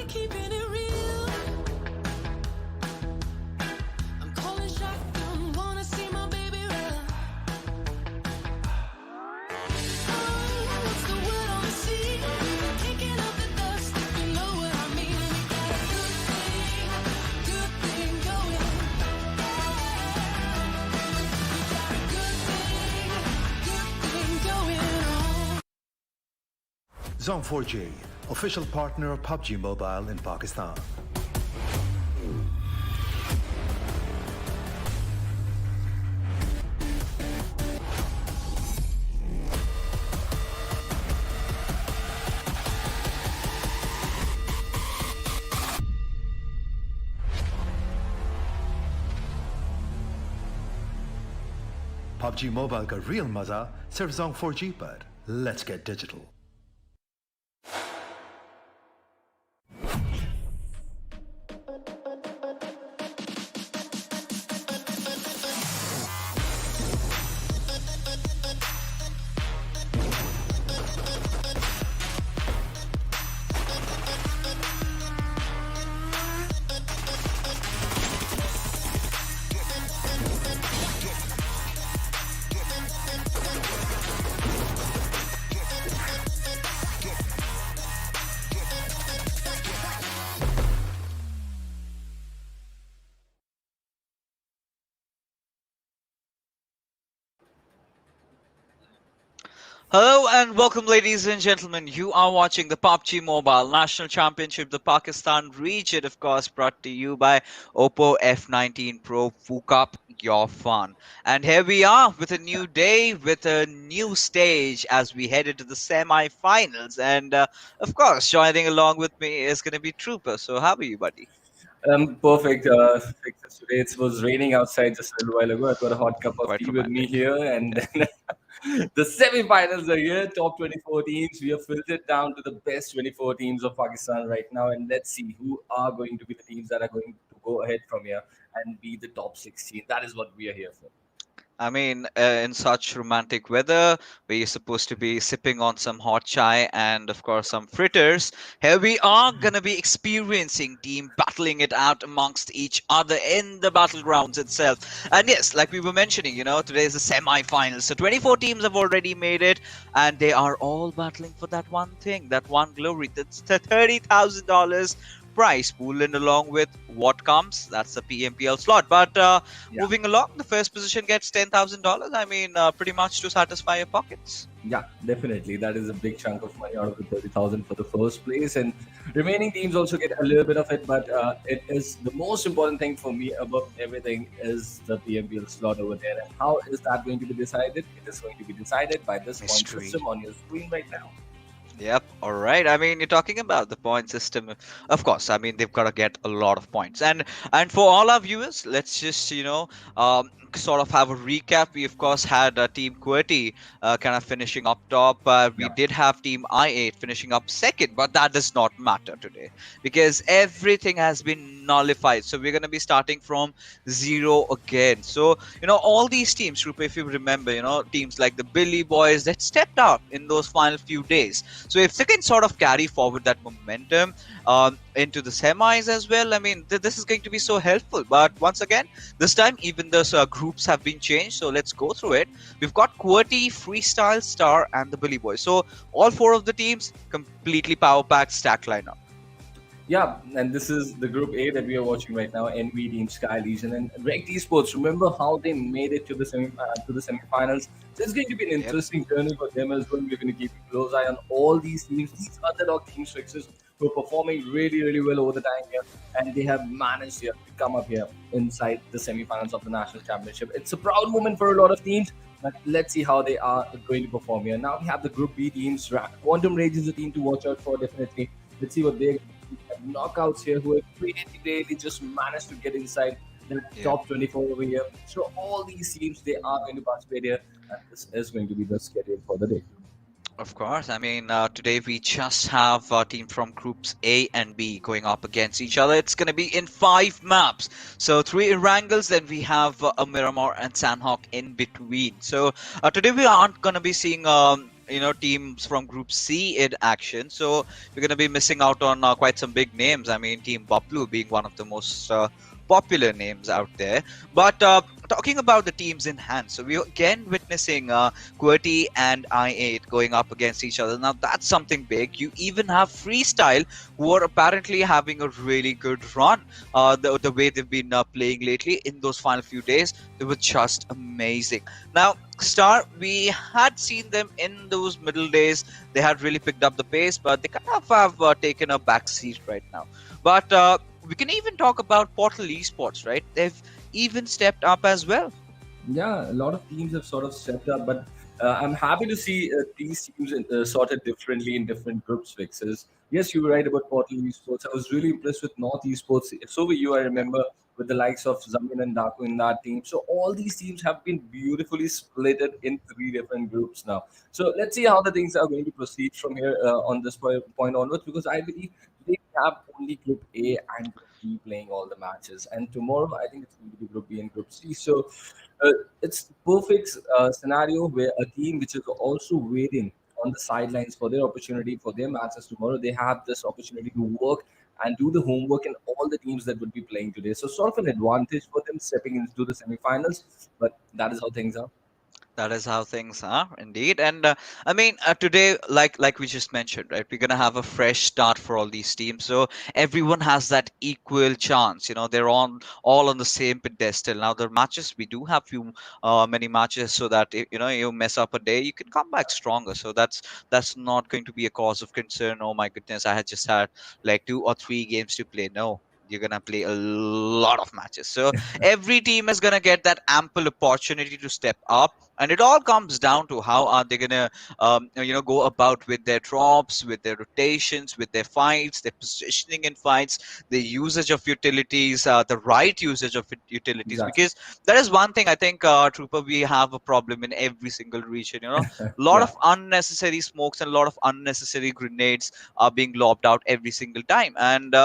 keeping it real. I'm calling shotgun, wanna see my baby run. Oh, what's the word on the sea? Kicking up the dust, if you know what I mean. We got a good thing going. We got a good thing going on. Zone 4J, official partner of Pubg Mobile in Pakistan. PUBG Mobile का real मजा सिर्फ Zone 4G पर. Let's get digital. Hello and welcome, ladies and gentlemen. You are watching the PUBG Mobile National Championship, the Pakistan region, of course, brought to you by Oppo F19 Pro. Woke up your fun. And here we are with a new day, with a new stage as we head into the semi-finals. And of course, joining along with me is going to be Trooper. So how are you, buddy? Perfect. Fixes today. It was raining outside just a little while ago. I've got a hot cup of Quite tea with me romantic. here, and the semi-finals are here. Top 24 teams. We have filtered down to the best 24 teams of Pakistan right now, and let's see who are going to be the teams that are going to go ahead from here and be the top 16. That is what we are here for. I mean, in such romantic weather, where you're supposed to be sipping on some hot chai and, of course, some fritters, here we are gonna be experiencing team battling it out amongst each other in the battlegrounds itself. And yes, like we were mentioning, today is the semi-finals. So 24 teams have already made it, and they are all battling for that one thing, that one glory. That's the $30,000 prize pool, and along with what comes, that's the PMPL slot. But moving along, the first position gets $10,000. I mean, pretty much to satisfy your pockets. Yeah, definitely. That is a big chunk of money out of the 30,000 for the first place, and remaining teams also get a little bit of it. But it is the most important thing for me above everything is the PMPL slot over there. And how is that going to be decided? It is going to be decided by this point Mystery. system on your screen right now. Yep. All right. I mean, you're talking about the point system. Of course. I mean, they've got to get a lot of points. And for all our viewers, let's just sort of have a recap. We of course had Team QWERTY kind of finishing up top. We did have Team I8 finishing up second, but that does not matter today because everything has been nullified. So we're going to be starting from zero again. So all these teams, Rupa, if you remember, teams like the TheBillyBoys that stepped out in those final few days. So if they can sort of carry forward that momentum into the semis as well, I mean, this is going to be so helpful. But once again, this time even those groups have been changed. So let's go through it. We've got QWERTY, Freestyle, Star, and the TheBillyBoys. So all four of the teams completely power-packed stack lineup. Yeah, and this is the Group A that we are watching right now. NV Team, Sky Legion, and R3KT Esports. Remember how they made it to the semi-finals. So it's going to be an interesting journey for them as well. We're going to keep a close eye on all these teams, these underdog teams, fixers who are performing really, really well over the time here, and they have managed here to come up here inside the semi-finals of the national championship. It's a proud moment for a lot of teams. But let's see how they are going to perform here. Now we have the Group B teams. Quantum Rage is a team to watch out for, definitely. Let's see what they knockouts here who have really just managed to get inside the top 24 over here. So all these teams, they are going to participate here, and this is going to be the schedule for the day. Of course. I mean, today we just have a team from groups A and B going up against each other. It's going to be in 5 maps. So 3 Erangels, then we have a Miramar and Sanhok in between. So today we aren't going to be seeing teams from Group C in action. So we're going to be missing out on quite some big names. I mean, Team Bablu being one of the most popular names out there. But talking about the teams in hand, so we're again witnessing QWERTY and I8 going up against each other. Now that's something big. You even have Freestyle, who are apparently having a really good run. The way they've been playing lately in those final few days, they were just amazing. Now, Star, we had seen them in those middle days. They had really picked up the pace, but they kind of have taken a back seat right now. But we can even talk about Portal Esports, right? They've even stepped up as well. Yeah, a lot of teams have sort of stepped up, but I'm happy to see these teams sorted differently in different groups fixes. Yes, you were right about Portal Esports. I was really impressed with North Esports. So were you, I remember, with the likes of Zamin and Daku in that team. So all these teams have been beautifully splitted in three different groups now. So let's see how the things are going to proceed from here on this point onwards, because I believe they have only Group A and Group B playing all the matches. And tomorrow, I think it's going to be Group B and Group C. So uh, it's perfect scenario where a team which is also waiting on the sidelines for their opportunity for their matches tomorrow, they have this opportunity to work and do the homework in all the teams that would be playing today. So sort of an advantage for them stepping into the semifinals, but that is how things are. That is how things are, indeed. And I mean, today, like we just mentioned, right? We're gonna have a fresh start for all these teams, so everyone has that equal chance. They're all on the same pedestal. Now, the matches we do have few many matches, so that you mess up a day, you can come back stronger. So that's not going to be a cause of concern. Oh my goodness, I had just had like 2 or 3 games to play. No. You're gonna play a lot of matches. So every team is gonna get that ample opportunity to step up, and it all comes down to how are they gonna go about with their drops, with their rotations, with their fights, their positioning in fights, the usage of utilities, the right usage of utilities. Exactly. Because that is one thing I think, Trooper, we have a problem in every single region. A lot Yeah. of unnecessary smokes and a lot of unnecessary grenades are being lobbed out every single time, and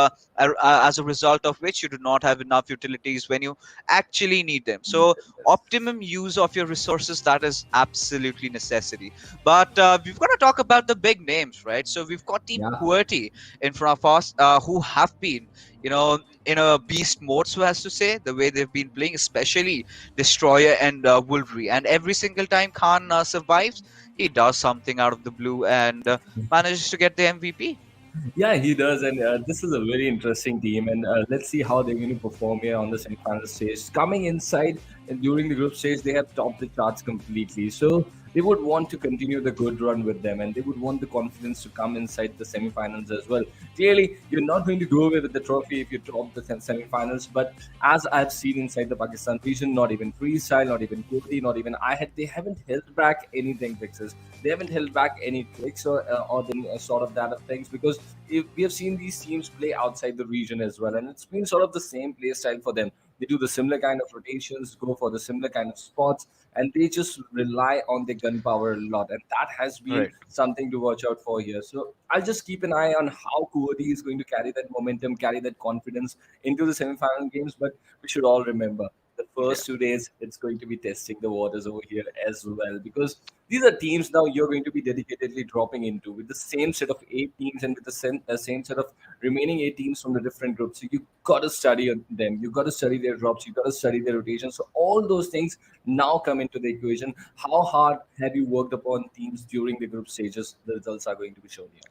as a result of which you do not have enough utilities when you actually need them. So optimum use of your resources, that is absolutely necessity. But we've got to talk about the big names, right? So we've got Team Yeah. QWERTY in front of us, who have been in a beast mode, so as to say, the way they've been playing, especially Destroyer and Wolverine. And every single time Khan survives, he does something out of the blue and manages to get the MVP. Yeah, he does, and this is a very interesting team. And let's see how they're going to perform here on the semi-final stage. Coming inside and during the group stage, they have topped the charts completely. So they would want to continue the good run with them, and they would want the confidence to come inside the semi-finals as well. Clearly, you're not going to go away with the trophy if you top the semi-finals. But as I've seen inside the Pakistan region, not even freestyle, not even QWERTY, not even I had, they haven't held back anything fixes. They haven't held back any tricks or the sort of that of things, because if we have seen these teams play outside the region as well, and it's been sort of the same play style for them. They do the similar kind of rotations, go for the similar kind of spots, and they just rely on their gun power a lot, and that has been Right. something to watch out for here. So I'll just keep an eye on how QWERTY is going to carry that momentum, carry that confidence into the semi-final games. But we should all remember the Yeah. first 2 days, it's going to be testing the waters over here as well, because these are teams now you're going to be dedicatedly dropping into with the same set of 8 teams and with the same set of remaining 8 teams from the different groups. So you got to study on them. You got to study their drops. You got to study their rotations. So all those things now come into the equation. How hard have you worked upon teams during the group stages? The results are going to be shown here.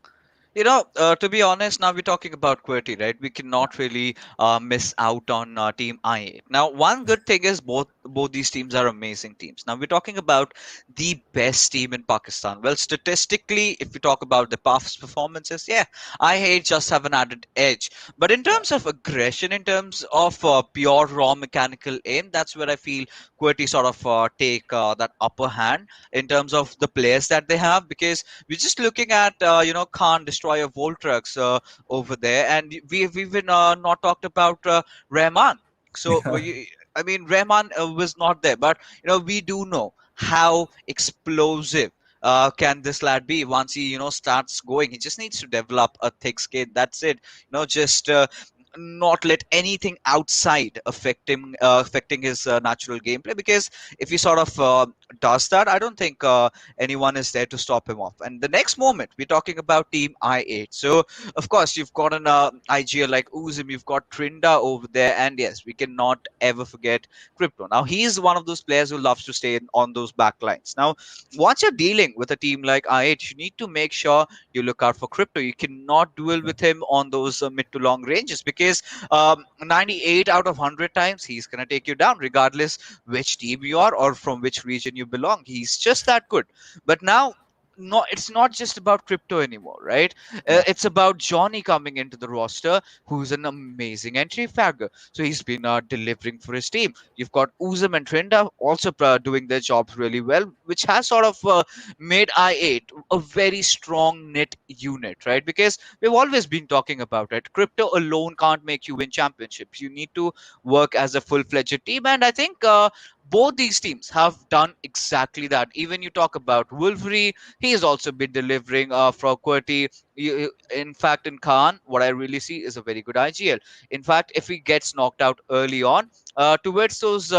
To be honest, now we're talking about QWERTY, right? We cannot really miss out on Team I8. Now, one good thing is both these teams are amazing teams. Now, we're talking about the best team in Pakistan. Well, statistically, if we talk about the past performances, yeah, I8 just have an added edge. But in Yeah. terms of aggression, in terms of pure raw mechanical aim, that's where I feel QWERTY sort of take that upper hand in terms of the players that they have, because we're just looking at Khan Destroyer Voltrex over there, and we've even not talked about Rahman. So I mean, Rahman was not there, but we do know how explosive can this lad be once he starts going. He just needs to develop a thick skin. That's it. Just not let anything outside affecting his natural gameplay, because if he sort of does that, I don't think anyone is there to stop him off. And the next moment, we're talking about Team I8. So of course you've got an IGL like Uzum, you've got Trinda over there, and yes, we cannot ever forget Crypto. Now he's one of those players who loves to stay on those back lines. Now once you're dealing with a team like I8, you need to make sure you look out for Crypto. You cannot duel with him on those mid to long ranges, because 98 out of 100 times he's going to take you down, regardless which team you are or from which region you belong. He's just that good. But now, it's not just about Crypto anymore, right? Yeah. It's about Johnny coming into the roster, who's an amazing entry fagger. So he's been delivering for his team. You've got Uzum and Trinda also doing their jobs really well, which has sort of made I8 a very strong knit unit, right? Because we've always been talking about it. Crypto alone can't make you win championships. You need to work as a full-fledged team, and I think both these teams have done exactly that. Even you talk about Wolverine, he has also been delivering for QWERTY. In fact, in Khan, what I really see is a very good IGL. In fact, if he gets knocked out early on, towards those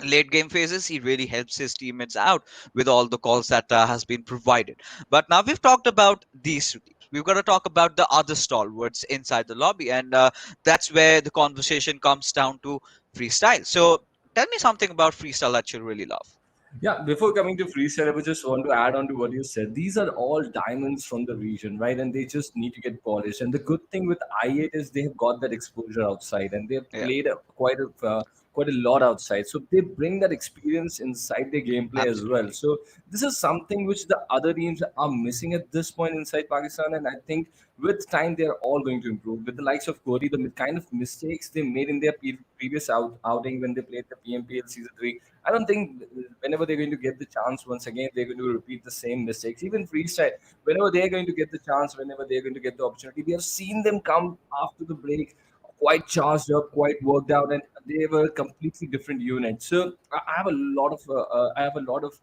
late game phases, he really helps his teammates out with all the calls that has been provided. But now we've talked about these two teams, we've got to talk about the other stalwarts inside the lobby, and that's where the conversation comes down to freestyle. So tell me something about freestyle that you really love. Yeah, before coming to freestyle, I would just want to add on to what you said. These are all diamonds from the region, right? And they just need to get polished. And the good thing with I8 is they have got that exposure outside, and they have Yeah, played quite a lot outside. So they bring that experience inside their gameplay as well. absolutely. So this is something which the other teams are missing at this point inside Pakistan. And I think with time they're all going to improve. With the likes of Cody, the kind of mistakes they made in their previous outing when they played the PMPL season 3, I don't think whenever they're going to get the chance once again, they're going to repeat the same mistakes. Even freestyle, whenever they're going to get the chance, whenever they're going to get the opportunity, we have seen them come after the break quite charged up, quite worked out, and they were a completely different unit. So I have a lot of, I have a lot of,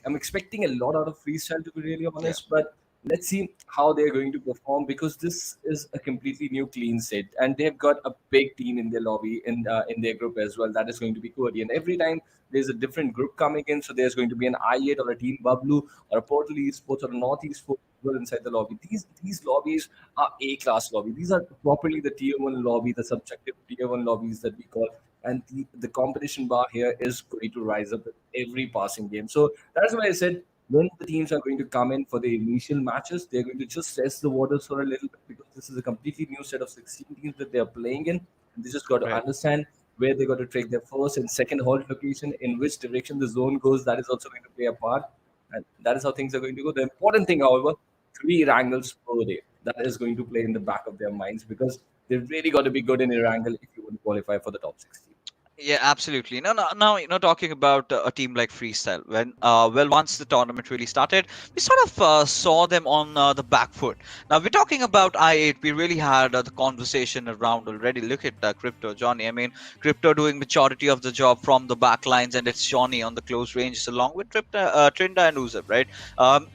I'm expecting a lot out of freestyle to be really Yeah, honest, but let's see how they're going to perform because this is a completely new clean set and they've got a big team in their lobby in their group as well that is going to be QWERTY. And every time there's a different group coming in, so there's going to be an I8 or a team Bablu or a Portal Esports or a North Esports inside the lobby. These lobbies are A class lobby. These are properly the tier one lobby, the subjective tier one lobbies that we call. And the competition bar here is going to rise up with every passing game. So that's why I said when the teams are going to come in for the initial matches, they're going to just test the waters for a little bit because this is a completely new set of 16 teams that they're playing in. And they just got to right. understand where they got to take their first and second halt location, in which direction the zone goes. That is also going to play a part. And that is how things are going to go. The important thing, however, 3 Erangels per day. That is going to play in the back of their minds because they've really got to be good in Erangel if you want to qualify for the top 16. Yeah, absolutely. No, no, now talking about a team like Freestyle. When well, once the tournament really started, we sort of saw them on the back foot. Now we're talking about I8. We really had the conversation around already. Look at Crypto Johnny. I mean, Crypto doing majority of the job from the back lines, and it's Johnny on the close ranges along with Trinda and Uzum, right?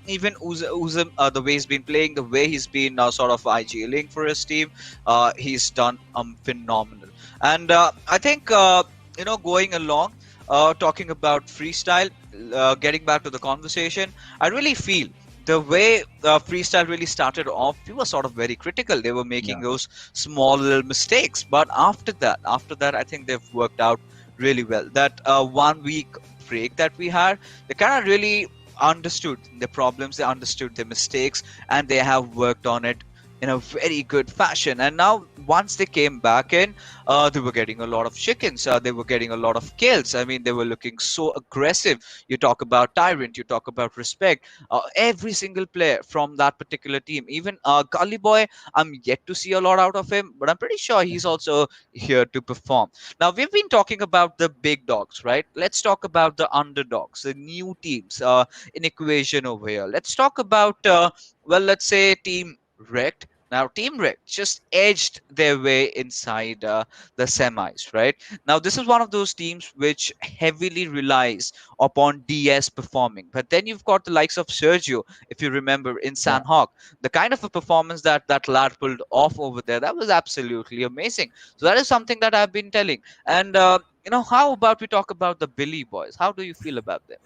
Even Uzum, the way he's been playing, the way he's been sort of IGLing for his team, he's done phenomenal. And I think going along, talking about freestyle, getting back to the conversation, I really feel the way freestyle really started off, we were sort of very critical. They were making Yeah. those small little mistakes, but after that, I think they've worked out really well. That 1 week break that we had, they kind of really understood the problems, they understood the mistakes, and they have worked on it in a very good fashion. And now once they came back in, they were getting a lot of chickens, they were getting a lot of kills. I mean, they were looking so aggressive. You talk about Tyrant, you talk about Respect, every single player from that particular team. Even Gully Boy, I'm yet to see a lot out of him, but I'm pretty sure he's also here to perform. Now we've been talking about the big dogs, right? Let's talk about the underdogs, the new teams in equation over here. Let's talk about well, let's say Team Rect, Now, Team Red just edged their way inside the semis, right? Now, this is one of those teams which heavily relies upon DS performing. But then you've got the likes of Sergio, if you remember, in Yeah. Sanhok. The kind of a performance that that lad pulled off over there, that was absolutely amazing. So that is something that I've been telling. And, how about we talk about the Billy Boys? How do you feel about them?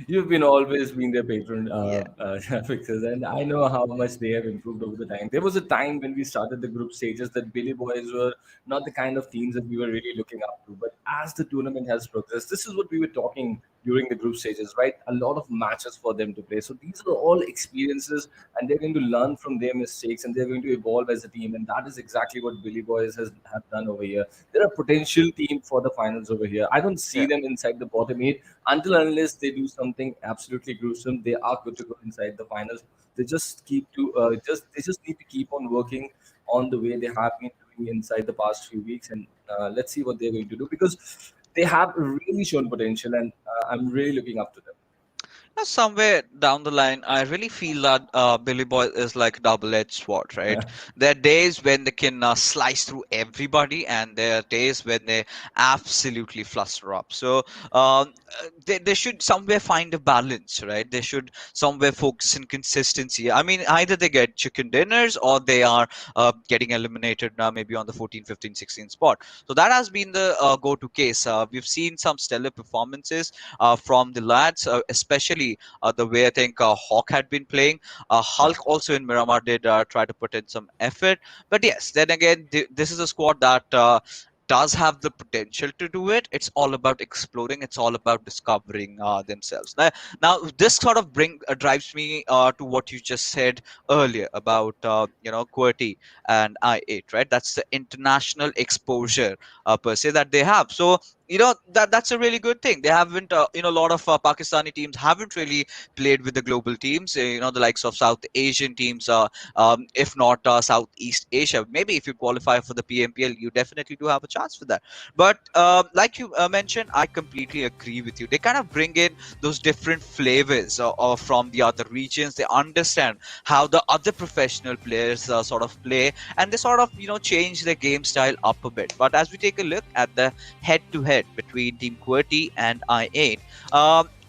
You've been always been their patron, Yeah. Fixers, and I know how much they have improved over the time. There was a time when we started the group stages that Billy Boys were not the kind of teams that we were really looking up to. But as the tournament has progressed, this is what we were talking during the group stages, right? A lot of matches for them to play. So these are all experiences, and they're going to learn from their mistakes, and they're going to evolve as a team. And that is exactly what Billy Boys has have done over here. They're a potential team for the finals over here. I don't see Yeah. them inside the bottom eight until unless they do something absolutely gruesome. They are good to go inside the finals. They just keep to they just need to keep on working on the way they have been doing inside the past few weeks, and let's see what they're going to do because they have really shown potential, and I'm really looking up to them. Somewhere down the line, I really feel that Billy Boy is like a double-edged sword, right? There are days when they can slice through everybody, and there are days when they absolutely fluster up. So they should somewhere find a balance, right? They should somewhere focus on consistency. I mean, either they get chicken dinners or they are getting eliminated now, maybe on the 14, 15, 16 spot. So that has been the go-to case. We've seen some stellar performances from the lads, especially the way I think Hawk had been playing. Yeah. Hulk also in Miramar did try to put in some effort. But yes, then again, this is a squad that does have the potential to do it. It's all about exploring. It's all about discovering themselves. Now, this sort of drives me to what you just said earlier about QWERTY and I8, right? That's the international exposure per se that they have. So that's a really good thing. They haven't a lot of Pakistani teams haven't really played with the global teams, the likes of South Asian teams, if not Southeast Asia. Maybe if you qualify for the PMPL, you definitely do have a chance for that. But like you mentioned, I completely agree with you. They kind of bring in those different flavors from the other regions. They understand how the other professional players sort of play, and they sort of change their game style up a bit. But as we take a look at the head to head between Team QWERTY and I8.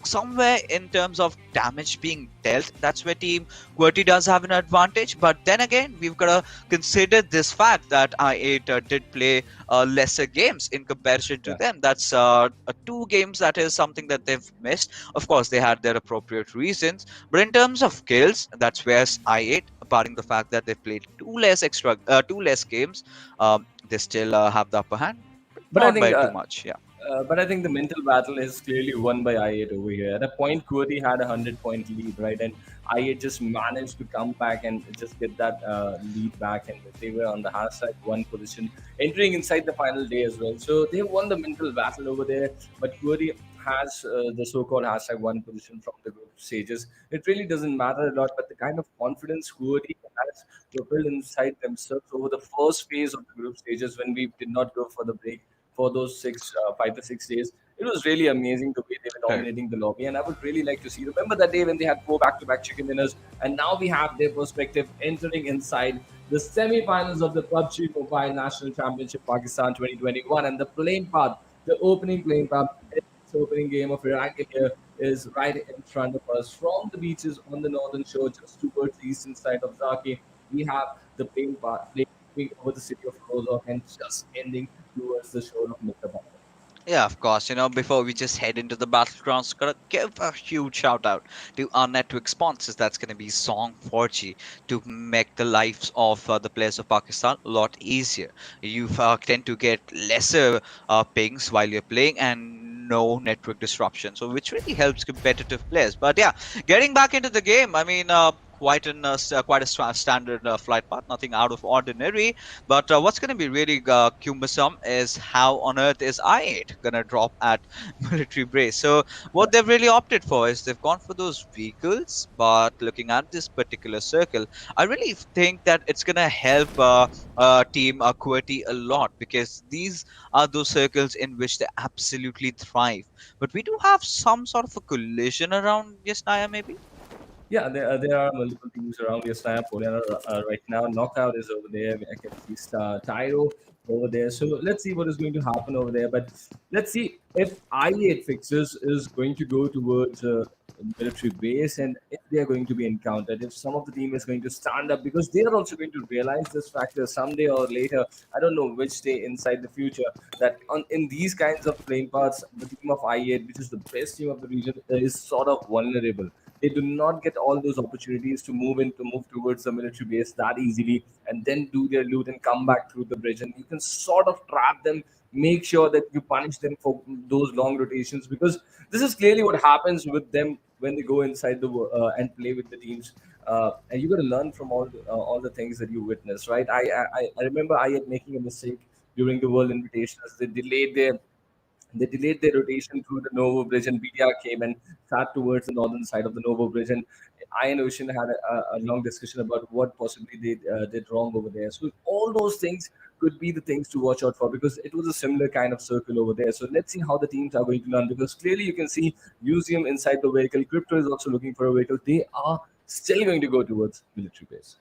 Somewhere in terms of damage being dealt, that's where Team QWERTY does have an advantage. But then again, we've got to consider this fact that I8 did play lesser games in comparison to Yeah. them. That's two games that is something that they've missed. Of course, they had their appropriate reasons. But in terms of kills, that's where I8, barring the fact that they've played two less games, they still have the upper hand, but But I not think by too much. Yeah. but I think the mental battle is clearly won by I8 over here. At a point, QWERTY had a 100-point lead, right? And I8 just managed to come back and just get that lead back, and they were on the hashtag one position, entering inside the final day as well. So they won the mental battle over there. But QWERTY has the so-called hashtag one position from the group stages. It really doesn't matter a lot, but the kind of confidence QWERTY has propelled inside themselves over the first phase of the group stages when we did not go for the break for those 5 to 6 days. It was really amazing the way they were Right. dominating the lobby, and I would really like to see. Remember that day when they had 4 back-to-back chicken dinners, and now we have their perspective entering inside the semi-finals of the PUBG Mobile National Championship Pakistan 2021, and the playing part, the opening playing part, this opening game of Erangel here is right in front of us from the beaches on the northern shore, just towards the eastern side of Zaki. We have the playing part playing over the city of Rozok and just ending towards the shore of Miramar. Yeah, of course. Before we just head into the battlegrounds, gotta give a huge shout out to our network sponsors. That's gonna be Song 4G to make the lives of the players of Pakistan a lot easier. You tend to get lesser pings while you're playing and no network disruption, so which really helps competitive players. But yeah, getting back into the game, I mean, quite a standard flight path, nothing out of ordinary. But what's going to be really cumbersome is how on earth is I8 going to drop at military base. So what they've really opted for is they've gone for those vehicles. But looking at this particular circle, I really think that it's going to help Team QWERTY a lot, because these are those circles in which they absolutely thrive. But we do have some sort of a collision around Yesnaya, maybe. Yeah, there are multiple teams around the Snap right now. Knockout is over there. I can see Tyro over there. So let's see what is going to happen over there. But let's see if I8 fixes is going to go towards military base and if they are going to be encountered. If some of the team is going to stand up because they are also going to realize this factor someday or later. I don't know which day inside the future that in these kinds of playing parts, the team of I8, which is the best team of the region, is sort of vulnerable. They do not get all those opportunities to move towards the military base that easily and then do their loot and come back through the bridge, and you can sort of trap them, make sure that you punish them for those long rotations, because this is clearly what happens with them when they go inside and play with the teams. And you got to learn from all the things that you witness, right? I remember I had making a mistake during the World Invitations. They delayed their rotation through the Novo Bridge, and BDR came and sat towards the northern side of the Novo Bridge. And I and Ocean had a long discussion about what possibly they did wrong over there. So all those things could be the things to watch out for, because it was a similar kind of circle over there. So let's see how the teams are going to learn, because clearly you can see Museum inside the vehicle. Crypto is also looking for a vehicle. They are still going to go towards military base.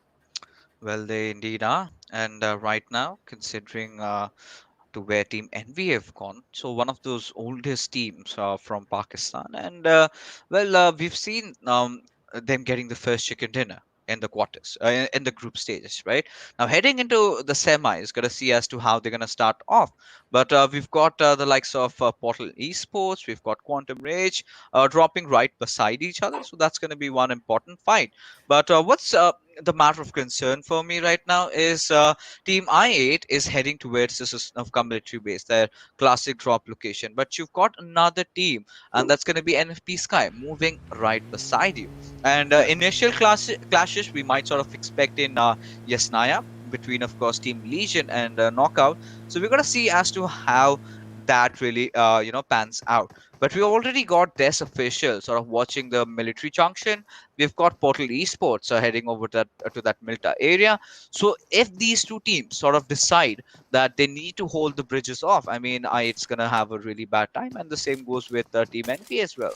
Well, they indeed are. And right now, considering to where Team Envy have gone. So one of those oldest teams from Pakistan, and we've seen them getting the first chicken dinner in the quarters, in the group stages, right? Now heading into the semis, got to see as to how they're going to start off. But we've got the likes of Portal Esports, we've got Quantum Rage dropping right beside each other, so that's going to be one important fight. But what's the matter of concern for me right now is Team I8 is heading towards the system of military base, their classic drop location. But you've got another team, and that's going to be NFP Sky moving right beside you. And initial clashes we might sort of expect in Yesnaya between, of course, Team Legion and Knockout. So we're going to see as to how that really pans out. But we already got this official sort of watching the military junction. We've got Portal Esports heading over to that Milta area. So if these two teams sort of decide that they need to hold the bridges off, I mean, it's gonna have a really bad time, and the same goes with Team NP as well.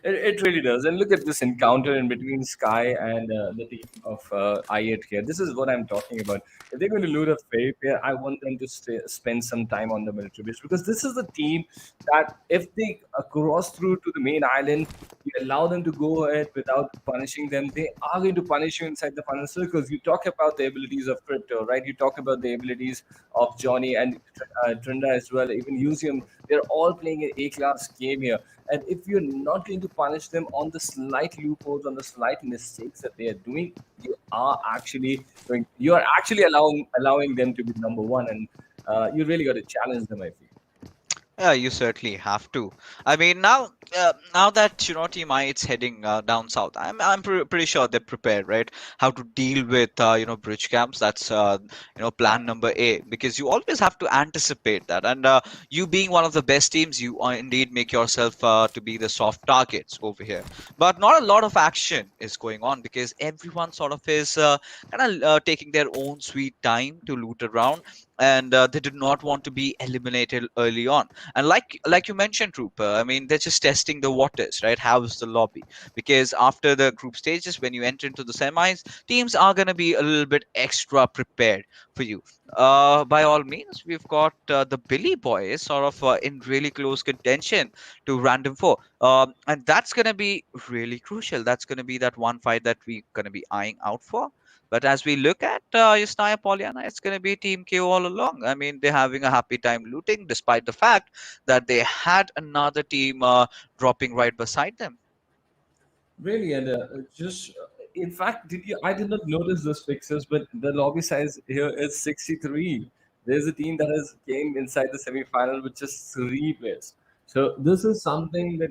It really does. And look at this encounter in between Sky and the team of I8 here. This is what I'm talking about. If they're going to loot a fairy pair, I want them to spend some time on the military base, because this is the team that if they cross through to the main island, you allow them to go ahead without punishing them, they are going to punish you inside the final circles. You talk about the abilities of Crypto, right? You talk about the abilities of Johnny and Trinda as well, even Museum. They're all playing an A-class game here. And if you're not going to punish them on the slight loopholes, on the slight mistakes that they are doing, you are actually allowing them to be number one, and you really got to challenge them, I feel. Yeah, you certainly have to. I mean, now that Team I it's heading down south, I'm pretty sure they're prepared, right? How to deal with bridge camps. That's plan number A, because you always have to anticipate that. And you being one of the best teams, you indeed make yourself to be the soft targets over here. But not a lot of action is going on, because everyone sort of is kind of taking their own sweet time to loot around, and they did not want to be eliminated early on. And like you mentioned, Trooper, I mean, they're just testing the waters, right? How is the lobby? Because after the group stages, when you enter into the semis, teams are going to be a little bit extra prepared for you. By all means, we've got the Billy Boys sort of in really close contention to Random Four, and that's going to be really crucial. That's going to be that one fight that we're going to be eyeing out for. But as we look at Yasnaya Polyana, it's going to be Team KO all along. I mean, they're having a happy time looting, despite the fact that they had another team dropping right beside them. Really, and just in fact, did you? I did not notice those fixes, but the lobby size here is 63. There's a team that has came inside the semi-final with just three players. So this is something that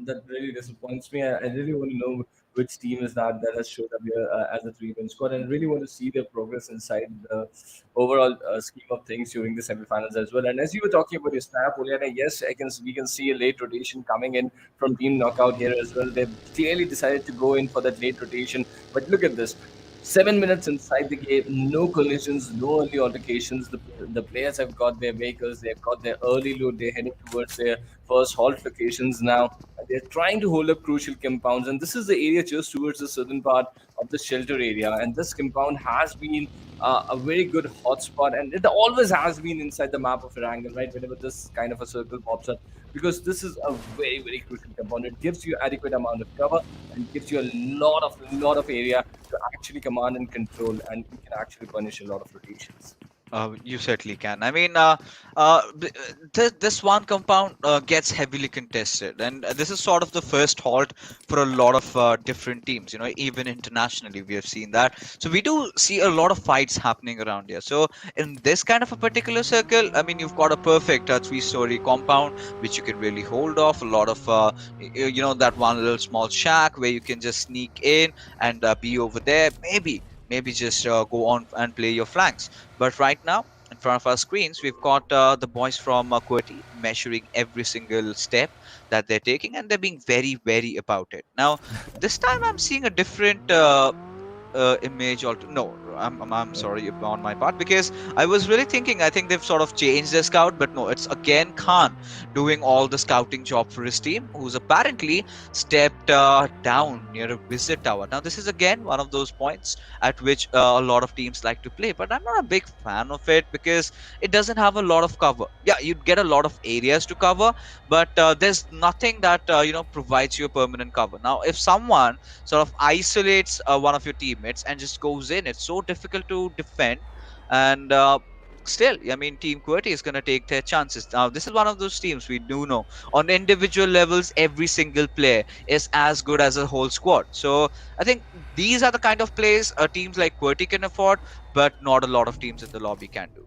that really disappoints me. I really want to know which team is that has showed up here as a three-win squad, and really want to see their progress inside the overall scheme of things during the semi-finals as well. And as you were talking about your snap, Oliana, yes, we can see a late rotation coming in from Team Knockout here as well. They've clearly decided to go in for that late rotation. But look at this. 7 minutes inside the game, no collisions, no early altercations. The players have got their vehicles, they've got their early loot, they're heading towards their first halt locations now. They're trying to hold up crucial compounds, and this is the area just towards the southern part of the shelter area. And this compound has been a very good hotspot, and it always has been inside the map of Erangel, right? Whenever this kind of a circle pops up, because this is a very, very crucial component. It gives you adequate amount of cover and gives you a lot of area to actually command and control, and you can actually punish a lot of rotations. You certainly can. I mean, this one compound gets heavily contested, and this is sort of the first halt for a lot of different teams. You know, even internationally, we have seen that. So we do see a lot of fights happening around here. So in this kind of a particular circle, I mean, you've got a perfect three-story compound which you can really hold off. A lot of that one little small shack where you can just sneak in and be over there. Maybe just go on and play your flanks. But right now, in front of our screens, we've got the boys from QWERTY measuring every single step that they're taking, and they're being very, very about it. Now, this time I'm seeing a different image. No, I'm sorry on my part, because I was really thinking, I think they've sort of changed their scout, but no, it's again Khan doing all the scouting job for his team, who's apparently stepped down near a visit tower. Now, this is again one of those points at which a lot of teams like to play, but I'm not a big fan of it because it doesn't have a lot of cover. Yeah, you'd get a lot of areas to cover, but there's nothing that provides you a permanent cover. Now, if someone sort of isolates one of your teammates and just goes in, it's so difficult to defend. And still, I mean, Team QWERTY is going to take their chances. Now, this is one of those teams we do know on individual levels, every single player is as good as a whole squad. So I think these are the kind of plays teams like QWERTY can afford, but not a lot of teams in the lobby can do.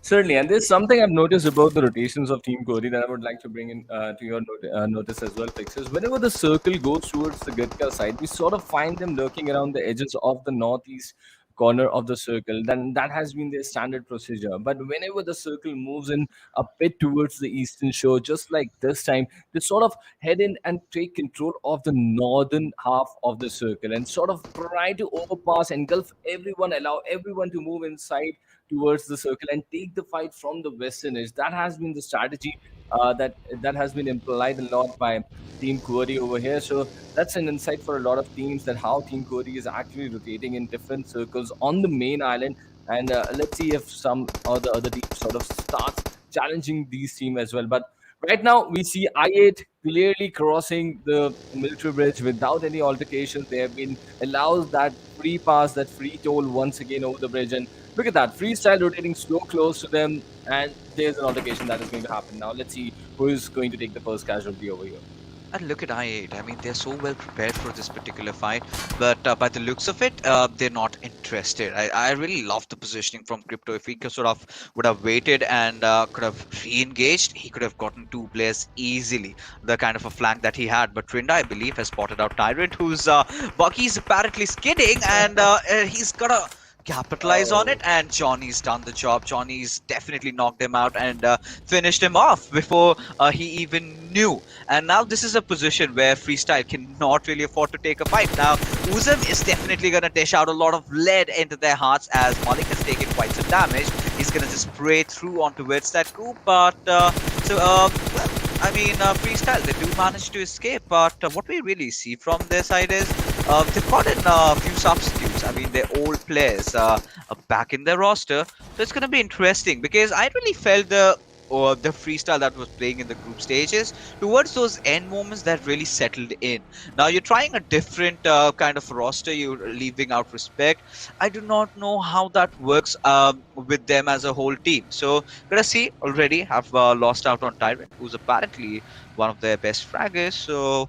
Certainly, and there's something I've noticed about the rotations of Team Cody that I would like to bring in to your notice as well, Fixes. Whenever the circle goes towards the Gurkha side, we sort of find them lurking around the edges of the northeast corner of the circle. Then that has been their standard procedure. But whenever the circle moves in a bit towards the eastern shore, just like this time, they sort of head in and take control of the northern half of the circle and sort of try to overpass, engulf everyone, allow everyone to move inside towards the circle and take the fight from the western edge. That has been the strategy that has been implied a lot by Team QWERTY over here. So that's an insight for a lot of teams that how Team QWERTY is actually rotating in different circles on the main island. And let's see if some or the other team sort of starts challenging these teams as well. But right now we see I8 clearly crossing the military bridge without any altercations. They have been allowed that free pass, that free toll once again over the bridge. And look at that, freestyle rotating so close to them, and there's an altercation that is going to happen. Now let's see who is going to take the first casualty over here. And look at I8. I mean, they're so well prepared for this particular fight, but by the looks of it, they're not interested. I really love the positioning from Crypto. If he could sort of would have waited and could have re-engaged, he could have gotten two players easily. The kind of a flank that he had. But Trinda, I believe, has spotted out Tyrant, who's Bucky's apparently skidding, and he's got a capitalize on Oh, it, and Johnny's done the job. Johnny's definitely knocked him out and finished him off before he even knew. And now this is a position where Freestyle cannot really afford to take a fight. Now Uzum is definitely going to dish out a lot of lead into their hearts as Malik has taken quite some damage. He's going to just spray through on towards that coup, but well, I mean, Freestyle, they do manage to escape, but what we really see from their side is they've gotten a few substitutes. I mean, they're old players are back in their roster, so it's going to be interesting because I really felt the freestyle that was playing in the group stages towards those end moments that really settled in. Now you're trying a different kind of roster. You're leaving out respect. I do not know how that works with them as a whole team. So gonna see already have lost out on Tyrant, who's apparently one of their best fraggers. So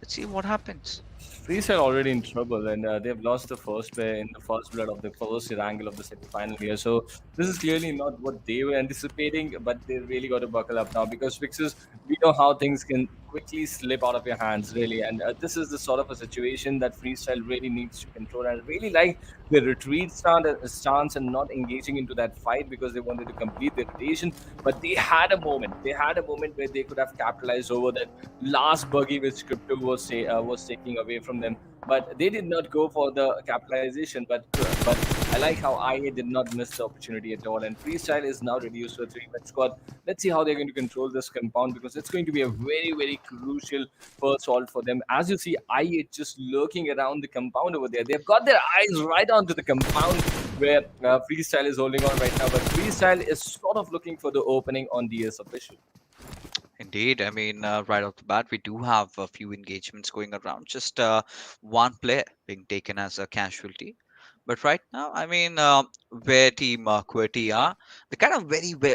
let's see what happens. Freestyle already in trouble, and they've lost the first pair in the first blood of the first angle of the semi-final here. So this is clearly not what they were anticipating, but they really got to buckle up now because Fixes, we know how things can quickly slip out of your hands, really. And this is the sort of a situation that freestyle really needs to control. And I really like the retreat stance and not engaging into that fight because they wanted to complete their rotation. But they had a moment. They had a moment where they could have capitalized over that last buggy which Crypto was taking away from them. But they did not go for the capitalization. But I like how IA did not miss the opportunity at all. And freestyle is now reduced to a three-man squad. Let's see how they're going to control this compound because it's going to be a very, very crucial first hold for them. As you see, IA just lurking around the compound over there. They've got their eyes right onto the compound where freestyle is holding on right now. But freestyle is sort of looking for the opening on DS official. Indeed, I mean, right off the bat, we do have a few engagements going around. Just one player being taken as a casualty. But right now, I mean, where Team QWERTY are, they're kind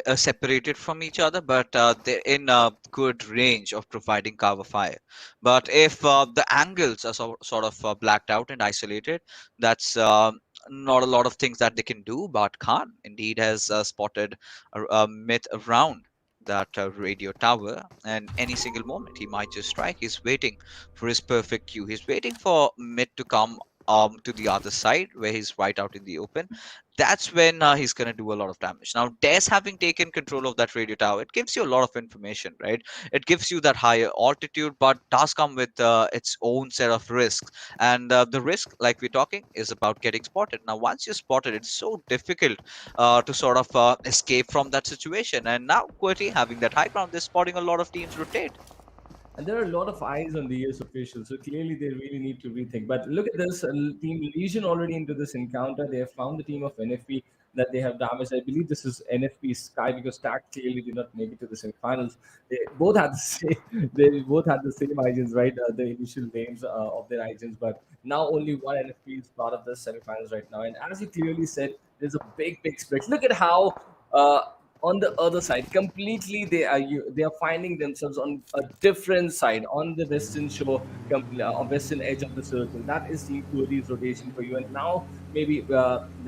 of separated from each other, but they're in a good range of providing cover fire. But if the angles are sort of blacked out and isolated, that's not a lot of things that they can do. But Khan indeed has spotted a myth around that radio tower, and any single moment he might just strike. He's waiting for his perfect cue. He's waiting for mid to come to the other side where he's right out in the open. That's when he's going to do a lot of damage. Now, Des having taken control of that radio tower, it gives you a lot of information, right? It gives you that higher altitude, but does come with its own set of risks. And the risk, like we're talking, is about getting spotted. Now, once you're spotted, it's so difficult to sort of escape from that situation. And now, QWERTY having that high ground, they're spotting a lot of teams rotate. And there are a lot of eyes on the US officials, so clearly they really need to rethink. But look at this team Legion already into this encounter. They have found the team of NFP that they have damaged. I believe this is NFP Sky because TAC clearly did not make it to the semifinals. They both had the same. They both had the same agents, right? The initial names of their agents, but now only one NFP is part of the semifinals right now. And as you clearly said, there's a big split. Look at how. On the other side completely they are finding themselves on a different side on the western shore western edge of the circle. That is Team QWERTY's rotation for you. And now maybe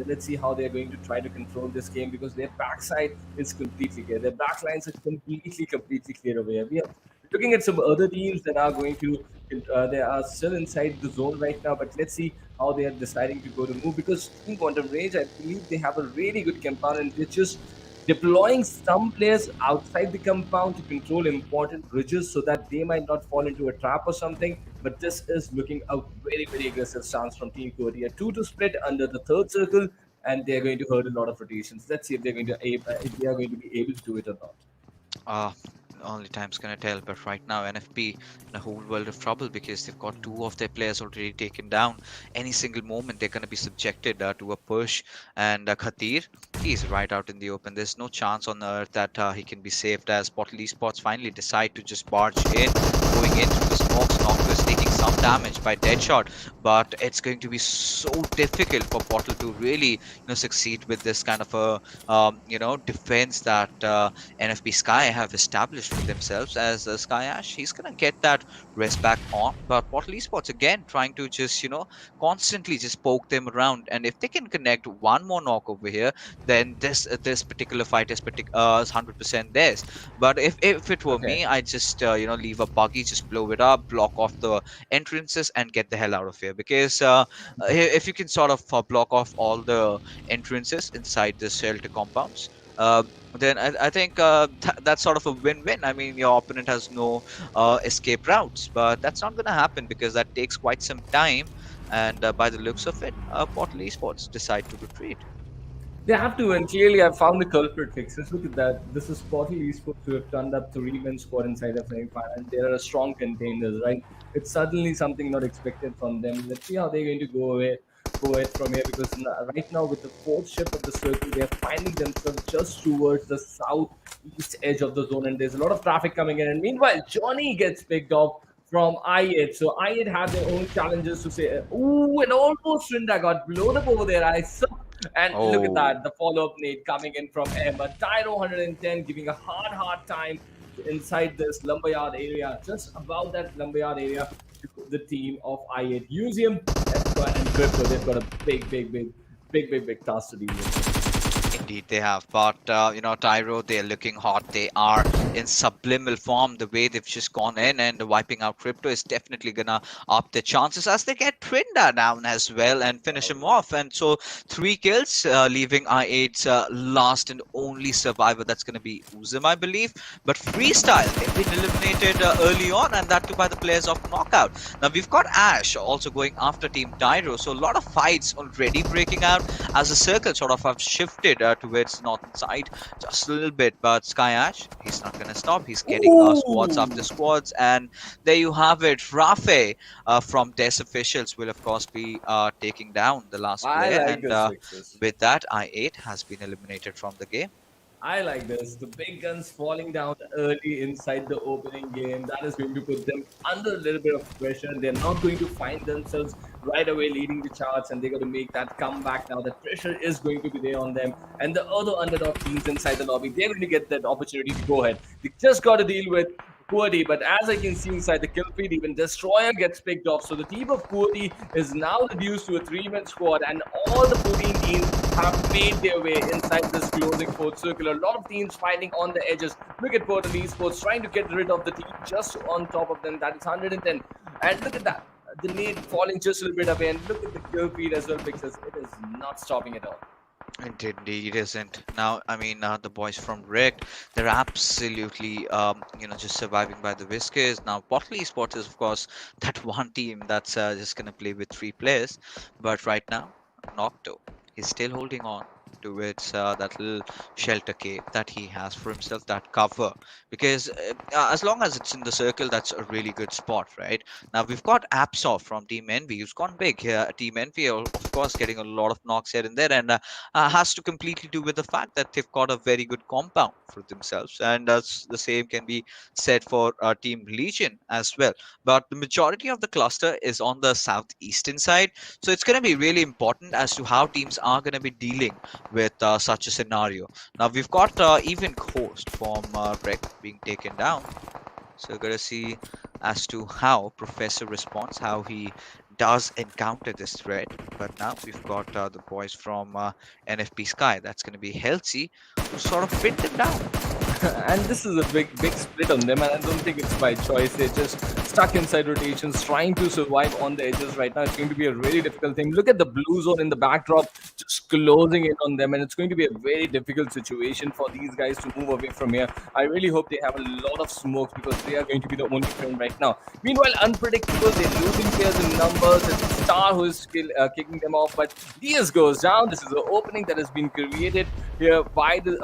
let's see how they're going to try to control this game because their backside is completely clear, their backlines are completely clear over here. We are looking at some other teams that are going to they are still inside the zone right now, but let's see how they are deciding to go to move because Team Quantum Range, I believe they have a really good compound and they're just deploying some players outside the compound to control important bridges so that they might not fall into a trap or something. But this is looking a very aggressive stance from Team QWERTY. A 2 to split under the third circle, and they're going to hurt a lot of rotations. Let's see if they're going to if they are going to be able to do it or not. Uh, Only time's gonna tell, but right now NFP in a whole world of trouble because they've got two of their players already taken down. Any single moment they're gonna be subjected to a push, and Khatir, he's right out in the open. There's no chance on earth that he can be saved as PMPL Esports finally decide to just barge in, going in through the smokes. Knocker is taking some damage by Deadshot, but it's going to be so difficult for PMPL to really succeed with this kind of a defense that NFP Sky have established for themselves. As Sky Ash, he's gonna get that rest back on, but PMPL Esports again trying to just constantly just poke them around, and if they can connect one more knock over here, then this particular fight is 100% theirs. But if it were me, I'd just leave a buggy, just blow it up, block off the entrances, and get the hell out of here. Because if you can sort of block off all the entrances inside the shelter compounds, then I think that's sort of a win-win. I mean, your opponent has no escape routes, but that's not going to happen because that takes quite some time. And by the looks of it, PMPL Esports decide to retreat. They have to, and clearly I found the culprit fixes. Look at that. This is PMPL Esports who have turned up three-man squad inside the semi-final, and they are strong contenders, right? It's suddenly something not expected from them. Let's see how they're going to go ahead from here because right now with the fourth ship of the circle, they are finding themselves just towards the southeast edge of the zone, and there's a lot of traffic coming in. And meanwhile, Johnny gets picked off from I8. So I8 have their own challenges to say, ooh, and almost Rinda got blown up over there. I saw. And look at that, the follow-up nade coming in from M. Tyro 110 giving a hard time inside this lumberyard area, just above that lumberyard area, to the team of I8. Museum and Crypto, they've got a big task to deal with. Indeed, they have. But Tyro, they're looking hot. They are in subliminal form. The way they've just gone in and wiping out Crypto is definitely gonna up their chances as they get Trinda down as well and finish him off. And so 3 kills, leaving I8's last and only survivor. That's gonna be Uzum, I believe. But Freestyle, they've been eliminated early on, and that too by the players of Knockout. Now we've got Ash also going after Team Tyro, so a lot of fights already breaking out as the circle sort of have shifted towards the northern side just a little bit. But Sky Ash, he's not gonna stop. He's getting squads after squads, and there you have it. Rafe from Des Officials will of course be taking down the last I player, like and this, Vixus. with that, I8 has been eliminated from the game. I like this. The big guns falling down early inside the opening game. That is going to put them under a little bit of pressure. They're not going to find themselves right away leading the charts, and they're going to make that comeback now. The pressure is going to be there on them. And the other underdog teams inside the lobby, they're going to get that opportunity to go ahead. They just got to deal with QWERTY, but as I can see inside the kill feed, even Destroyer gets picked off. So the team of QWERTY is now reduced to a 3-man squad, and all the 14 teams have made their way inside this closing fourth circle. A lot of teams fighting on the edges. Look at PMPL Esports trying to get rid of the team just on top of them. That is 110. And look at that. The nade falling just a little bit away, and look at the kill feed as well, because it is not stopping at all. Indeed, it isn't. Now, I mean, the boys from Rick, they're absolutely, just surviving by the whiskers. Now, Bottle Esports is, of course, that one team that's just going to play with 3 players. But right now, Nocto is still holding on towards that little shelter cave that he has for himself, that cover, because as long as it's in the circle, that's a really good spot, right? Now we've got Absol from Team Envy who's gone big here. Team Envy are, of course, getting a lot of knocks here and there, and has to completely do with the fact that they've got a very good compound for themselves, and the same can be said for Team Legion as well. But the majority of the cluster is on the southeastern side, so it's going to be really important as to how teams are going to be dealing with such a scenario. Now we've got even Host from Rec being taken down, so we're gonna see as to how Professor responds, how he does encounter this threat. But now we've got the boys from NFP Sky. That's going to be Healthy, who sort of pinned them down. And this is a big split on them, and I don't think it's by choice. They're just stuck inside rotations, trying to survive on the edges right now. It's going to be a really difficult thing. Look at the blue zone in the backdrop, just closing in on them, and it's going to be a very difficult situation for these guys to move away from here. I really hope they have a lot of smokes, because they are going to be the only friend right now. Meanwhile, Unpredictable, they're losing players in numbers. It's Star who is kicking them off, but DS goes down. This is the opening that has been created here by the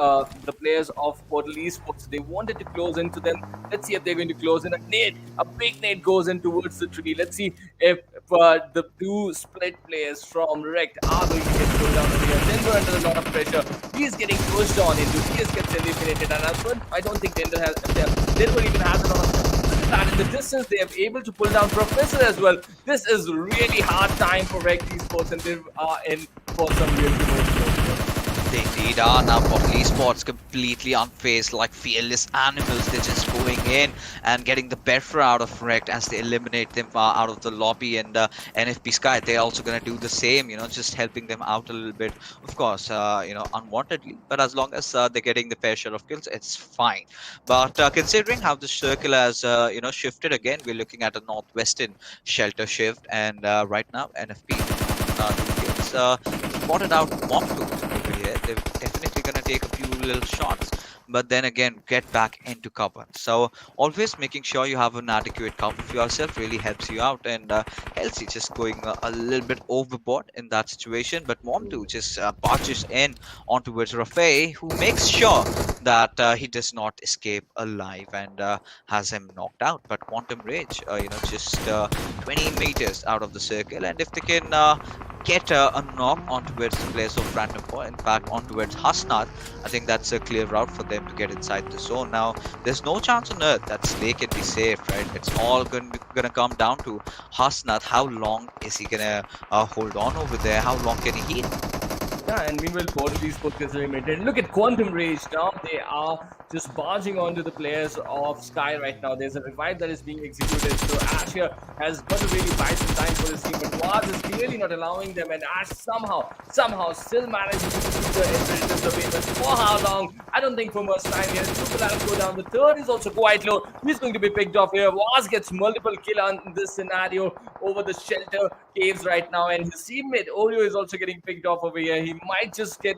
players of PMNC Esports. They wanted to close into them. Let's see if they're going to close in. A big nade goes in towards the tree. Let's see if the 2 split players from Rect are going to get pulled down over here. Denver under a lot of pressure. He is getting pushed on into. DS gets eliminated, and I don't think Denver even has a lot of that. In the distance, they are able to pull down Professor as well. This is really hard time for Rect Esports, and they are in for some real emotional. They indeed are. Now Bottle Esports completely unfazed, like fearless animals. They're just going in and getting the better out of Rect as they eliminate them out of the lobby. And NFP Sky, they're also going to do the same, just helping them out a little bit. Of course, unwantedly. But as long as they're getting the fair share of kills, it's fine. But considering how the circle has, shifted again, we're looking at a northwestern shelter shift. And right now, NFP, 2 kills, spotted out Momtu. They're definitely going to take a few little shots, but then again get back into cover. So always making sure you have an adequate cover for yourself really helps you out. And Elsie just going a little bit overboard in that situation, but Momtu just barges in onto Rafe, who makes sure that he does not escape alive and has him knocked out. But Quantum Rage, just 20 meters out of the circle, and if they can get a knock on towards the players of Random Point, in fact on towards Hasnath, I think that's a clear route for them to get inside the zone. Now there's no chance on earth that Slay can be safe, right? It's all gonna come down to Hasnath. How long is he gonna hold on over there? How long can he heal? Yeah, and meanwhile, PMNC Esports gets eliminated. Look at Quantum Rage now. They are just barging onto the players of Sky right now. There's a revive that is being executed. So Ash here has got to really buy some time for this team. But Waz is clearly really not allowing them, and Ash somehow still manages to keep the Predators away. But for how long? I don't think for much time here. Two will go down. The third is also quite low. He's going to be picked off here. Was gets multiple kill on this scenario over the shelter caves right now, and his teammate Oreo is also getting picked off over here. He might just get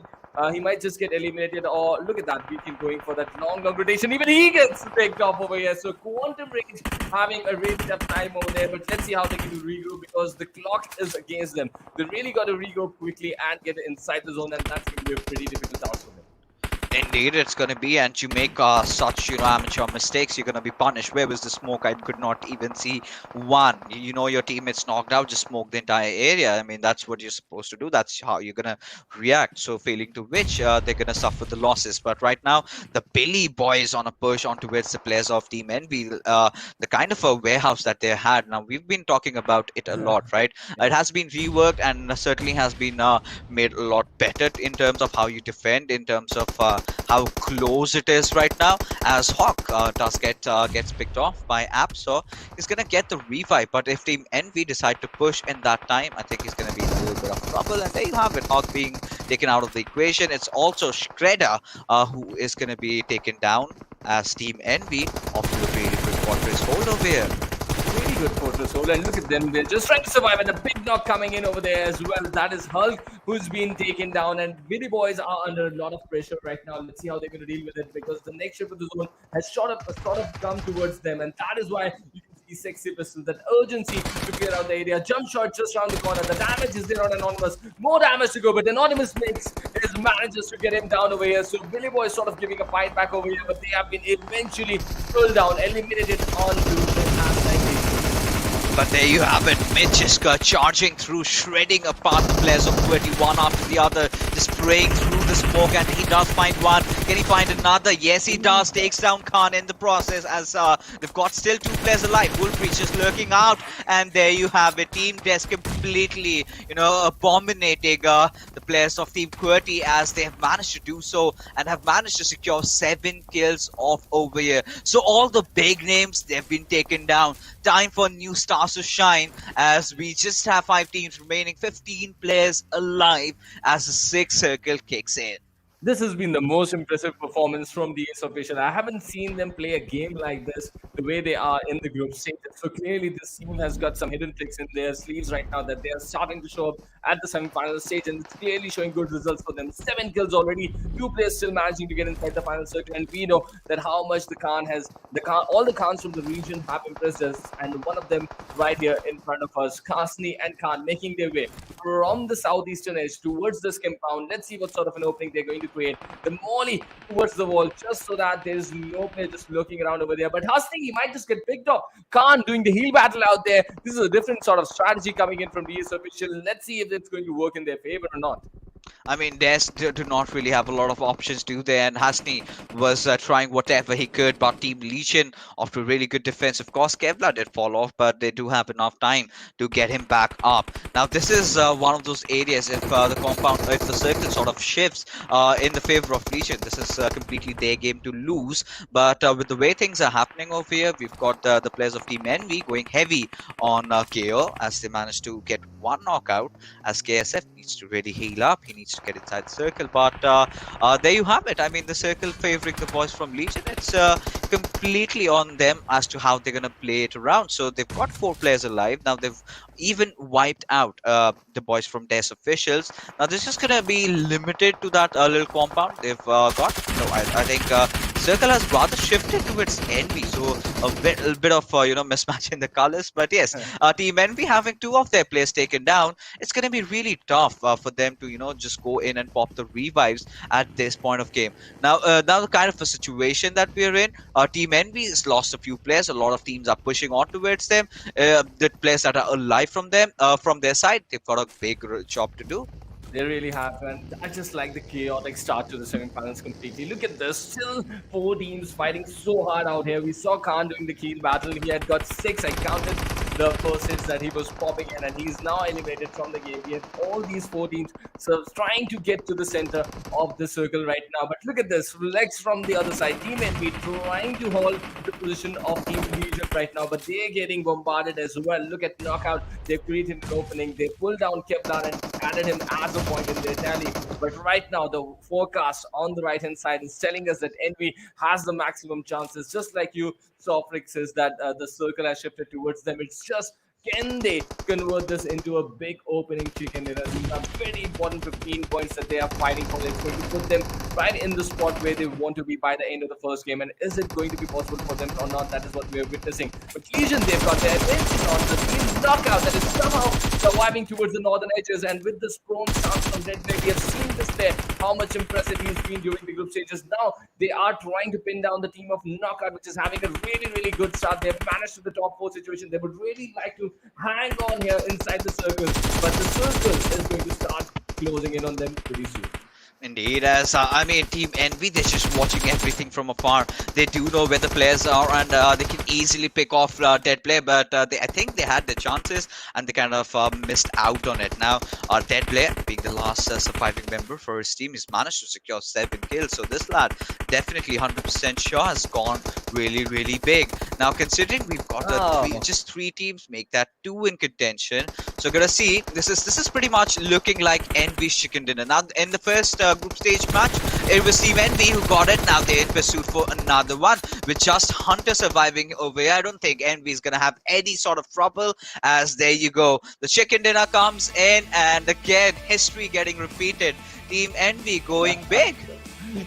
eliminated. Or look at that, Beacon going for that long rotation. Even he gets picked off over here. So Quantum Range having a really tough time over there. But let's see how they can do regroup, because the clock is against them. They really got to regroup quickly and get inside the zone, and that's going to be a pretty difficult task for them. Indeed, it's going to be, and you make such, amateur mistakes, you're going to be punished. Where was the smoke? I could not even see one. Your teammates knocked out, just smoke the entire area. I mean, that's what you're supposed to do. That's how you're going to react. So, failing to which, they're going to suffer the losses. But right now, the Billy boys on a push on towards the players of Team Envy, the kind of a warehouse that they had. Now, we've been talking about it a lot, right? It has been reworked and certainly has been made a lot better in terms of how you defend, in terms of how close it is right now, as Hawk gets picked off by App, so he's gonna get the revive. But if Team Envy decide to push in that time, I think he's gonna be in a little bit of trouble. And there you have it, Hawk being taken out of the equation. It's also Shredder who is gonna be taken down, as Team Envy off to a really good fortress hold over here. Really good fortress hold, and look at them, they're just trying to survive, and a big knock coming in over there as well. That is Hulk, who's been taken down, and Billy boys are under a lot of pressure right now. Let's see how they're going to deal with it, because the next shift of the zone has sort of come towards them, and that is why you can see Sexy Pistol, that urgency to clear out the area. Jump shot just around the corner, the damage is there on Anonymous, more damage to go, but Anonymous manages to get him down over here. So Billy boys sort of giving a fight back over here, but they have been eventually pulled down, eliminated onto the last 90. But there you have it, Mitchiska charging through, shredding apart the players of QWERTY one after the other, just spraying through the smoke, and he does find one. Can he find another? Yes, he does. Takes down Khan in the process, as they've got still two players alive. Wolfreach just lurking out, and there you have it. Team Desk completely, abominating the players of Team QWERTY, as they have managed to do so and have managed to secure 7 kills off over here. So all the big names, they've been taken down. Time for new stars to shine, as we just have 5 teams remaining, 15 players alive as the 6th circle kicks in. This has been the most impressive performance from the Ace Official. I haven't seen them play a game like this the way they are in the group stage. So clearly this team has got some hidden tricks in their sleeves right now that they are starting to show up at the semi-final stage, and it's clearly showing good results for them. 7 kills already, 2 players still managing to get inside the final circle, and we know that how much all the Khans from the region have impressed us, and one of them right here in front of us, Kasni and Khan, making their way from the southeastern edge towards this compound. Let's see what sort of an opening they're going to create. The molly towards the wall, just so that there is no player just looking around over there. But Husting, he might just get picked up. Khan doing the heal battle out there. This is a different sort of strategy coming in from the Ace Official. Let's see if it's going to work in their favor or not. I mean, Des do not really have a lot of options, do they? And Hasni was trying whatever he could, but Team Legion, after really good defense, of course, Kevlar did fall off, but they do have enough time to get him back up. Now, this is one of those areas, if if the circle sort of shifts in the favor of Legion, this is completely their game to lose. But with the way things are happening over here, we've got the players of Team Envy going heavy on KO, as they managed to get one knockout, as KSF needs to really heal up. He needs to get inside the circle, but there you have it. I mean, the circle favoring the boys from Legion. It's completely on them as to how they're gonna play it around. So they've got 4 players alive now. They've even wiped out the boys from Des Officials. Now this is gonna be limited to that little compound they've got. No, I think Circle has rather shifted towards Envy, so a bit of mismatch in the colors. But yes, Team Envy having 2 of their players taken down, it's going to be really tough for them to just go in and pop the revives at this point of game. Now the kind of a situation that we're in, Team Envy has lost a few players. A lot of teams are pushing on towards them. The players that are alive from them, from their side, they've got a big job to do. They really have, and I just like the chaotic start to the semi-finals completely. Look at this, still 4 teams fighting so hard out here. We saw Khan doing the kill battle. He had got 6, I counted. the first hits that he was popping in, and he's now eliminated from the game. We have all these 14 serves trying to get to the center of the circle right now. But look at this, Legs from the other side. Team NB trying to hold the position of Team Legion right now, but they're getting bombarded as well. Look at Knockout. They've created an opening. They pulled down Kevlar and added him as a point in their tally. But right now, the forecast on the right hand side is telling us that NV has the maximum chances. Just like you saw, Frick says that the circle has shifted towards them. It's just, can they convert this into a big opening chicken dinner? These are very important 15 points that they are fighting for. It's going to put them right in the spot where they want to be by the end of the first game. And is it going to be possible for them or not? That is what we are witnessing. But Legion, they've got their attention on the team Knockout that is somehow surviving towards the northern edges. And with this prone stance from Deadplay, we have seen this there, how much impressive he's been during the group stages. Now they are trying to pin down the team of Knockout, which is having a really, really good start. They've managed to the top 4 situation. They would really like to hang on here inside the circle, but the circle is going to start closing in on them pretty soon. Indeed, as I mean, Team Envy, they're just watching everything from afar. They do know where the players are, and they can easily pick off dead play. But I think they had their chances, and they kind of missed out on it. Now, dead play, being the last surviving member for his team, he's managed to secure 7 kills. So this lad, definitely 100% sure, has gone really, really big. Now, considering we've got just 3 teams, make that 2 in contention. So, gonna see, this is pretty much looking like Envy's chicken dinner. Now, in the first group stage match, it was Team Envy who got it. Now they're in pursuit for another one with just Hunter surviving over here. I don't think Envy is gonna have any sort of trouble, as there you go, the chicken dinner comes in, and again history getting repeated. Team Envy going big.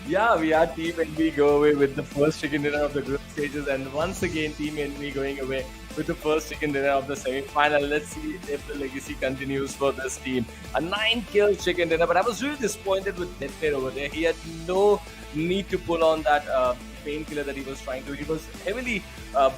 Yeah, we are Team NV go away with the first chicken dinner of the group stages, and once again Team NV going away with the first chicken dinner of the semi-final. Let's see if the legacy continues for this team. A 9-kill chicken dinner, but I was really disappointed with Deadplayer over there. He had no need to pull on that painkiller that he was trying to. He was heavily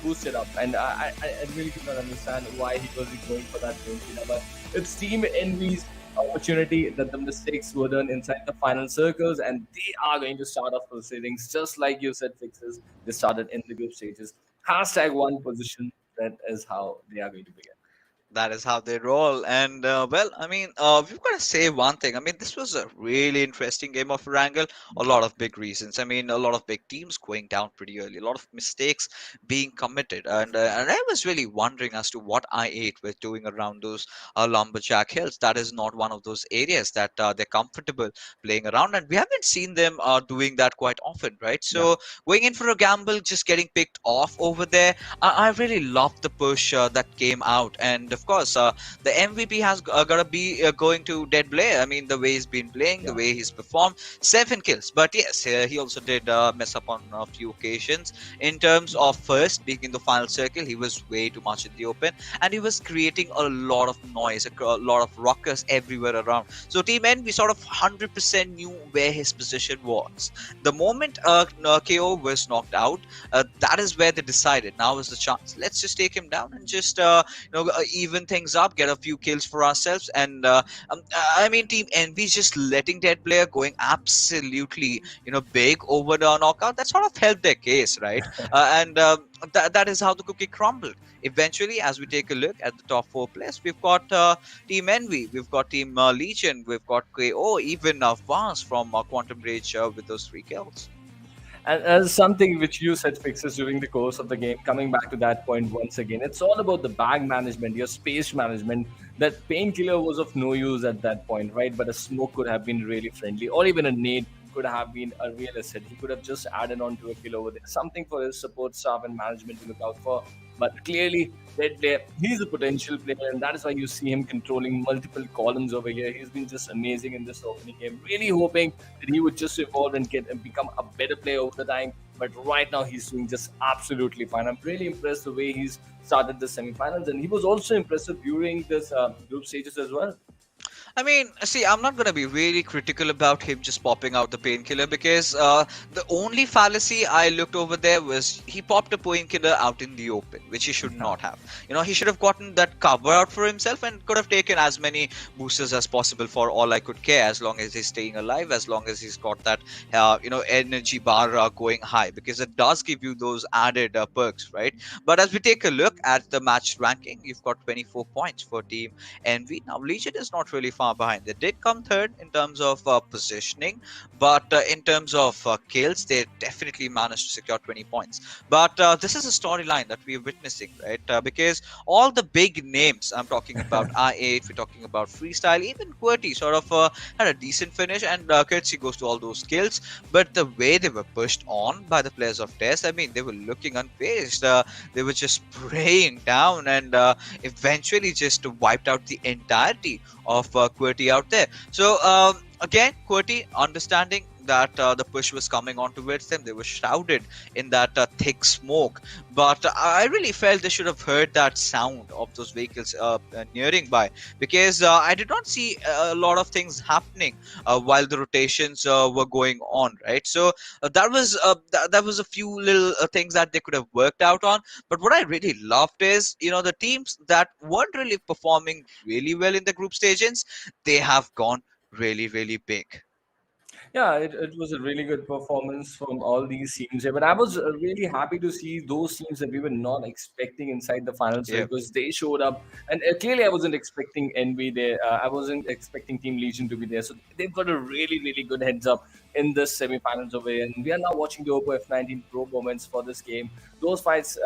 boosted up, and I really could not understand why he was going for that painkiller. But it's Team Envy's opportunity that the mistakes were done inside the final circles, and they are going to start off proceedings just like you said, Fixes. They started in the group stages. #1 position. That is how they are going to begin. That is how they roll. And well, I mean, we've got to say one thing. I mean, this was a really interesting game of Erangel. A lot of big reasons. I mean, a lot of big teams going down pretty early. A lot of mistakes being committed. And I was really wondering as to what I8 was doing around those lumberjack hills. That is not one of those areas that they're comfortable playing around. And we haven't seen them doing that quite often, right? So going in for a gamble, just getting picked off over there. I really loved the push that came out. And of course, the MVP has got to be going to Dead Blair. I mean, the way he's been playing, the way he's performed, 7 kills. But yes, he also did mess up on a few occasions. In terms of first being in the final circle, he was way too much in the open, and he was creating a lot of noise, a lot of ruckus everywhere around. So Team N, we sort of 100% knew where his position was. The moment KO was knocked out, that is where they decided now is the chance. Let's just take him down and just even things up, get a few kills for ourselves. And I mean, Team Envy just letting that player going absolutely big over the knockout. That sort of helped their case, right? And that is how the cookie crumbled. Eventually, as we take a look at the top 4 players, we've got Team Envy, we've got Team Legion, we've got KO, even Vaz from Quantum Rage with those 3 kills. And as something which you said, Fixes, during the course of the game, coming back to that point once again, it's all about the bag management, your space management. That painkiller was of no use at that point, right? But a smoke could have been really friendly, or even a nade could have been a real asset. He could have just added on to a kill over there. Something for his support staff and management to look out for. But clearly, he's a potential player, and that is why you see him controlling multiple columns over here. He's been just amazing in this opening game. Really hoping that he would just evolve and become a better player over the time. But right now, he's doing just absolutely fine. I'm really impressed the way he's started the semifinals, and he was also impressive during this group stages as well. I mean, see, I'm not going to be really critical about him just popping out the painkiller because the only fallacy I looked over there was he popped a painkiller out in the open, which he should not have. You know, he should have gotten that cover out for himself and could have taken as many boosters as possible for all I could care, as long as he's staying alive, as long as he's got that, energy bar going high, because it does give you those added perks, right? But as we take a look at the match ranking, you've got 24 points for Team Envy. Now, Legion is not really far behind. They did come third in terms of positioning, but in terms of kills, they definitely managed to secure 20 points. But this is a storyline that we're witnessing, right? Because all the big names, I'm talking about I8, we're talking about Freestyle, even QWERTY sort of had a decent finish, and courtesy goes to all those kills. But the way they were pushed on by the players of Test, I mean, they were looking unfazed. They were just praying down, and eventually just wiped out the entirety of QWERTY out there. So again, QWERTY understanding that the push was coming on towards them, they were shrouded in that thick smoke. But I really felt they should have heard that sound of those vehicles nearing by, because I did not see a lot of things happening while the rotations were going on, right? So that was a few little things that they could have worked out on. But what I really loved is, the teams that weren't really performing really well in the group stages, they have gone really, really big. Yeah, it was a really good performance from all these teams. But I was really happy to see those teams that we were not expecting inside the finals, Yeah. because they showed up. And clearly, I wasn't expecting Envy there. I wasn't expecting Team Legion to be there. So they've got a really, really good heads up in the semi-finals over here. And we are now watching the Oppo F19 Pro moments for this game. Those fights,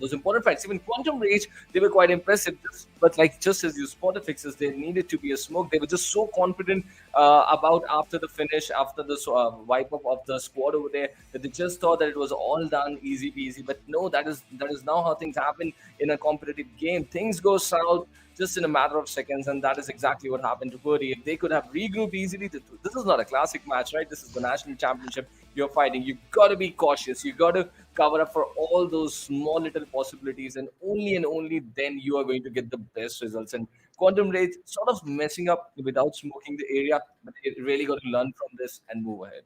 those important fights, even Quantum Rage, they were quite impressive. But like just as you spotted fixes, there needed to be a smoke. They were just so confident about after the finish, after the wipe up of the squad over there, that they just thought that it was all done easy peasy. But no, that is now how things happen in a competitive game. Things go south just in a matter of seconds, and that is exactly what happened to QWERTY. If they could have regrouped easily, this is not a classic match, right? This is the national championship you're fighting. You've got to be cautious. You've got to cover up for all those small little possibilities, and only then you are going to get the best results. And Quantum Rage sort of messing up without smoking the area, but it really got to learn from this and move ahead.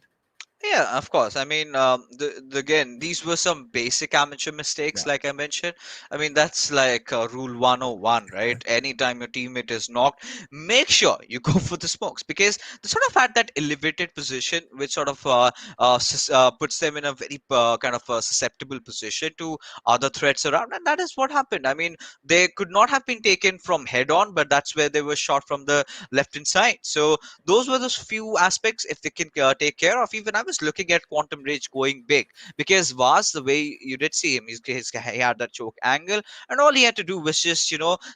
Yeah, of course. I mean, again, these were some basic amateur mistakes, Yeah. like I mentioned. I mean, that's like rule 101, right? Anytime your teammate is knocked, make sure you go for the smokes, because they sort of had that elevated position, which sort of puts them in a very kind of susceptible position to other threats around, and that is what happened. I mean, they could not have been taken from head on, but that's where they were shot from the left hand side. So those were those few aspects if they can take care of. Even I was looking at Quantum Rage going big, because Vaz, the way you did see him, he had that choke angle, and all he had to do was just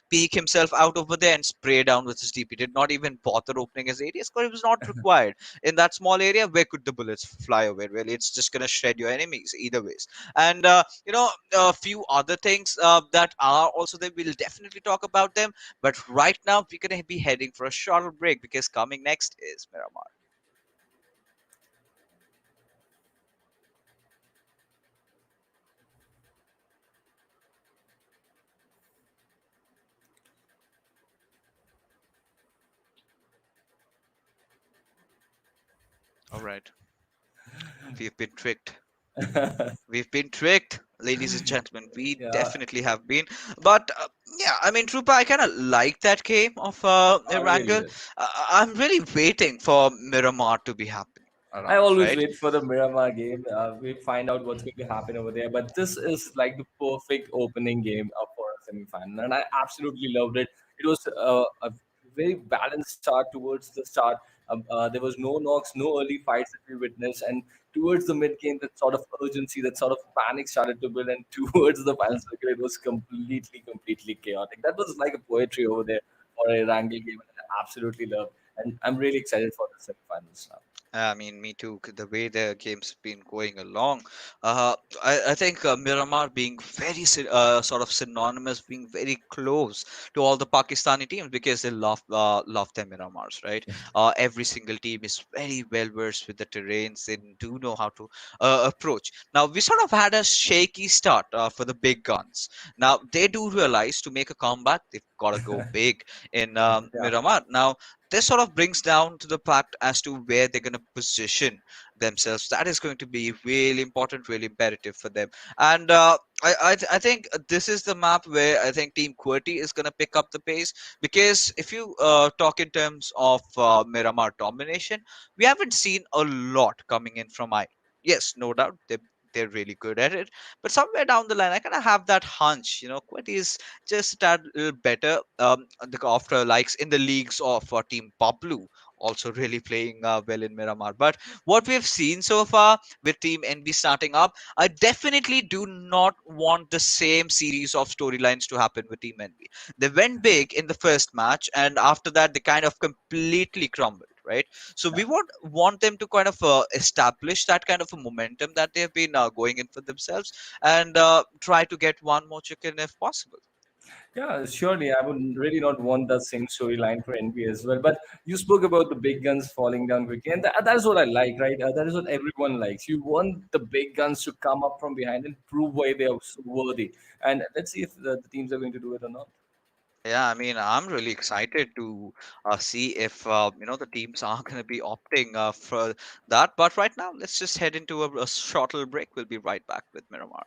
peek himself out over there and spray down with his DP. Did not even bother opening his ADS because it was not required in that small area. Where could the bullets fly away? Really, it's just gonna shred your enemies either ways. And a few other things that are also there. We'll definitely talk about them, but right now we're gonna be heading for a short break, because coming next is Miramar. All right, we've been tricked. We've been tricked, ladies and gentlemen. We Yeah, definitely have been. But yeah, I mean, Trupa, I kind of like that game of I really Erangel. did. I'm really waiting for Miramar to be happening I around, always right? wait for the Miramar game. We find out what's going to happen over there. But this is like the perfect opening game for a semi-final, and I absolutely loved it. It was a very balanced start towards the start. There was no knocks, no early fights that we witnessed, and towards the mid game, that sort of urgency, that sort of panic started to build, and towards the final circle, it was completely chaotic. That was like a poetry over there for a Erangel game, and I absolutely loved. And I'm really excited for the semi-finals now. I mean, me too. The way the game's been going along, I think Miramar being very sort of synonymous, being very close to all the Pakistani teams because they love their Miramars, right? Every single team is very well versed with the terrains. They do know how to approach. Now we sort of had a shaky start for the big guns. Now they do realize to make a comeback, they've got to go big in Yeah. Miramar. Now this sort of brings down to the fact as to where they're going to position themselves. That is going to be really important, really imperative for them. And I think this is the map where I think Team QWERTY is going to pick up the pace, because if you talk in terms of Miramar domination, we haven't seen a lot coming in from I. Yes, no doubt they're really good at it, but somewhere down the line, I kind of have that hunch. QWERTY is just a tad little better. After likes in the leagues of Team Bablu, also really playing well in Miramar. But what we've seen so far with Team NB starting up, I definitely do not want the same series of storylines to happen with Team NB. They went big in the first match, and after that, they kind of completely crumbled. Right, so we want them to kind of establish that kind of a momentum that they've been going in for themselves, and try to get one more chicken if possible. Yeah, surely. I would really not want that same storyline for NB as well. But you spoke about the big guns falling down quickly, and that is what I like, right? That is what everyone likes. You want the big guns to come up from behind and prove why they are so worthy. And let's see if the teams are going to do it or not. Yeah, I mean, I'm really excited to see if the teams are going to be opting for that. But right now, let's just head into a short little break. We'll be right back with Miramar.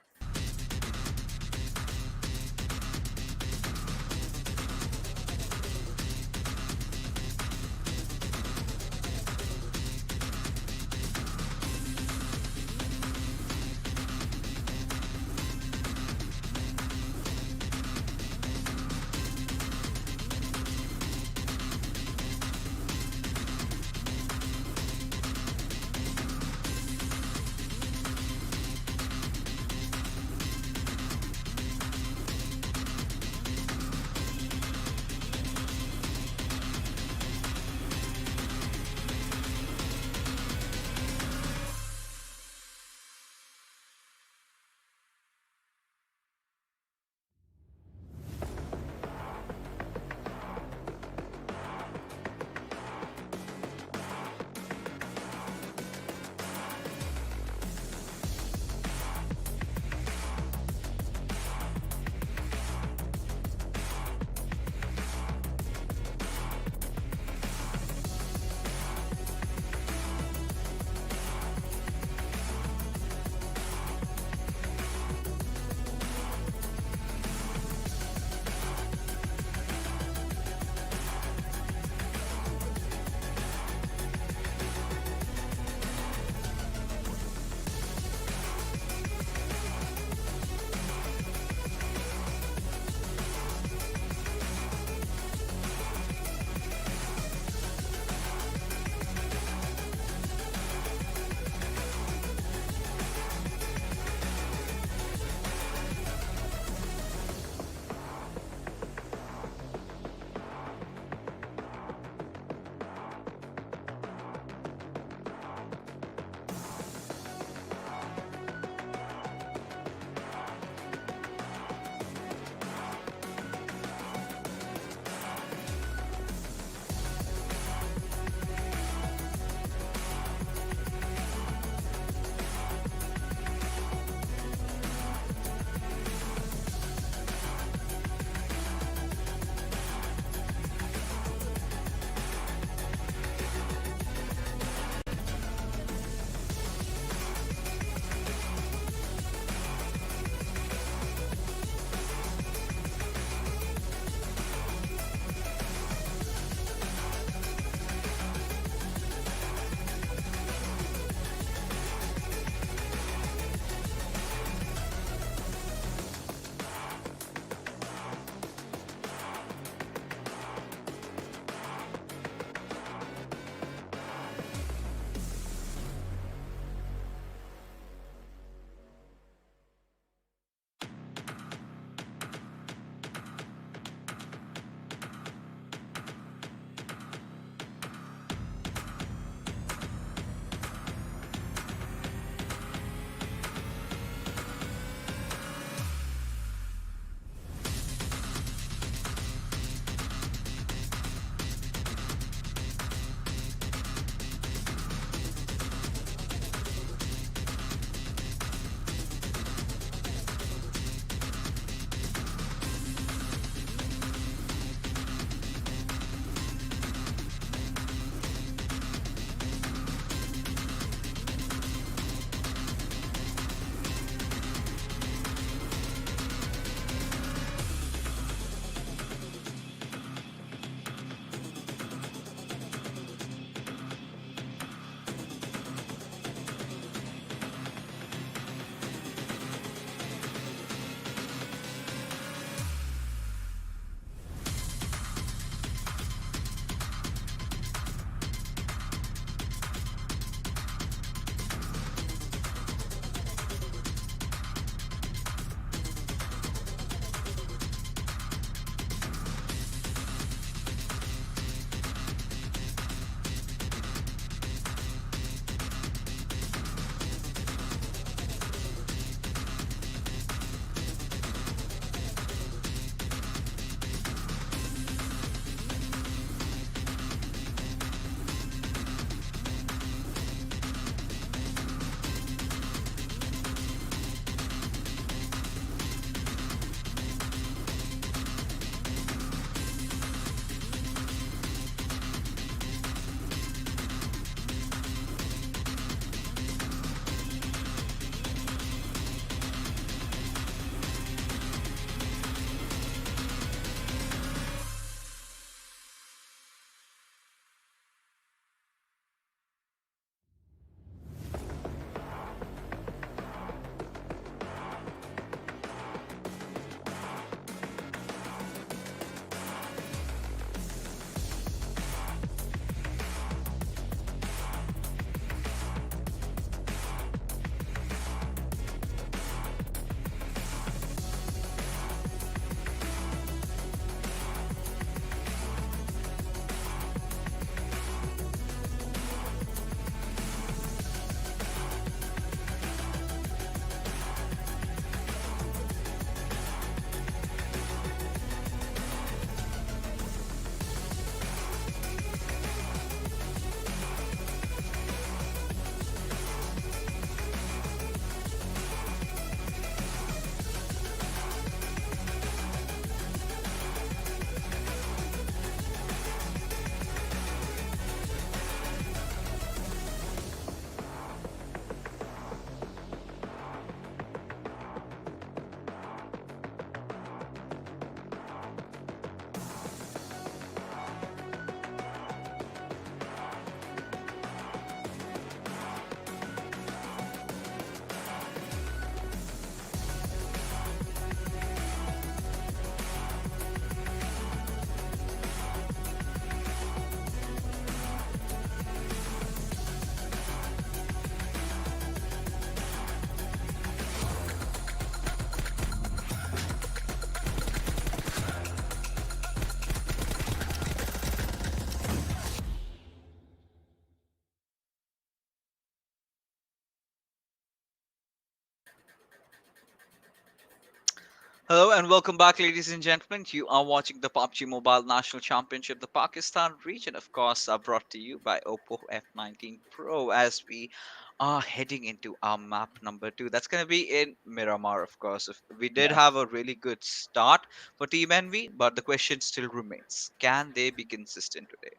Hello and welcome back, ladies and gentlemen. You are watching the PUBG Mobile National Championship, the Pakistan region, of course, brought to you by Oppo F19 Pro as we are heading into our map number two. That's going to be in Miramar, of course. We did Yeah. have a really good start for Team Envy, but the question still remains, can they be consistent today?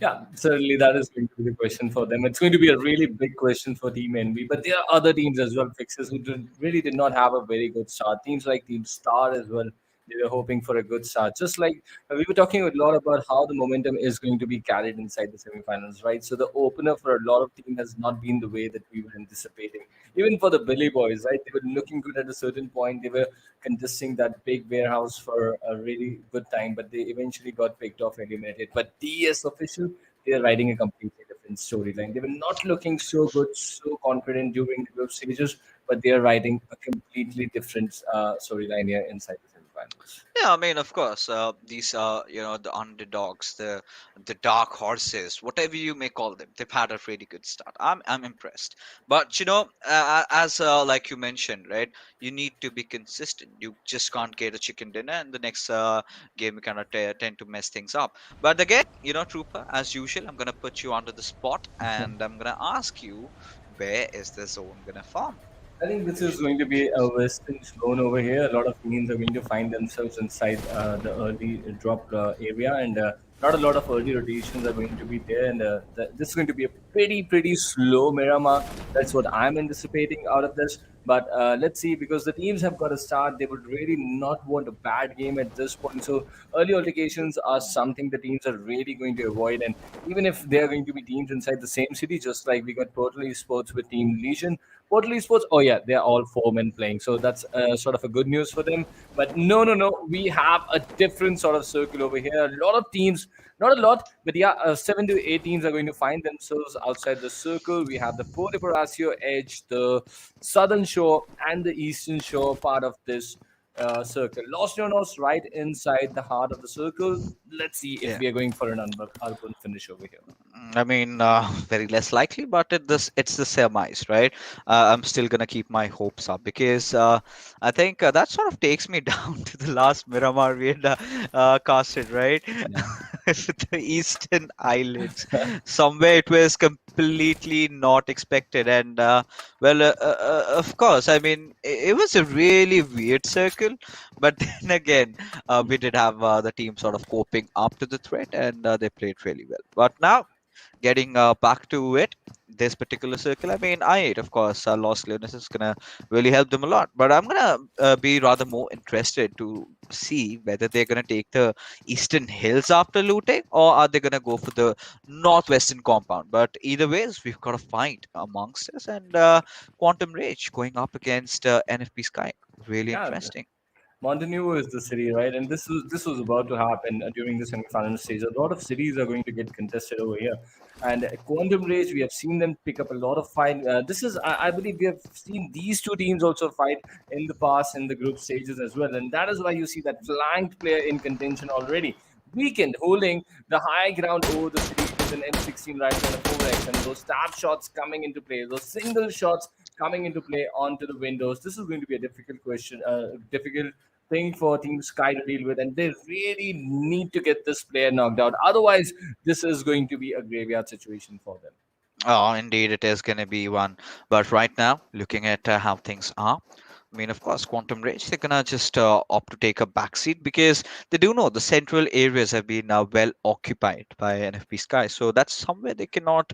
Yeah, certainly that is going to be the question for them. It's going to be a really big question for Team Envy, but there are other teams as well, fixers who really did not have a very good start. Teams like Team Star as well, they were hoping for a good start. Just like we were talking a lot about how the momentum is going to be carried inside the semifinals, right? So the opener for a lot of teams has not been the way that we were anticipating. Even for the Billy Boys, right? They were looking good at a certain point. They were contesting that big warehouse for a really good time, but they eventually got picked off, eliminated. But DS official, they're writing a completely different storyline. They were not looking so good, so confident during the group stages, but they are writing a completely different storyline here inside the semifinals. Yeah, I mean, of course, these are the underdogs, the dark horses, whatever you may call them. They've had a really good start. I'm impressed, but as like you mentioned, right? You need to be consistent. You just can't get a chicken dinner, and the next game you kind of tend to mess things up. But again, Trooper, as usual, I'm gonna put you onto the spot, and I'm gonna ask you, where is the zone gonna form? I think this is going to be a Western zone over here. A lot of teams are going to find themselves inside the early drop area, and not a lot of early rotations are going to be there. And this is going to be a pretty slow Miramar. That's what I'm anticipating out of this. But let's see, because the teams have got a start, they would really not want a bad game at this point. So early altercations are something the teams are really going to avoid. And even if they are going to be teams inside the same city, just like we got Portal Esports with Team Legion. Portal Esports, oh yeah, they're all four men playing. So that's sort of a good news for them. But no. We have a different sort of circle over here. A lot of teams, not a lot, but yeah, 7 to 8 teams are going to find themselves outside the circle. We have the Puerto Parasio Edge, the Southern Shore, and the Eastern Shore part of this circle. Los Llanos right inside the heart of the circle. Let's see if Yeah. we are going for an urban finish over here. I mean, very less likely, but it's the semis, right? I'm still gonna keep my hopes up because I think that sort of takes me down to the last Miramar we had casted, right? Yeah. The Eastern Islands. Somewhere it was completely not expected, and of course, I mean, it was a really weird circle, but then again, we did have the team sort of coping up to the threat, and they played really well. But now getting back to it, this particular circle, I mean, of course, Los Leones is gonna really help them a lot. But I'm gonna be rather more interested to see whether they're gonna take the Eastern Hills after looting, or are they gonna go for the Northwestern compound. But either ways, we've got a fight amongst us, and Quantum Rage going up against NFP Sky. Really Yeah, interesting. Montenegro is the city, right? And this was about to happen during the semifinal stage. A lot of cities are going to get contested over here, and Quantum Rage, we have seen them pick up a lot of fight. I believe, we have seen these two teams also fight in the past in the group stages as well, and that is why you see that flanked player in contention already. Weekend holding the high ground over the city with an M16 rifle and a 4X, and those tap shots coming into play, those single shots coming into play onto the windows. This is going to be a difficult question, difficult thing for Team Sky to deal with, and they really need to get this player knocked out. Otherwise, this is going to be a graveyard situation for them. Oh, indeed, it is going to be one. But right now, looking at how things are, I mean, of course, Quantum Rage, they're going to just opt to take a backseat because they do know the central areas have been well occupied by NFP Sky. So that's somewhere they cannot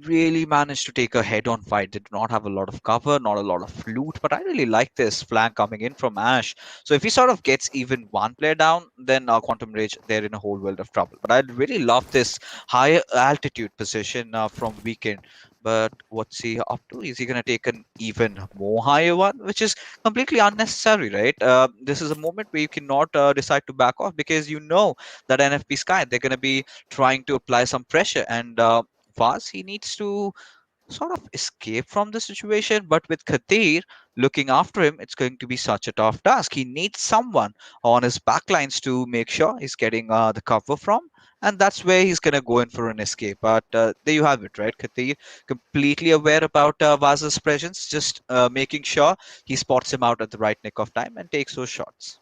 really manage to take a head on fight. They do not have a lot of cover, not a lot of loot. But I really like this flank coming in from Ash. So if he sort of gets even one player down, then Quantum Rage, they're in a whole world of trouble. But I really love this higher altitude position from Weekend. But what's he up to? Is he going to take an even more higher one, which is completely unnecessary, right? This is a moment where you cannot decide to back off because you know that NFP Sky, they're going to be trying to apply some pressure, and Vaz, he needs to sort of escape from the situation. But with Khatir looking after him, it's going to be such a tough task. He needs someone on his backlines to make sure he's getting the cover from. and that's where he's gonna go in for an escape. But there you have it, right? Khatir completely aware about Vaza's presence, just making sure he spots him out at the right nick of time and takes those shots.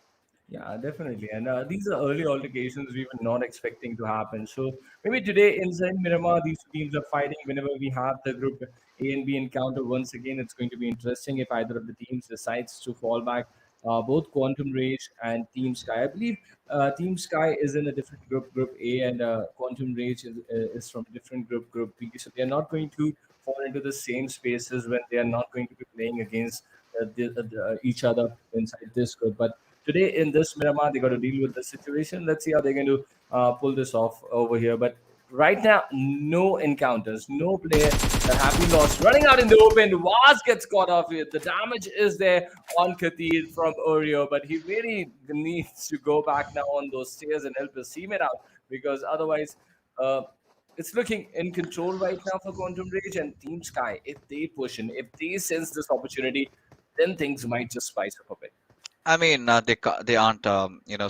Yeah, definitely. And these are early altercations we were not expecting to happen. So maybe today inside Miramar, these two teams are fighting. Whenever we have the group A and B encounter once again, it's going to be interesting if either of the teams decides to fall back. Both Quantum Rage and Team Sky. I believe Team Sky is in a different group, Group A, and Quantum Rage is from a different group, Group B. So they are not going to fall into the same spaces when they are not going to be playing against each other inside this group. But today in this Miramar, they got to deal with the situation. Let's see how they're going to pull this off over here. But right now, no encounters, no player that have been lost. Running out in the open, Vaz gets caught off it. The damage is there on Khatir from Oreo, but he really needs to go back now on those stairs and help his teammate out because otherwise, uh, it's looking in control right now for Quantum Rage and Team Sky. If they push in, if they sense this opportunity, then things might just spice up a bit. I mean, they aren't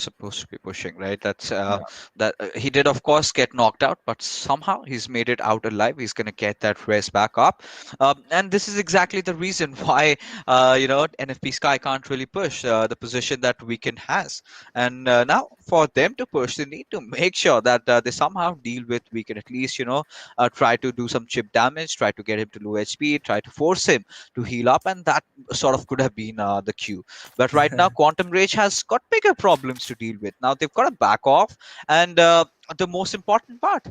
supposed to be pushing, right? That's Yeah. that he did, of course, get knocked out, but somehow he's made it out alive. He's gonna get that race back up, and this is exactly the reason why NFP Sky can't really push the position that Weekend has. And now for them to push, they need to make sure that they somehow deal with Weekend. At least try to do some chip damage, try to get him to low HP, try to force him to heal up, and that sort of could have been the cue. But right now, Quantum Rage has got bigger problems to deal with. Now they've got to back off, and the most important part,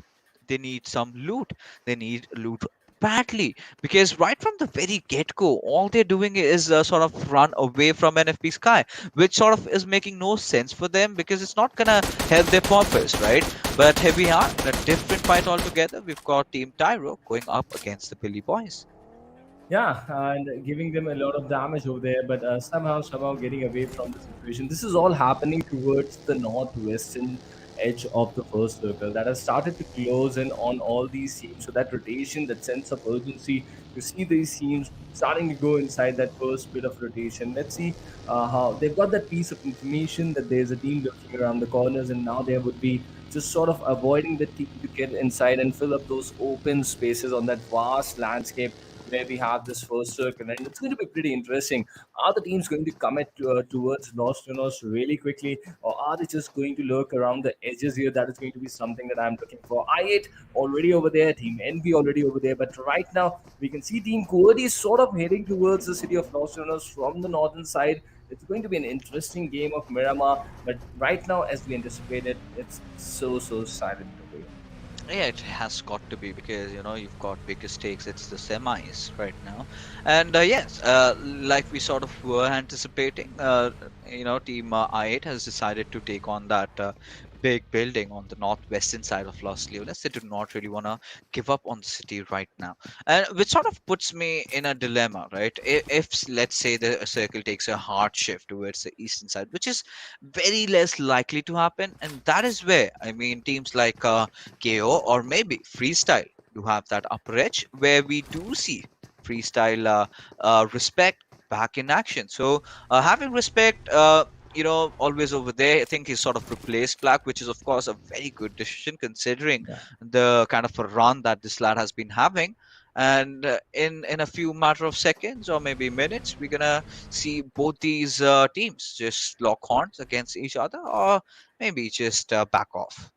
they need some loot. They need loot badly because right from the very get-go, all they're doing is sort of run away from NFP Sky, which sort of is making no sense for them because it's not gonna help their purpose, right? But here we are in a different fight altogether. We've got Team Tyro going up against the Billy Boys. Yeah, and giving them a lot of damage over there, but somehow getting away from the situation. This is all happening towards the northwestern edge of the first circle that has started to close in on all these teams. So that rotation, that sense of urgency, you see these teams starting to go inside that first bit of rotation. Let's see how they've got that piece of information that there's a team lurking around the corners, and now there would be just sort of avoiding the team to get inside and fill up those open spaces on that vast landscape where we have this first circle, and it's going to be pretty interesting. Are the teams going to commit towards Lost Winners really quickly, or are they just going to lurk around the edges here? That is going to be something that I'm looking for. I8 already over there, Team NV already over there, but right now we can see Team QWERTY sort of heading towards the city of Lost Winners from the northern side. It's going to be an interesting game of Miramar, but right now, as we anticipated, it's so silent over here. Yeah, it has got to be because you've got bigger stakes. It's the semis right now, and yes, like we sort of were anticipating, Team I8 has decided to take on that big building on the northwestern side of Los Leones. They do not really want to give up on the city right now, and which sort of puts me in a dilemma, right? If let's say the circle takes a hard shift towards the eastern side, which is very less likely to happen, and that is where I mean teams like KO or maybe freestyle do have that upper edge where we do see freestyle respect back in action. So having respect, always over there, I think he's sort of replaced Black, which is of course a very good decision considering Yeah. the kind of a run that this lad has been having. And in a few matter of seconds or maybe minutes, we're gonna see both these teams just lock horns against each other, or maybe just back off.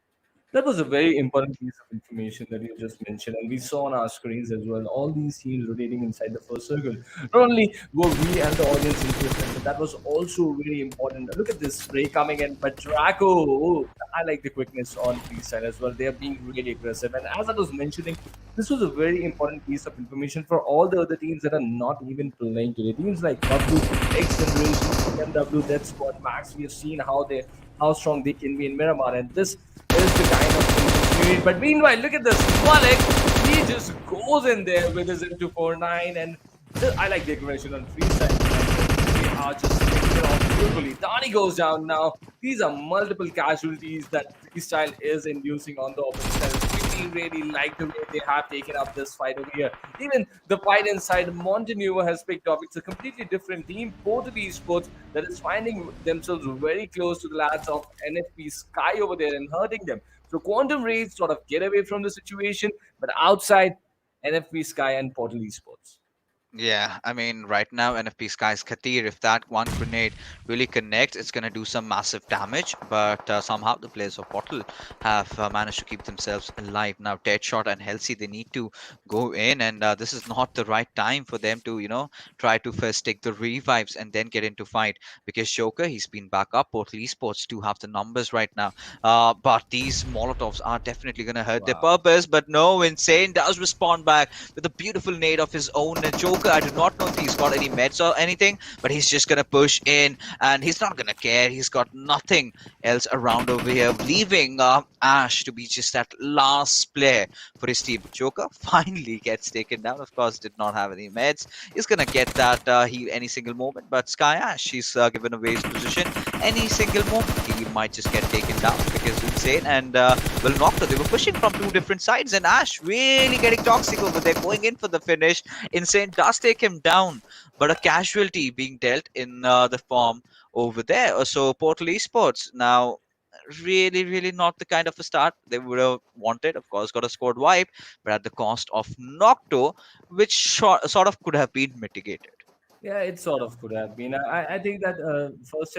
That was a very important piece of information that you just mentioned, and we saw on our screens as well. All these teams rotating inside the first circle. Not only were we and the audience interested, but that was also very important. Look at this spray coming in, but Draco, oh, I like the quickness on freestyle as well. They are being really aggressive, and as I was mentioning, this was a very important piece of information for all the other teams that are not even playing today. Teams like Bablu, XGeneration, TMW, Death Squad, Max. We have seen how strong they can be in Miramar, and this is the kind of thing we need. But meanwhile, look at this. Malik, he just goes in there with his M249, and I like the aggression on freestyle. They are just taking it off beautifully. Dani goes down now. These are multiple casualties that freestyle is inducing on the opponent. Really like the way they have taken up this fight over here. Even the fight inside Montenegro has picked up. It's a completely different team, PMPL Esports, that is finding themselves very close to the lads of NFP Sky over there and hurting them. So Quantum Rays sort of get away from the situation, but outside, NFP Sky and Portal Esports. Yeah, I mean, right now, NFP Sky's Khatir, if that one grenade really connects, it's going to do some massive damage. But somehow the players of Portal have managed to keep themselves alive. Now, Deadshot and Halsey, they need to go in, and this is not the right time for them to, try to first take the revives and then get into fight. Because Joker, he's been back up. Portal Esports do have the numbers right now. But these Molotovs are definitely going to hurt their Wow. purpose. But no, Insane does respond back with a beautiful nade of his own. And Joker, I do not know if he's got any meds or anything, but he's just gonna push in, and he's not gonna care. He's got nothing else around over here, leaving Ash to be just that last player for his team. Joker finally gets taken down. Of course, did not have any meds. He's gonna get that heal any single moment, but Sky Ash, he's given away his position. Any single moment, he might just get taken down because Insane and well, Nocta, they were pushing from two different sides, and Ash really getting toxic over there, going in for the finish. Insane does take him down, but a casualty being dealt in the form over there. So Portal Esports now really, really not the kind of a start they would have wanted. Of course, got a squad wipe, but at the cost of Nocto, which sort of could have been mitigated. Yeah, it sort of could have been. I think that first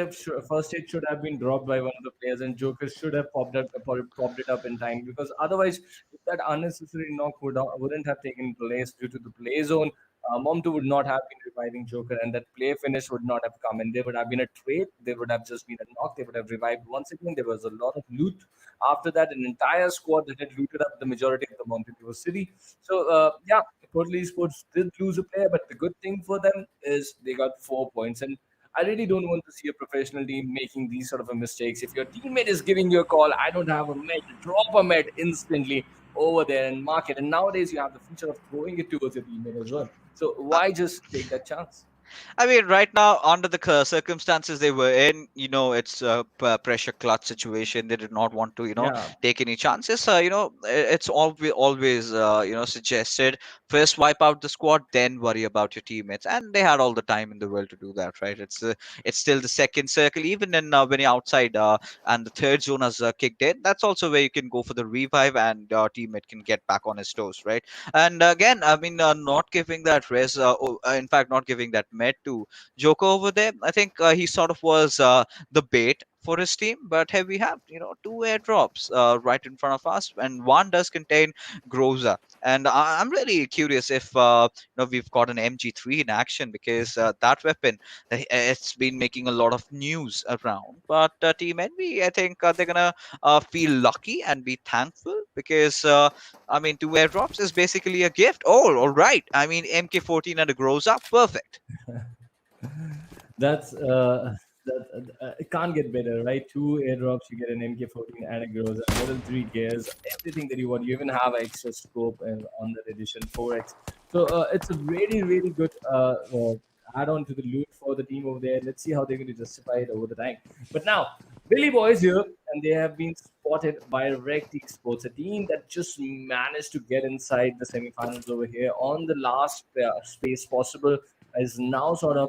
hit should have been dropped by one of the players, and Joker should have popped it up in time, because otherwise, if that unnecessary knock wouldn't have taken place due to the play zone, Momto would not have been reviving Joker, and that play finish would not have come. And there would have been a trade. There would have just been a knock. They would have revived once again. There was a lot of loot after that. An entire squad that had looted up the majority of the Montevideo city. So yeah, Portal Esports did lose a player, but the good thing for them is they got 4 points. And I really don't want to see a professional team making these sort of a mistakes. If your teammate is giving you a call, I don't have a med, drop a med instantly over there and mark it. And nowadays you have the feature of throwing it towards your teammate as well. So why just take that chance? I mean, right now, under the circumstances they were in, it's a pressure clutch situation. They did not want to, Yeah. take any chances. It's always, suggested first wipe out the squad, then worry about your teammates. And they had all the time in the world to do that, right? It's still the second circle, even in when you're outside, and the third zone has kicked in. That's also where you can go for the revive, and your teammate can get back on his toes, right? And again, I mean, not giving that res, in fact, not giving that met to Joker over there. I think he sort of was the bait for his team. But here we have, two airdrops right in front of us, and one does contain Groza. And I'm really curious if we've got an MG3 in action, because that weapon, it's been making a lot of news around. But Team Envy, I think they're gonna feel lucky and be thankful, because I mean, two airdrops is basically a gift. Oh, all right. I mean, MK14 and a Groza, perfect. That's it can't get better, right? Two airdrops, you get an MK14 and a Groza, level 3 gears, everything that you want. You even have extra scope on that edition 4x. So it's a really, really good add-on to the loot for the team over there. Let's see how they're going to justify it over the time. But now, Billy Boys here, and they have been spotted by R3KT Esports, a team that just managed to get inside the semifinals over here on the last space possible, is now sort of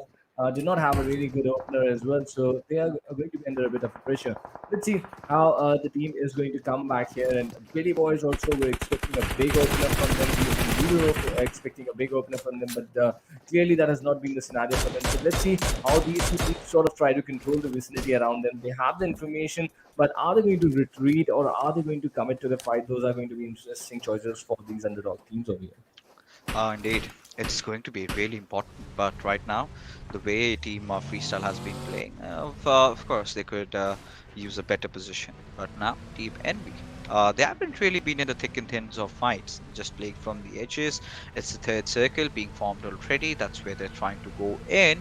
did not have a really good opener as well, so they are going to be under a bit of pressure. Let's see how the team is going to come back here. And Billy Boys also were expecting a big opener from them. We were expecting a big opener from them, but clearly that has not been the scenario for them. So let's see how these two teams sort of try to control the vicinity around them. They have the information, but are they going to retreat, or are they going to commit to the fight? Those are going to be interesting choices for these underdog teams over here. Indeed, it's going to be really important. But right now, the way Team Freestyle has been playing, of course, they could use a better position. But now, Team Envy, they haven't really been in the thick and thins of fights, just playing from the edges. It's the third circle being formed already. That's where they're trying to go in.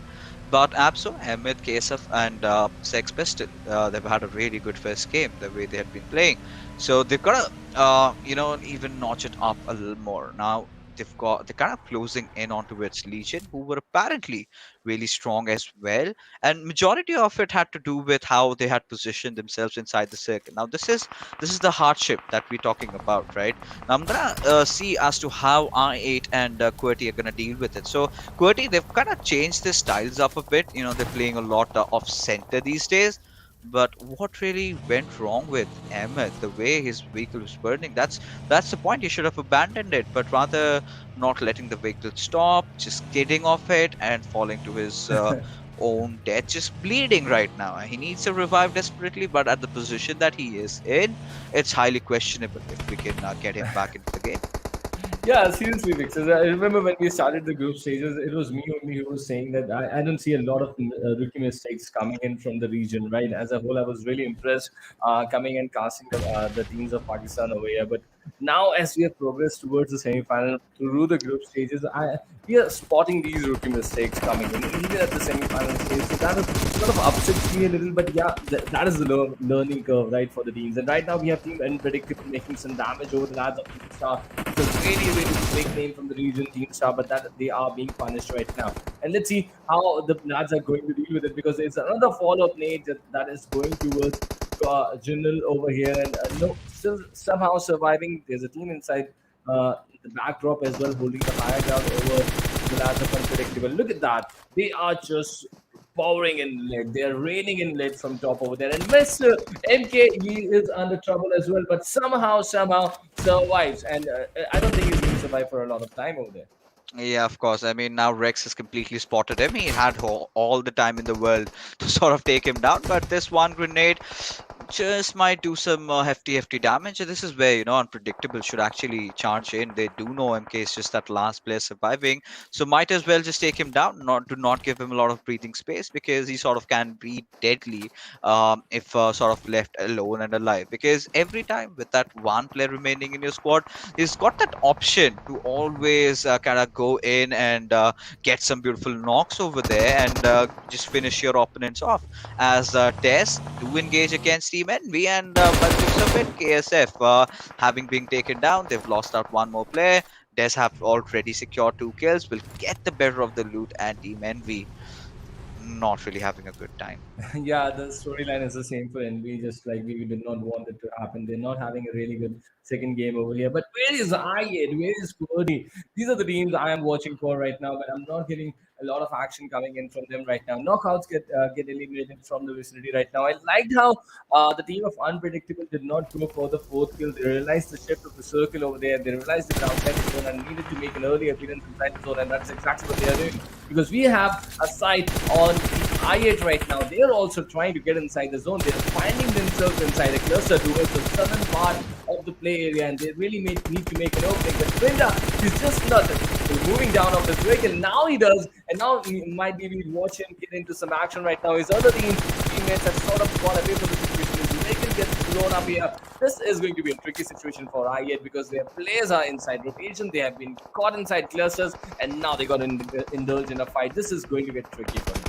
But Abso, Ahmed, KSF, and Sex Pistol, they've had a really good first game, the way they had been playing. So they've got to, even notch it up a little more. Now, they're kind of closing in onto its Legion, who were apparently really strong as well, and majority of it had to do with how they had positioned themselves inside the circle. Now this is the hardship that we're talking about, right? Now I'm gonna see as to how R8 and QWERTY are gonna deal with it. So QWERTY, they've kind of changed their styles up a bit. They're playing a lot off center these days. But what really went wrong with Emmett? The way his vehicle was burning. That's the point. He should have abandoned it, but rather not letting the vehicle stop, just skidding off it and falling to his own death, just bleeding right now. He needs a revive desperately, but at the position that he is in, it's highly questionable if we can get him back into the game. Yeah, seriously, because I remember when we started the group stages, it was me only who was saying that I don't see a lot of rookie mistakes coming in from the region, right? As a whole, I was really impressed coming and casting the teams of Pakistan over here. But now, as we have progressed towards the semi-final through the group stages, we are spotting these rookie mistakes coming in, even at the semi-final stage. So that is sort of upsets me a little, but yeah, that is the learning curve, right, for the teams. And right now, we have Team Unpredictable making some damage over the lads of Team Star. It's a really, really big name from the region, Team Star, but that they are being punished right now. And let's see how the lads are going to deal with it because there's another follow-up nade that is going towards General over here, and no, still somehow surviving. There's a team inside the backdrop as well, holding the higher ground over the lads of Unpredictable. Look at that. They are just powering in lead. They're raining in lead from top over there. And Mr. MK, he is under trouble as well, but somehow survives. And I don't think he's going to survive for a lot of time over there. Yeah, of course. I mean, now Rex has completely spotted him. He had all the time in the world to sort of take him down, but this one grenade just might do some hefty damage. And this is where, Unpredictable should actually charge in. They do know MK is just that last player surviving, so might as well just take him down, not give him a lot of breathing space, because he sort of can be deadly if sort of left alone and alive. Because every time with that one player remaining in your squad, he's got that option to always kind of go in and get some beautiful knocks over there and just finish your opponents off. As Test do engage against Team Envy, and by the looks of it, KSF having been taken down, they've lost out one more player. Des have already secured 2 kills, will get the better of the loot, and Team Envy not really having a good time. Yeah, the storyline is the same for NB, just like we did not want it to happen. They're not having a really good second game over here. But where is I8? Where is QWERTY? These are the teams I am watching for right now, but I'm not getting a lot of action coming in from them right now. Knockouts get eliminated from the vicinity right now. I liked how the team of Unpredictable did not go for the fourth kill. They realized the shift of the circle over there. They realized they were outside the zone and needed to make an early appearance inside the zone, and that's exactly what they are doing. Because we have a sight on the I8 right now. They're also trying to get inside the zone. They're finding themselves inside a cluster towards the southern part of the play area, and they really need to make an opening. But Trinda is just not moving down off his vehicle. Now he does, and now we might be watch him get into some action right now. His other teammates have sort of gone away from the situation. His vehicle gets blown up here. This is going to be a tricky situation for I8 because their players are inside rotation. They have been caught inside clusters, and now they got to indulge in a fight. This is going to get tricky for them.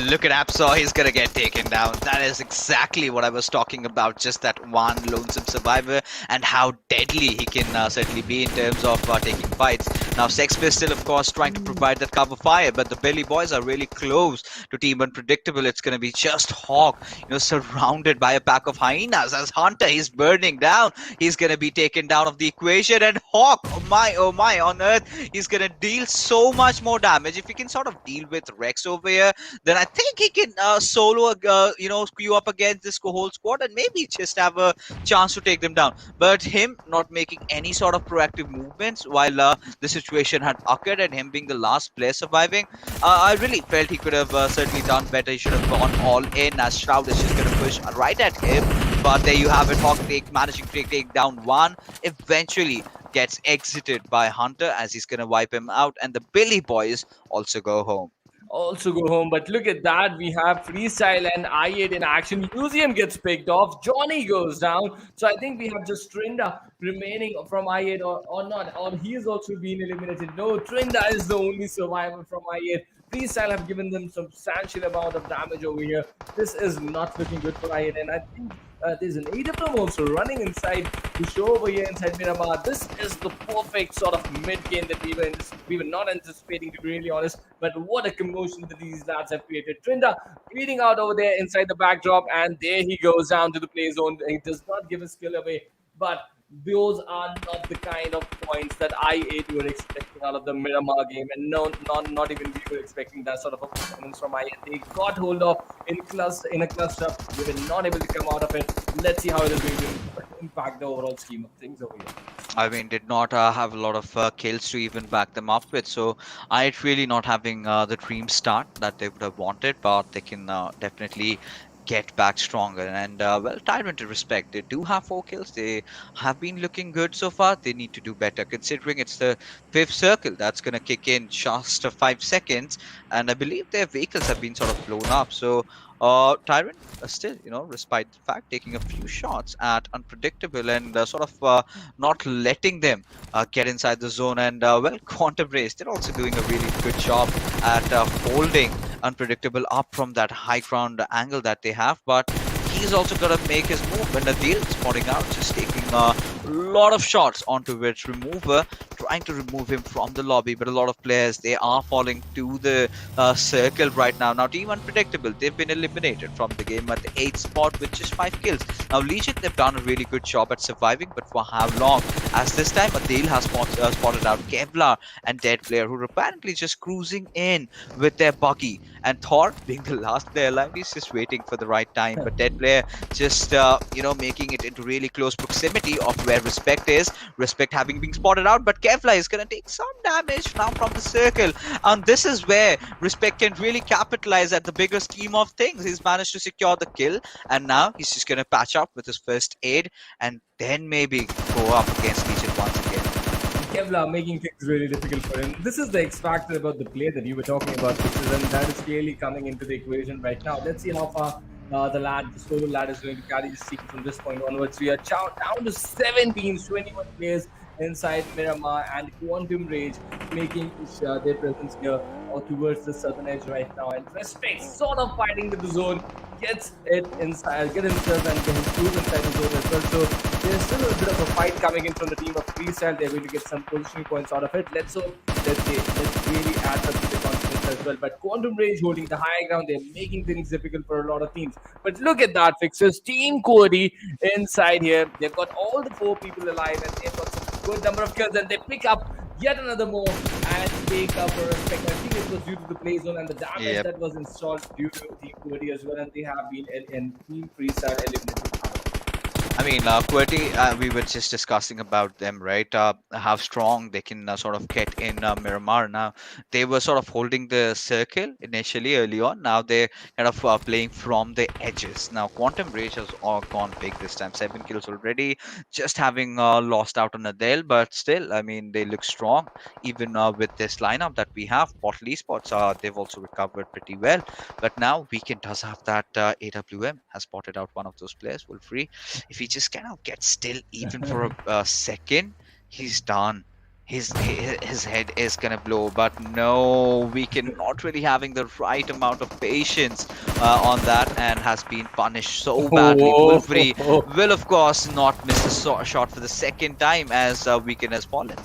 Look at Apsaw, he's gonna get taken down. That is exactly what I was talking about, just that one lonesome survivor and how deadly he can certainly be in terms of taking fights. Now Sex Pistol, of course, trying to provide that cover fire, but the Billy Boys are really close to Team Unpredictable. It's gonna be just Hawk, surrounded by a pack of hyenas. As Hunter, he's burning down. He's gonna be taken down of the equation, and Hawk, oh my, on Earth, he's gonna deal so much more damage. If he can sort of deal with Rex over here, then I think he can solo, queue up against this whole squad and maybe just have a chance to take them down. But him not making any sort of proactive movements while the situation had occurred, and him being the last player surviving, I really felt he could have certainly done better. He should have gone all in, as Shroud is just going to push right at him. But there you have it, Hawk managing to take down one, eventually gets exited by Hunter as he's going to wipe him out, and the Billy Boys also go home. Also go home. But look at that. We have Freestyle and I8 in action. Museum gets picked off. Johnny goes down. So I think we have just Trinda remaining from I8 or not. Or he is also being eliminated. No, Trinda is the only survivor from I8. Freestyle have given them substantial amount of damage over here. This is not looking good for I8. And I think there's an AWM also running inside to show over here inside Miramar. This is the perfect sort of mid game that we were not anticipating, to be really honest. But what a commotion that these lads have created. Trinda bleeding out over there inside the backdrop, and there he goes down to the play zone. He does not give a skill away, but those are not the kind of points that I8 were expecting out of the Miramar game, and no, not even we were expecting that sort of a performance from I8. They got hold of in a cluster. They were not able to come out of it. Let's see how it is going to impact the overall scheme of things over here. I mean, did not have a lot of kills to even back them up with. So I really not having the dream start that they would have wanted, but they can definitely get back stronger. And well, Tyrant to respect. They do have 4 kills. They have been looking good so far. They need to do better, considering it's the fifth circle that's going to kick in just 5 seconds. And I believe their vehicles have been sort of blown up. So Tyrant still, despite the fact taking a few shots at unpredictable and sort of not letting them get inside the zone. And well, Quantum Race, they're also doing a really good job at holding unpredictable up from that high ground angle that they have. But he's also got to make his move. And Adil spotting out, just taking a lot of shots onto its remover, trying to remove him from the lobby. But a lot of players, they are falling to the circle right now. Now, Team Unpredictable, they've been eliminated from the game at the 8th spot with just 5 kills. Now, Legion, they've done a really good job at surviving, but for how long? As this time, Adil has spotted out Kevlar and Dead Player, who are apparently just cruising in with their buggy. And Thor, being the last player alive, he's just waiting for the right time. But Dead Player just, making it into really close proximity of where Respect is. Respect having been spotted out, but Kevlar is going to take some damage now from the circle. And this is where Respect can really capitalize at the bigger scheme of things. He's managed to secure the kill, and now he's just going to patch up with his first aid and then maybe go up against Legion once again. Kevlar making things really difficult for him. This is the X factor about the play that you were talking about, and that is clearly coming into the equation right now. Let's see how far the solo lad is going to carry the team from this point onwards. We are down to 7 teams, 21 players inside Miramar, and Quantum Rage making their presence here towards the southern edge right now. And Respect sort of fighting with the zone, gets it inside, get himself and get his crew inside the zone as well. So there's still a bit of a fight coming in from the team of Freestyle. They're going to get some positioning points out of it. Let's hope let's really add up to the confidence as well. But Quantum Rage holding the high ground, they're making things difficult for a lot of teams. But look at that, Fixers. Team QWERTY inside here. They've got all the 4 people alive, and they've got some good number of kills, and they pick up yet another more and take up a respect. I think it was due to the play zone and the damage that was installed due to Team QWERTY as well, and they have been in Team Freestyle eliminated. I mean, QWERTY, we were just discussing about them, right? How strong they can sort of get in Miramar. Now, they were sort of holding the circle initially early on. Now they're kind of playing from the edges. Now, Quantum Rage has all gone big this time. 7 kills already, just having lost out on Adele. But still, I mean, they look strong. Even with this lineup that we have, PMPL Esports, they've also recovered pretty well. But now, Weekend does have that AWM, has spotted out one of those players, Wolfrey. If he just kind of gets still even for a second, he's done. His head is gonna blow. But no, we can not really having the right amount of patience on that, and has been punished so badly. Wolfrey will of course not miss the shot for the second time as Weekend has fallen.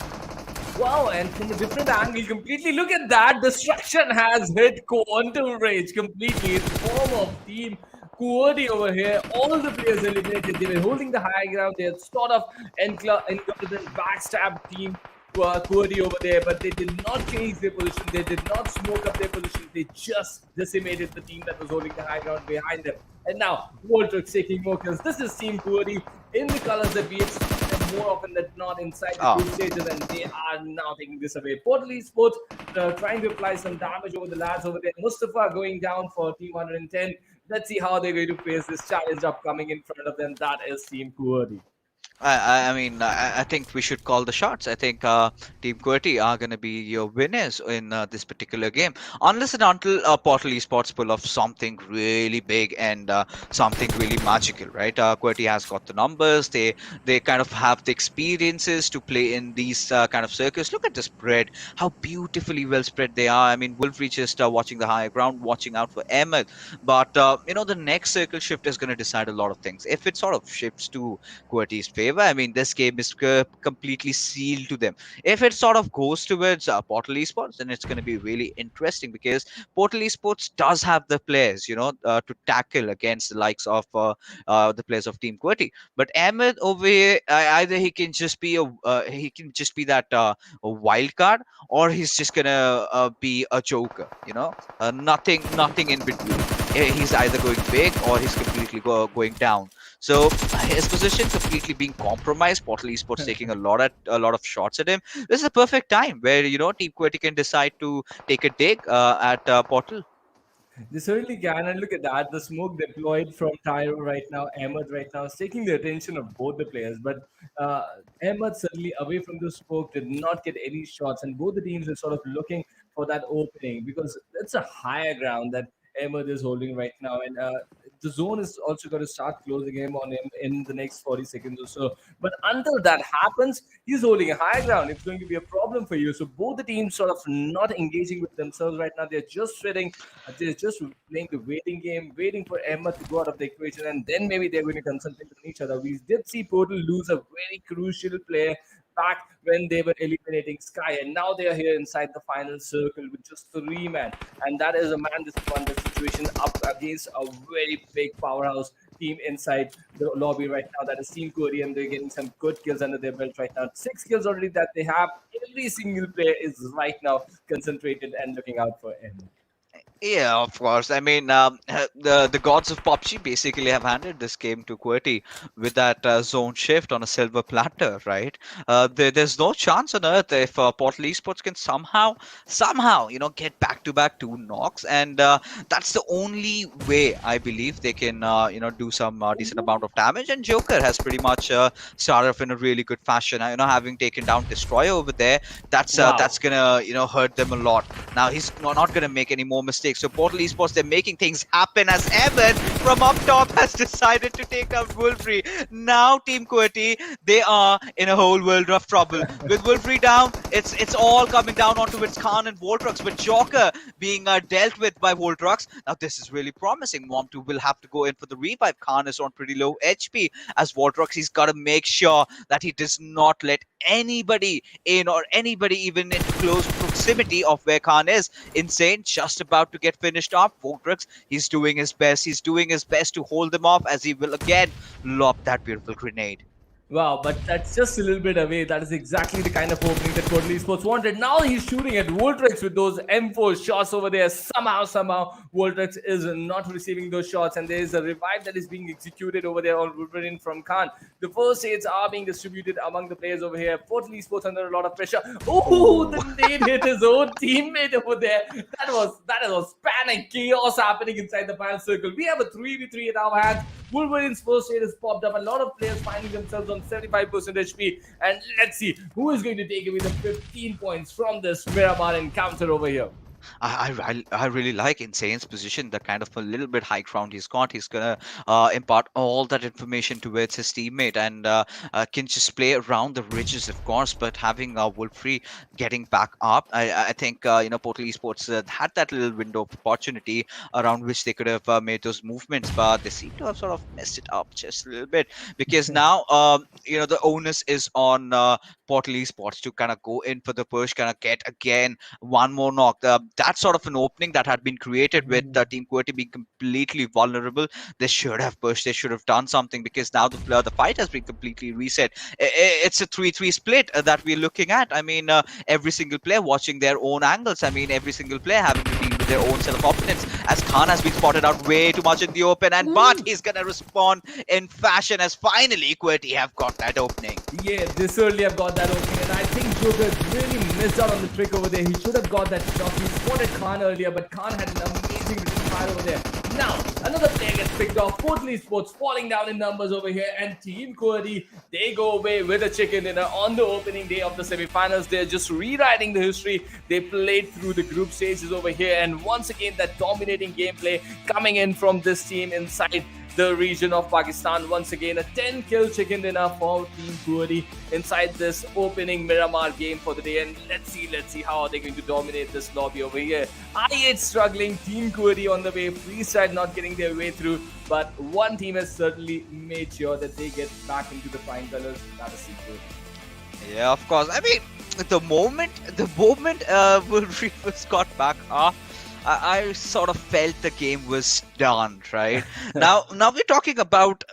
Wow, and from a different angle, completely. Look at that. Destruction has hit Quantum Rage completely in the form of Team QWERTY over here. All the players eliminated. They were holding the high ground. They had sort of encountered and backstab Team QWERTY over there, but they did not change their position. They did not smoke up their position. They just decimated the team that was holding the high ground behind them. And now, Voltrix taking more kills. This is Team QWERTY in the colors that we expect them more often than not inside the group stages, and they are now taking this away. PMPL Esports trying to apply some damage over the lads over there. Mustafa going down for Team 110. Let's see how they're going to face this challenge upcoming in front of them. That is Team QWERTY. I think we should call the shots. I think Team QWERTY are going to be your winners in this particular game, unless and until PMPL Esports pull off something really big and something really magical, right? QWERTY has got the numbers. They kind of have the experiences to play in these kind of circles. Look at the spread, how beautifully well spread they are. I mean, Wolfrey just watching the higher ground, watching out for Emmet. But the next circle shift is going to decide a lot of things. If it sort of shifts to QWERTY's favor, favor. I mean, this game is completely sealed to them. If it sort of goes towards Portal Esports, then it's going to be really interesting because Portal Esports does have the players, to tackle against the likes of the players of Team QWERTY. But Ahmed over here, either he can just be that a wild card, or he's just gonna be a joker. Nothing in between. He's either going big or he's completely going down. So his position completely being compromised. Portal Esports taking a lot of shots at him. This is a perfect time where Team QWERTY can decide to take a dig at Portal. They certainly can. And look at that. The smoke deployed from Tyro right now, Ahmed right now, is taking the attention of both the players. But uh, Ahmed suddenly away from the smoke did not get any shots. And both the teams are sort of looking for that opening because it's a higher ground that Ahmed is holding right now. And the zone is also going to start closing him on him in the next 40 seconds or so. But until that happens, he's holding a high ground. It's going to be a problem for you. So both the teams sort of not engaging with themselves right now. They're just sitting, they're just playing the waiting game, waiting for Emma to go out of the equation, and then maybe they're going to concentrate on each other. We did see Portal lose a very crucial player back when they were eliminating Sky, and now they are here inside the final circle with just 3 men, and that is a man disadvantage situation up against a very big powerhouse team inside the lobby right now. That is Team QWERTY, and they're getting some good kills under their belt right now. 6 kills already that they have. Every single player is right now concentrated and looking out for him. Yeah, of course. I mean, the gods of PUBG basically have handed this game to QWERTY with that zone shift on a silver platter, right? There's no chance on earth if Portal Esports can somehow, get back-to-back 2 knocks, and that's the only way I believe they can, do some decent amount of damage. And Joker has pretty much started off in a really good fashion. Having taken down Destroyer over there, that's Wow. that's gonna, hurt them a lot. Now he's not gonna make any more mistakes. So Portal Esports, they're making things happen as Evan from up top has decided to take out Wolfrey. Now Team QWERTY, they are in a whole world of trouble. With Wolfrey down, it's all coming down onto its Khan and Voltrux, but Joker being dealt with by Voltrux. Now this is really promising. Mom2 will have to go in for the revive. Khan is on pretty low HP. As Voltrux, he's got to make sure that he does not let anybody in, or anybody even into close proximity of where Khan is. Insane just about to get finished off. Voltrix, he's doing his best. He's doing his best to hold them off as he will again lob that beautiful grenade. Wow, but that's just a little bit away. That is exactly the kind of opening that Portal Esports wanted. Now he's shooting at Voltrix with those M4 shots over there. Somehow, Voltrix is not receiving those shots, and there is a revive that is being executed over there on Wolverine from Khan. The first aids are being distributed among the players over here. Portal Esports under a lot of pressure. Oh, the nade hit his own teammate over there. That was panic chaos happening inside the final circle. We have a 3v3 in our hands. Wolverine's first aid has popped up. A lot of players finding themselves on 75% HP. And let's see who is going to take away the 15 points from this Miramar encounter over here. I really like Insane's position, the kind of a little bit high ground he's got. He's gonna impart all that information towards his teammate, and can just play around the ridges, of course. But having Wolfrey getting back up, I think Portal Esports had that little window of opportunity around which they could have made those movements, but they seem to have sort of messed it up just a little bit, because now the onus is on Portal Esports to kind of go in for the push, kind of get again one more knock. That sort of an opening that had been created with Team QWERTY being completely vulnerable. They should have pushed. They should have done something, because now the fight has been completely reset. It's a 3-3 split that we're looking at. I mean, every single player watching their own angles. I mean, every single player having to deal with their own set of opponents. As Khan has been spotted out way too much in the open, but he's gonna respond in fashion as finally QWERTY have got that opening. Yeah, they certainly have got that opening, and I think Joker really missed out on the trick over there. He should have got that shot. He spotted Khan earlier, but Khan had an amazing return fire over there. Now, another player gets picked off. Portal Esports falling down in numbers over here, and Team QWERTY, they go away with a chicken dinner on the opening day of the semi-finals. They're just rewriting the history. They played through the group stages over here, and once again, that dominating gameplay coming in from this team inside the region of Pakistan. Once again, a 10-kill chicken dinner for Team QWERTY inside this opening Miramar game for the day. And let's see how they're going to dominate this lobby over here. I8 struggling, Team QWERTY on the way, Freestyle not getting their way through, but one team has certainly made sure that they get back into the prime colors. That is secret. Yeah, of course. I mean, the moment Will Reavers got back up, I sort of felt the game was done, right? now we're talking about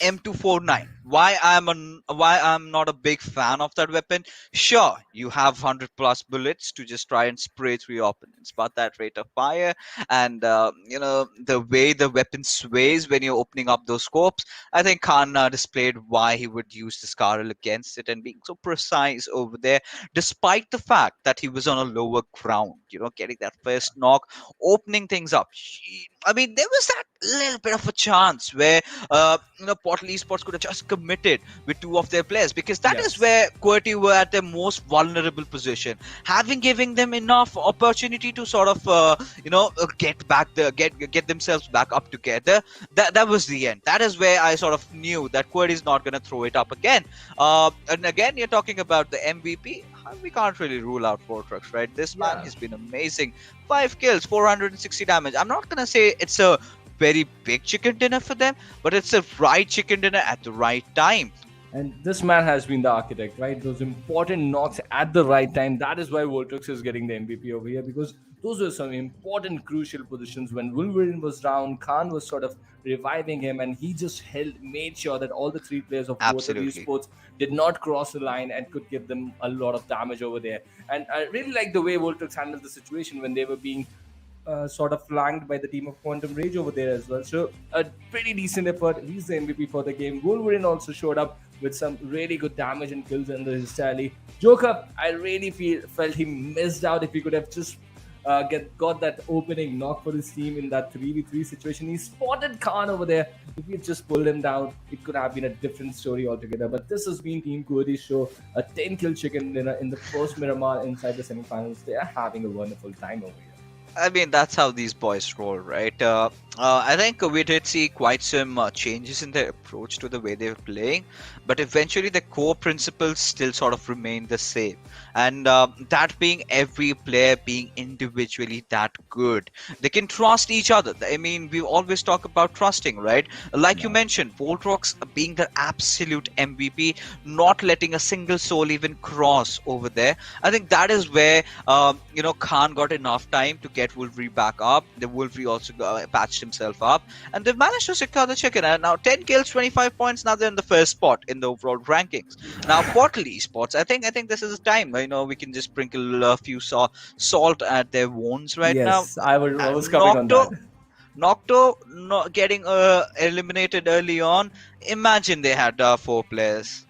M249. Why I'm not a big fan of that weapon. Sure, you have 100 plus bullets to just try and spray through your opponents, but that rate of fire and the way the weapon sways when you're opening up those scopes, I think Khan displayed why he would use the Scarl against it and being so precise over there, despite the fact that he was on a lower ground. Getting that first knock, opening things up. I mean, there was that little bit of a chance where Portal Esports could have just committed with two of their players, because that is where QWERTY were at their most vulnerable position, giving them enough opportunity to sort of get themselves back up together. That was the end. That is where I sort of knew that QWERTY is not going to throw it up again. And again, you're talking about the MVP. We can't really rule out Fortrux, right? This man has been amazing. 5 kills, 460 damage. I'm not gonna say it's a very big chicken dinner for them, but it's a right chicken dinner at the right time. And this man has been the architect, right? Those important knocks at the right time. That is why Voltrux is getting the MVP over here, because those were some important, crucial positions. When Wolverine was down, Khan was sort of reviving him, and he just made sure that all the three players of QWERTY Esports did not cross the line and could give them a lot of damage over there. And I really like the way Voltrux handled the situation when they were being sort of flanked by the team of Quantum Rage over there as well. So a pretty decent effort. He's the MVP for the game. Wolverine also showed up with some really good damage and kills under his tally. Joker, I really felt he missed out. If he could have just got that opening knock for his team in that 3v3 situation. He spotted Khan over there. If he had just pulled him down, it could have been a different story altogether. But this has been Team QWERTY's show. A 10-kill chicken dinner in the first Miramar inside the semifinals. They are having a wonderful time over here. I mean, that's how these boys roll, right? I think we did see quite some changes in their approach to the way they were playing, but eventually the core principles still sort of remain the same. And that being every player being individually that good. They can trust each other. I mean, we always talk about trusting, right? Like you mentioned, Voltrox being the absolute MVP, not letting a single soul even cross over there. I think that is where, Khan got enough time to get Wolverine back up. The Wolverine also patched himself up, and they've managed to secure the chicken. And now 10 kills, 25 points. Now they're in the first spot in the overall rankings. Now Portal Esports, I think this is the time. We can just sprinkle a few salt at their wounds right now. Yes, I was coming on that. Nocto getting eliminated early on. Imagine they had 4 players.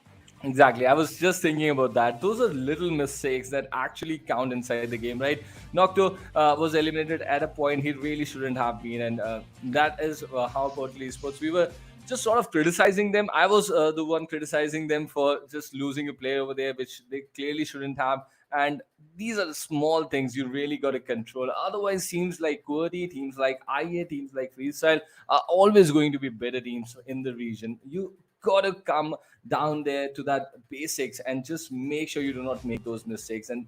Exactly. I was just thinking about that. Those are little mistakes that actually count inside the game, right? Nocto was eliminated at a point he really shouldn't have been, and that is how Portal Esports, we were just sort of criticizing them. I was the one criticizing them for just losing a player over there, which they clearly shouldn't have. And these are the small things you really got to control. Otherwise, teams like QWERTY, teams like IA, teams like Freestyle are always going to be better teams in the region. You got to come down there to that basics and just make sure you do not make those mistakes, and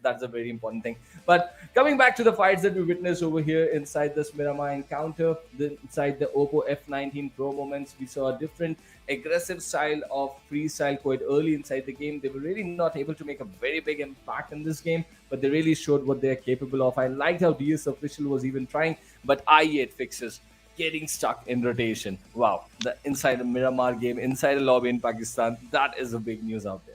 that's a very important thing. But coming back to the fights that we witnessed over here inside this Miramar encounter, inside the Oppo F19 Pro moments, we saw a different aggressive style of freestyle quite early inside the game. They were really not able to make a very big impact in this game, but they really showed what they're capable of. I liked how DS Official was even trying, but I8 fixes getting stuck in rotation. Wow, the inside a Miramar game, inside a lobby in Pakistan, that is a big news out there.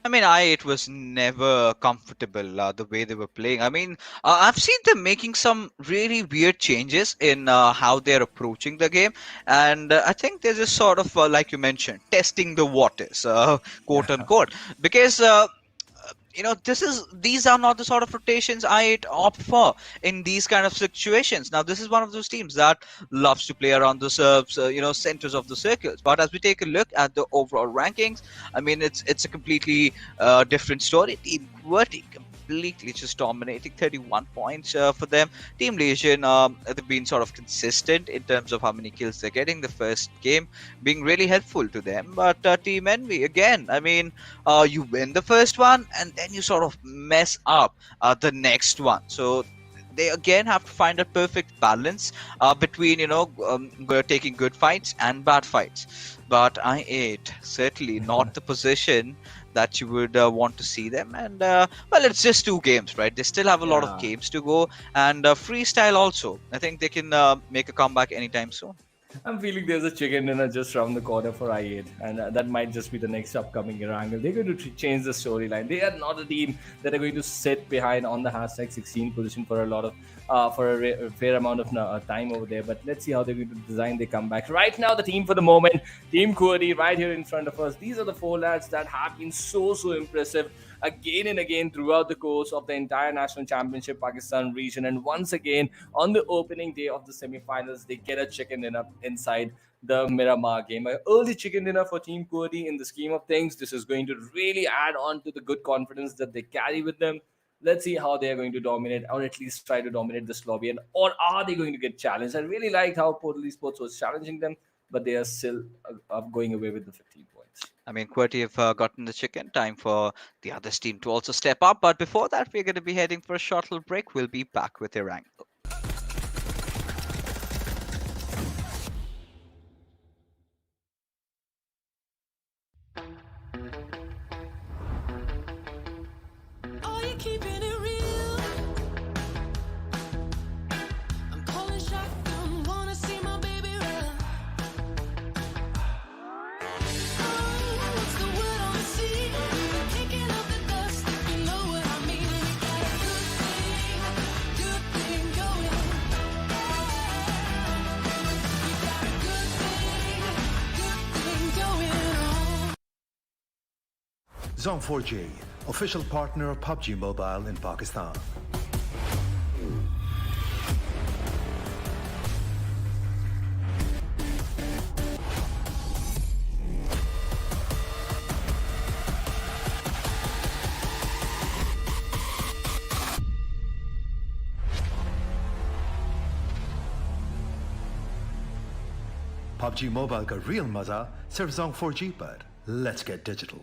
I mean, it was never comfortable the way they were playing. I mean, I've seen them making some really weird changes in how they're approaching the game. And I think they're just sort of, like you mentioned, testing the waters, quote unquote. Because these are not the sort of rotations I opt for in these kind of situations. Now, this is one of those teams that loves to play around the serves, centers of the circles. But as we take a look at the overall rankings, I mean, it's a completely different story. Team QWERTY completely just dominating 31 points for them. Team Legion, they've been sort of consistent in terms of how many kills they're getting. The first game being really helpful to them. But Team Envy, again, I mean, you win the first one and then you sort of mess up the next one. So they again have to find a perfect balance between taking good fights and bad fights. But I8 certainly not the position that you would want to see them. And well, it's just 2 games, right? They still have a lot of Yeah. games to go. And freestyle also, I think they can make a comeback anytime soon. I'm feeling there's a chicken dinner just around the corner for I8, and that might just be the next upcoming Erangel. They're going to change the storyline. They are not a team that are going to sit behind on the hashtag 16 position for a lot of a fair amount of time over there. But let's see how they're going to design their comeback. Right now, the team for the moment, Team QWERTY, right here in front of us. These are the 4 lads that have been so impressive again and again throughout the course of the entire national championship Pakistan region. And once again, on the opening day of the semi-finals, they get a chicken dinner inside the Miramar game. An early chicken dinner for Team QWERTY in the scheme of things. This is going to really add on to the good confidence that they carry with them. Let's see how they're going to dominate, or at least try to dominate this lobby, and or are they going to get challenged? I really liked how PMNC Esports was challenging them, but they are still going away with the 15 points. I mean, QWERTY have gotten the chicken. Time for the other team to also step up. But before that, we're going to be heading for a short little break. We'll be back with Erangel. Are you keeping it real? I'm calling shotgun, wanna see my baby run. Oh, what's the word on the sea? Kicking up the dust, if you know what I mean. We got a good thing going. We got a good thing going on. Zone 4G, official partner of PUBG Mobile in Pakistan. PUBG Mobile का real मजा सिर्फ Zone 4G पर. Let's get digital.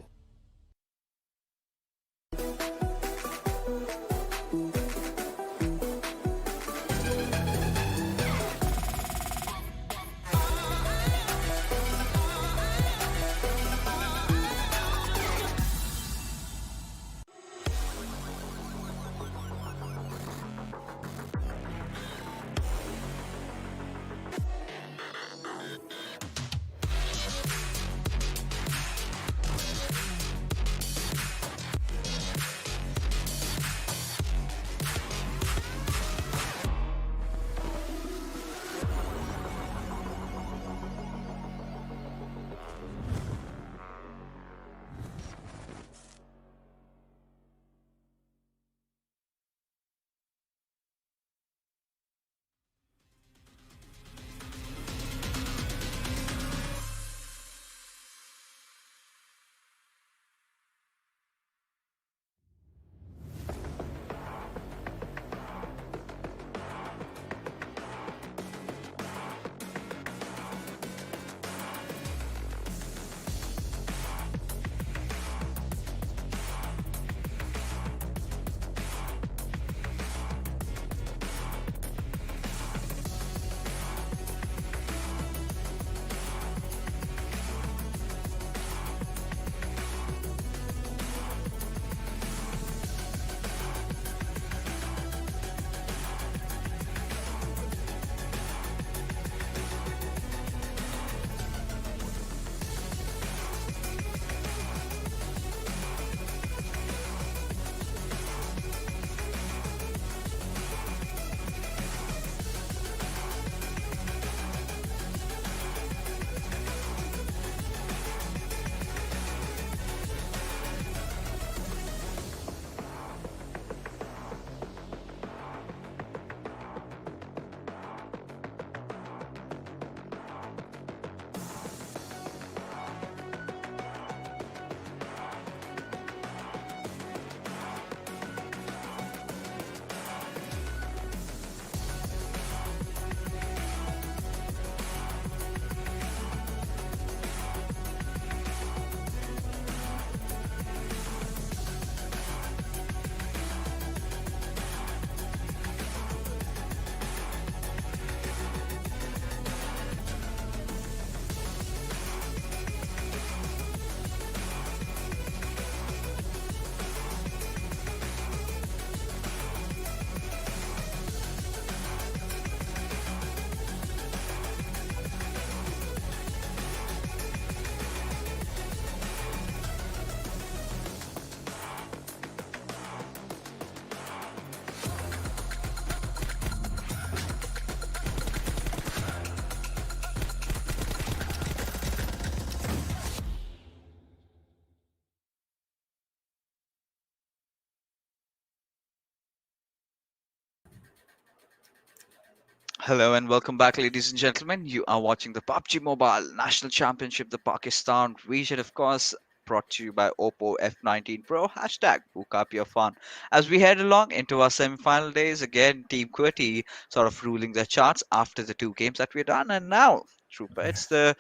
Hello and welcome back, ladies and gentlemen. You are watching the PUBG Mobile National Championship, the Pakistan region, of course, brought to you by Oppo F19 Pro. Hashtag book up your fun. As we head along into our semi-final days, again, Team QWERTY sort of ruling the charts after the two games that we've done, and now. Trooper, it's the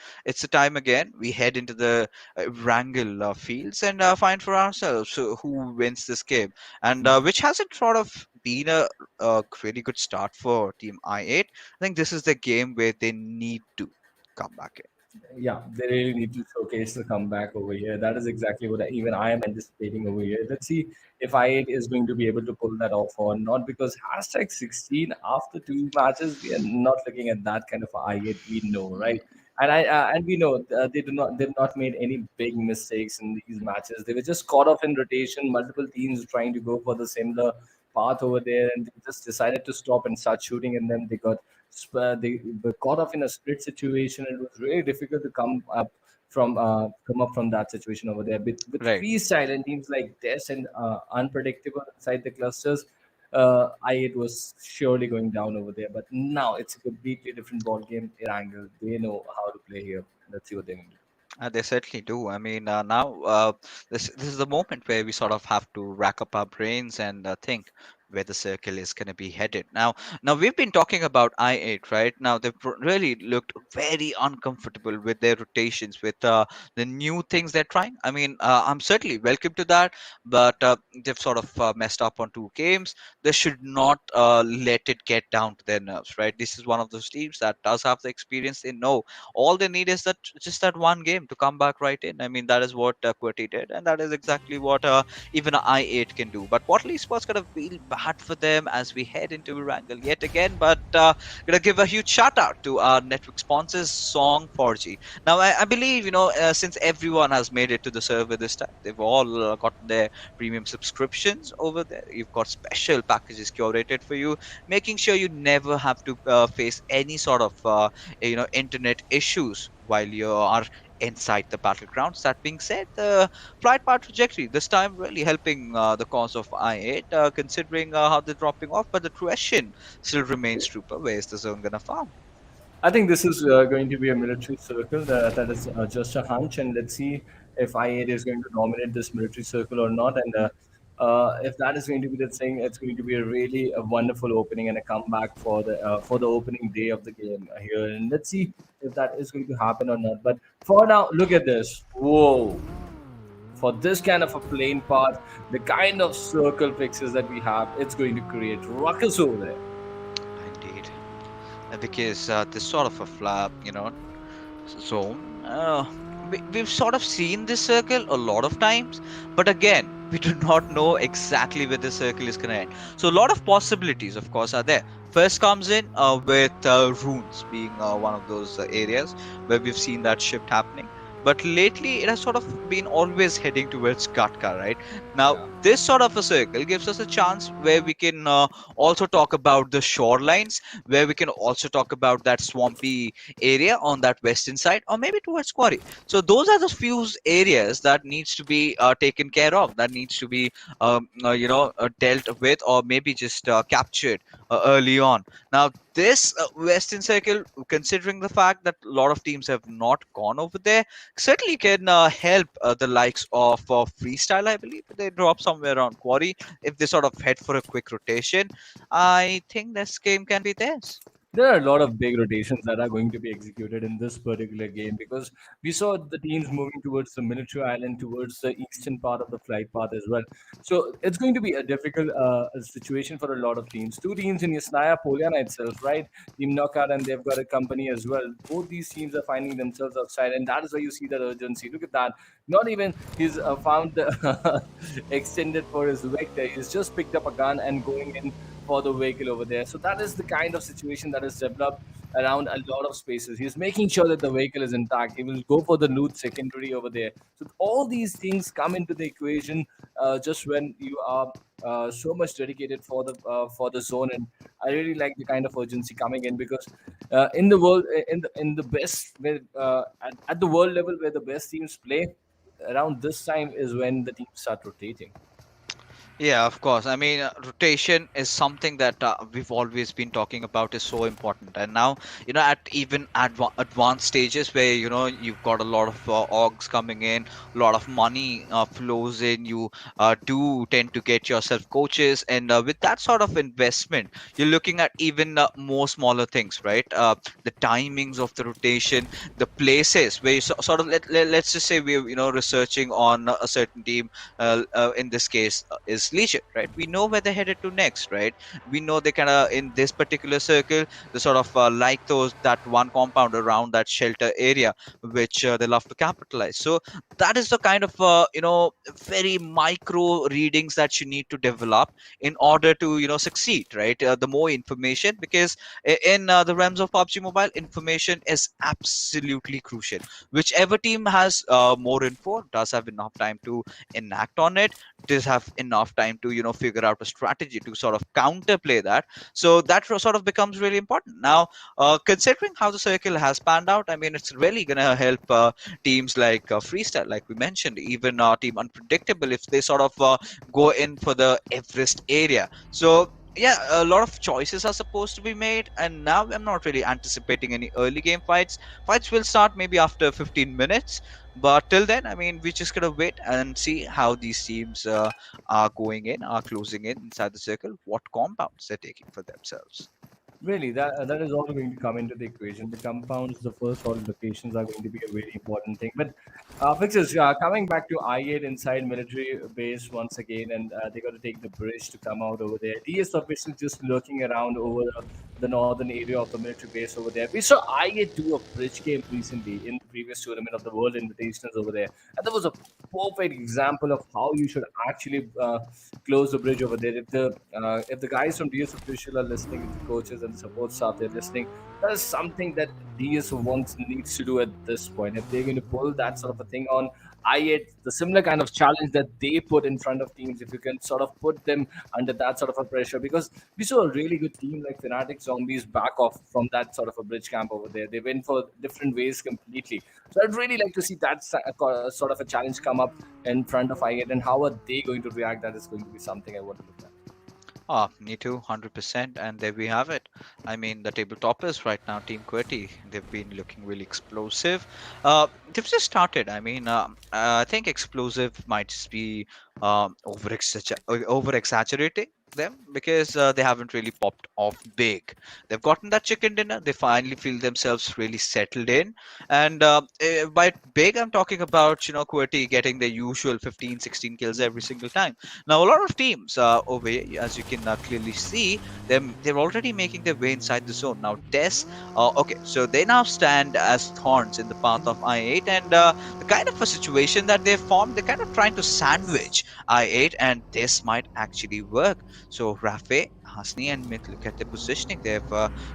time again. We head into the Erangel fields and find for ourselves who wins this game, and which hasn't sort of been a really good start for Team I8. I think this is the game where they need to come back in. Yeah, they really need to showcase the comeback over here. That is exactly what even I am anticipating over here. Let's see if I8 is going to be able to pull that off or not, because hashtag 16 after two matches, we are not looking at that kind of I8. We know, right? And we know they've not made any big mistakes in these matches. They were just caught off in rotation. Multiple teams trying to go for the similar path over there, and they just decided to stop and start shooting, and then they were caught off in a split situation. It was really difficult to come up from that situation over there. With Right. freestyle and teams like this and unpredictable inside the clusters, I8 was surely going down over there. But now it's a completely different ball game. Erangel, they know how to play here. Let's see what they can do. They certainly do. I mean, now this is the moment where we sort of have to rack up our brains and think where the circle is going to be headed. Now we've been talking about I8, right? Now they've really looked very uncomfortable with their rotations, with the new things they're trying. I mean, I'm certainly welcome to that, but they've sort of messed up on two games. They should not let it get down to their nerves, right? This is one of those teams that does have the experience. They know all they need is that just that one game to come back right in. I mean, that is what QWERTY did, and that is exactly what even a I8 can do. But Portal Esports gonna feel bad for them as we head into Erangel yet again. But gonna give a huge shout out to our network sponsors, Song 4G. Now, I believe since everyone has made it to the server this time, they've all gotten their premium subscriptions over there. You've got special packages curated for you, making sure you never have to face any sort of internet issues while you are inside the battlegrounds. That being said, the flight path trajectory this time really helping the cause of I8, considering how they're dropping off. But the question still remains, Trooper. Where is the zone gonna farm? I think this is going to be a military circle. That is just a hunch, and let's see if I8 is going to dominate this military circle or not. And if that is going to be the thing, it's going to be a wonderful opening and a comeback for the opening day of the game here. And let's see if that is going to happen or not. But for now, look at this. Whoa! For this kind of a plane path, the kind of circle fixes that we have, it's going to create ruckus over there. Indeed. Because this sort of a zone, we've sort of seen this circle a lot of times, but again, we do not know exactly where the circle is going to end. So a lot of possibilities, of course, are there. First comes in with runes being one of those areas where we've seen that shift happening. But lately, it has sort of been always heading towards Gatka, right? Now, Yeah. this sort of a circle gives us a chance where we can also talk about the shorelines, where we can also talk about that swampy area on that western side, or maybe towards Quarry. So those are the few areas that needs to be taken care of, that needs to be dealt with, or maybe just captured early on. Now this western circle, considering the fact that a lot of teams have not gone over there, certainly can help the likes of freestyle. I believe they drop somewhere around Quarry. If they sort of head for a quick rotation, I think this game can be theirs. There are a lot of big rotations that are going to be executed in this particular game, because we saw the teams moving towards the military island, towards the eastern part of the flight path as well. So it's going to be a difficult situation for a lot of teams. Two teams in Yasnaya, Poliana itself, right? Team Knockout, and they've got a company as well. Both these teams are finding themselves outside, and that is why you see that urgency. Look at that. Not even he's found the extended for his vector. He's just picked up a gun and going in for the vehicle over there. So that is the kind of situation that is developed around a lot of spaces. He's making sure that the vehicle is intact. He will go for the loot secondary over there. So all these things come into the equation just when you are so much dedicated for the zone. And I really like the kind of urgency coming in, because in the world, in the best, at the world level where the best teams play, around this time is when the teams start rotating. Yeah, of course. I mean, rotation is something that we've always been talking about is so important. And now, at even advanced stages where, you've got a lot of orgs coming in, a lot of money flows in, you do tend to get yourself coaches. And with that sort of investment, you're looking at even more smaller things, right? The timings of the rotation, the places where you sort of, let's just say we're, researching on a certain team, in this case is Legion, right? We know where they're headed to next, right? We know they kind of in this particular circle, they sort of like those that one compound around that shelter area, which they love to capitalize. So that is the kind of very micro readings that you need to develop in order to succeed, right? The more information, because in the realms of PUBG Mobile, information is absolutely crucial. Whichever team has more info does have enough time to enact on it, does have enough time to figure out a strategy to sort of counterplay that. So that sort of becomes really important now. Considering how the circle has panned out, I mean, it's really going to help teams like Freestyle, like we mentioned, even team Unpredictable, if they sort of go in for the Everest area. So yeah, a lot of choices are supposed to be made, and now I'm not really anticipating any early game fights. Fights will start maybe after 15 minutes, but till then, I mean, we just gotta wait and see how these teams are going in, are closing in inside the circle, what compounds they're taking for themselves. Really, that is all going to come into the equation. The compounds, the first order locations are going to be a very important thing. But fixes coming back to I-8 inside military base once again, and they got to take the bridge to come out over there. DS officials just lurking around over the northern area of the military base over there. We saw I-8 do a bridge game recently in the previous tournament of the World Invitationals over there, and that was a perfect example of how you should actually close the bridge over there. If the guys from DS official are listening, if the coaches and the support staff they're listening, that is something that DS wants needs to do at this point. If they're going to pull that sort of a thing on I8, the similar kind of challenge that they put in front of teams, if you can sort of put them under that sort of a pressure, because we saw a really good team like Fnatic Zombies back off from that sort of a bridge camp over there. They went for different ways completely. So I'd really like to see that sort of a challenge come up in front of I8, and how are they going to react? That is going to be something I want to look at. Me too, 100%. And there we have it. I mean, the table toppers right now, Team QWERTY, they've been looking really explosive. They've just started. I mean, I think explosive might just be over exaggerating them, because they haven't really popped off big. They've gotten that chicken dinner. They finally feel themselves really settled in. And by big, I'm talking about, QWERTY getting the usual 15, 16 kills every single time. Now, a lot of teams over here, as you can clearly see, they're already making their way inside the zone. Now, Des, okay, so they now stand as thorns in the path of I8, and the kind of a situation that they've formed, they're kind of trying to sandwich I8, and this might actually work. So, Rafe, Hasni, and Myth, look at their positioning. They've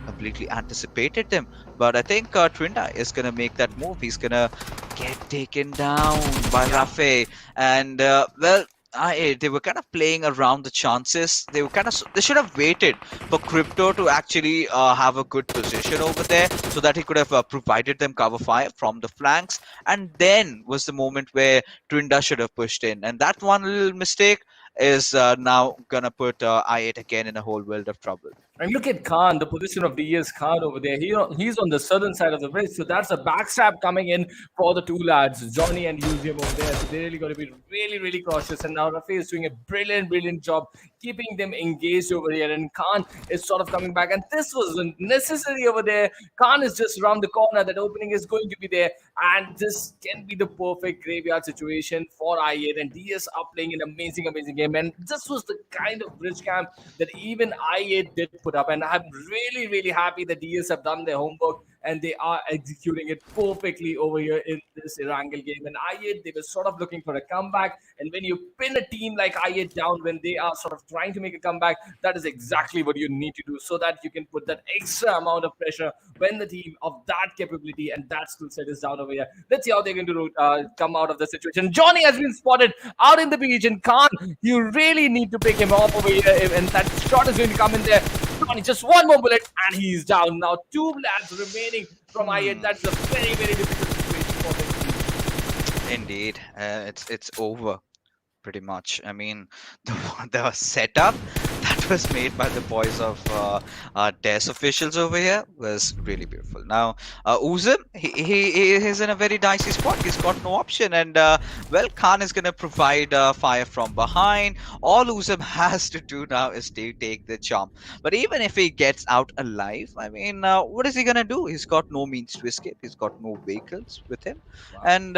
completely anticipated them. But I think Trinda is going to make that move. He's going to get taken down by Rafe. And, well, they were kind of playing around the chances. They were they should have waited for Crypto to actually have a good position over there, so that he could have provided them cover fire from the flanks. And then was the moment where Trinda should have pushed in. And that one little mistake is now gonna put I8 again in a whole world of trouble. And look at Khan, the position of DS Khan over there. He's on the southern side of the bridge. So that's a backstab coming in for the two lads, Johnny and Museum over there. So they're really going to be really, really cautious. And now Rafi is doing a brilliant, brilliant job keeping them engaged over here. And Khan is sort of coming back. And this was necessary over there. Khan is just around the corner. That opening is going to be there. And this can be the perfect graveyard situation for I8. And DS are playing an amazing, amazing game. And this was the kind of bridge camp that even I8 did put up. And I'm really, really happy that DS have done their homework and they are executing it perfectly over here in this Erangel game. And I8, they were sort of looking for a comeback. And when you pin a team like I8 down when they are sort of trying to make a comeback, that is exactly what you need to do, so that you can put that extra amount of pressure when the team of that capability and that skill set is down over here. Let's see how they're going to come out of the situation. Johnny has been spotted out in the beach, and Khan, you really need to pick him off over here, and that shot is going to come in there. Johnny, just one more bullet, and he's down. Now, two lads remaining from I8. That's a very, very difficult situation for them. Indeed, it's over. pretty much. I mean, the setup that was made by the boys of DES officials over here was really beautiful. Now, Uzum, he is in a very dicey spot. He's got no option, and well, Khan is going to provide fire from behind. All Uzum has to do now is to take the jump. But even if he gets out alive, I mean, what is he going to do? He's got no means to escape. He's got no vehicles with him, Wow. and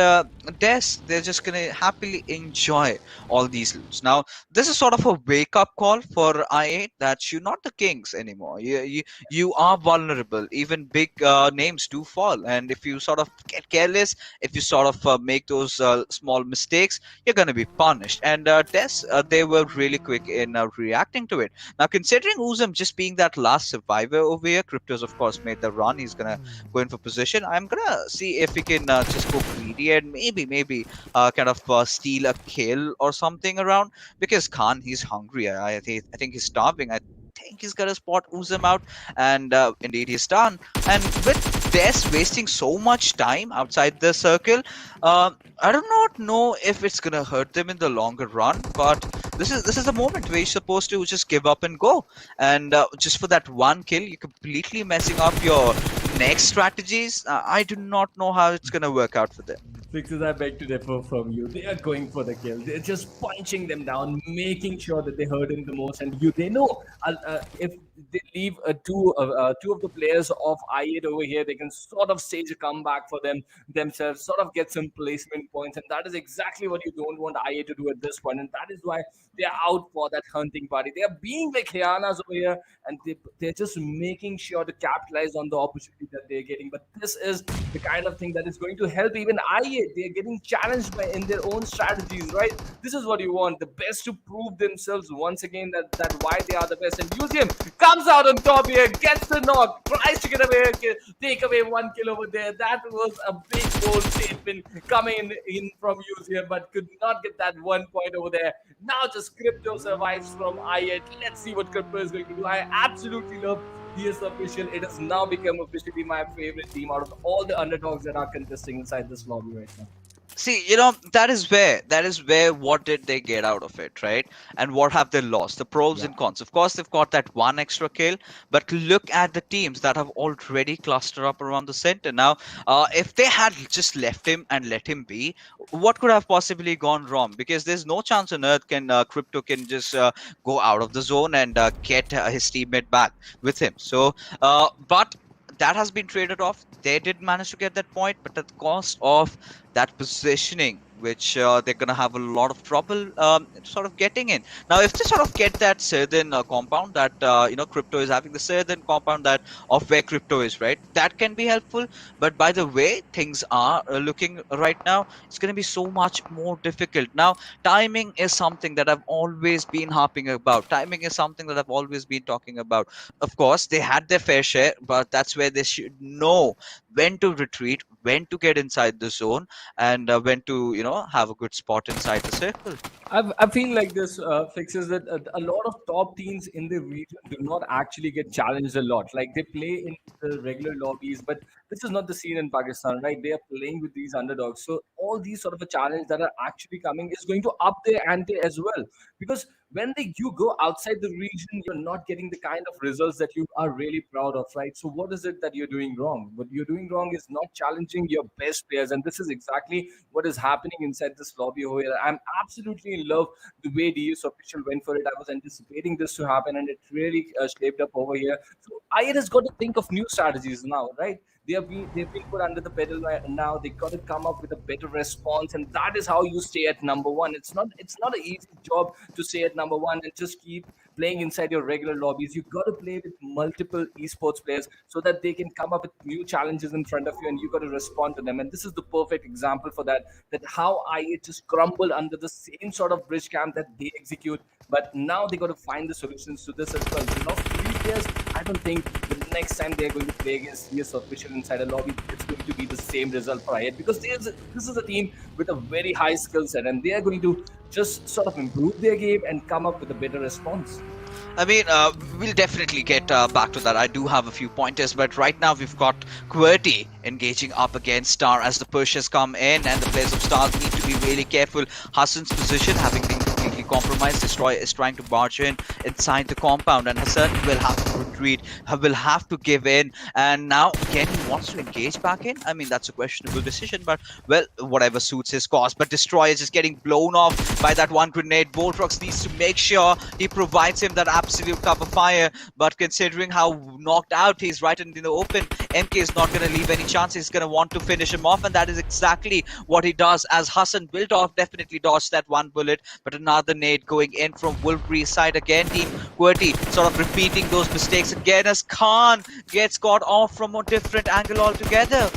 DES, they're just going to happily enjoy all these loots. Now, this is sort of a wake up call for I8 that you're not the kings anymore. You are vulnerable. Even big names do fall. And if you sort of get careless, if you sort of make those small mistakes, you're going to be punished. And DES, they were really quick in reacting to it. Now, considering Uzum just being that last survivor over here, Cryptos, of course, made the run. He's going to go in for position. I'm going to see if he can just go greedy and maybe kind of steal a kill or something around, because Khan, he's hungry. I think he's starving. I think he's gonna spot Uzum out, and indeed he's done. And with Des wasting so much time outside the circle, I do not know if it's gonna hurt them in the longer run. But this is the moment where you're supposed to just give up and go, and just for that one kill, you're completely messing up your next strategies. I do not know how it's gonna work out for them. Fixes, I beg to differ from you. They are going for the kill. They're just punching them down, making sure that they hurt him the most. And they know if they leave two of the players of I8 over here, they can sort of stage a comeback for themselves, sort of get some placement points. And that is exactly what you don't want I8 to do at this point. And that is why they are out for that hunting party. They are being like hyenas over here, and they're just making sure to capitalize on the opportunity that they're getting. But this is the kind of thing that is going to help even I8. They're getting challenged in their own strategies, right? This is what you want. The best to prove themselves once again that why they are the best. And Museum comes out on top here, gets the knock, tries to get away, take away one kill over there. That was a big bold statement coming in from Museum, but could not get that 1 point over there. Now just Crypto survives from I8. Let's see what Crypto is going to do. I absolutely love DS official. It has now become officially my favorite team out of all the underdogs that are contesting inside this lobby right now. See, that is where what did they get out of it, right? And what have they lost? The pros and cons. Of course, they've got that one extra kill, but look at the teams that have already clustered up around the center. Now, if they had just left him and let him be, what could have possibly gone wrong? Because there's no chance on earth can Crypto can just go out of the zone and get his teammate back with him. So, but that has been traded off. They did manage to get that point, but at the cost of that positioning, which they're going to have a lot of trouble sort of getting in. Now, if they sort of get that southern compound that, Crypto is having, the southern compound that of where Crypto is, right? That can be helpful. But by the way things are looking right now, it's going to be so much more difficult. Now, timing is something that I've always been harping about. Timing is something that I've always been talking about. Of course, they had their fair share, but that's where they should know when to retreat, when to get inside the zone, and when to, have a good spot inside the circle. I feel like this fixes that a lot of top teams in the region do not actually get challenged a lot. Like they play in the regular lobbies, but this is not the scene in Pakistan, right? They are playing with these underdogs. So all these sort of a challenge that are actually coming is going to up their ante as well. Because when you go outside the region, you're not getting the kind of results that you are really proud of, right? So what is it that you're doing wrong? What you're doing wrong is not challenging your best players, and this is exactly what is happening inside this lobby over here. I'm absolutely in love the way DS official went for it. I was anticipating this to happen, and it really shaped up over here. So IIT has got to think of new strategies now, right? They've been put under the pedal right now. They got to come up with a better response, and that is how you stay at number one. It's not an easy job to stay at number one and just keep playing inside your regular lobbies. You got to play with multiple esports players so that they can come up with new challenges in front of you, and you got to respond to them. And this is the perfect example for that. That how IA just crumble under the same sort of bridge camp that they execute, but now they got to find the solutions to this as well. They lost 3 players. I don't think the next time they're going to play against CS official inside a lobby, it's going to be the same result for IIT, because this is a team with a very high skill set, and they are going to just sort of improve their game and come up with a better response. I mean, we'll definitely get back to that. I do have a few pointers, but right now we've got QWERTY engaging up against Star as the pushes come in, and the players of Stars need to be really careful. Hassan's position having been compromised. Destroyer is trying to barge in inside the compound, and Hassan will have to retreat, will have to give in. And now, again, he wants to engage back in. I mean, that's a questionable decision, but well, whatever suits his cause. But Destroyer is just getting blown off by that one grenade. Voltrox needs to make sure he provides him that absolute cover fire. But considering how knocked out he's right in the open, MK is not going to leave any chance. He's going to want to finish him off, and that is exactly what he does. As Hassan will definitely dodge that one bullet, but another nade going in from Wolverine's side again. Team QWERTY sort of repeating those mistakes again as Khan gets caught off from a different angle altogether.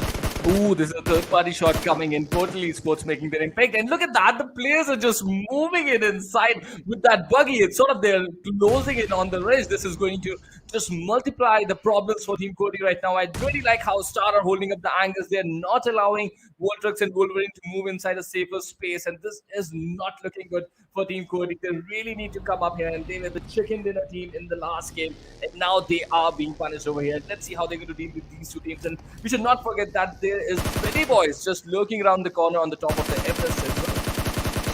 Ooh, this is a third-party shot coming in. QWERTY Esports making their impact. And look at that. The players are just moving it inside with that buggy. It's sort of they're closing in on the ridge. This is going to just multiply the problems for Team QWERTY right now. I really like how Star are holding up the angles. They're not allowing Voltrox and Wolverine to move inside a safer space. And this is not looking good for Team QWERTY. They really need to come up here. And they were the chicken dinner team in the last game. And now they are being punished over here. Let's see how they're going to deal with these two teams. And we should not forget that there is TheBillyBoys just lurking around the corner on the top of the Everest as well.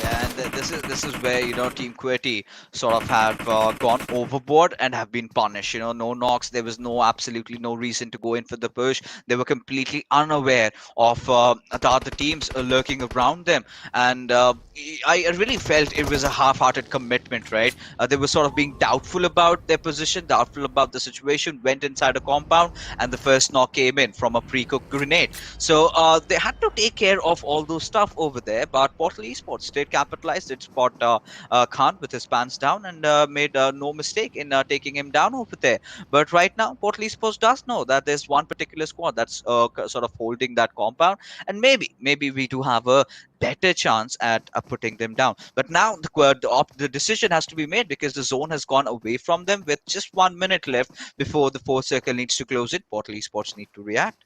Yeah, and this is where Team QWERTY sort of have gone overboard and have been punished. No knocks. There was absolutely no reason to go in for the push. They were completely unaware of the other teams lurking around them, and I really felt it was a half-hearted commitment. Right? They were sort of being doubtful about their position, doubtful about the situation. Went inside a compound, and the first knock came in from a pre-cooked grenade. So they had to take care of all those stuff over there. But Portal Esports did capitalize. It spot Khan with his pants down and made no mistake in taking him down over there. But right now, Portal Esports does know that there's one particular squad that's sort of holding that compound, and maybe we do have a better chance at putting them down. But now the decision has to be made because the zone has gone away from them with just 1 minute left before the fourth circle needs to close it. Portal Esports need to react.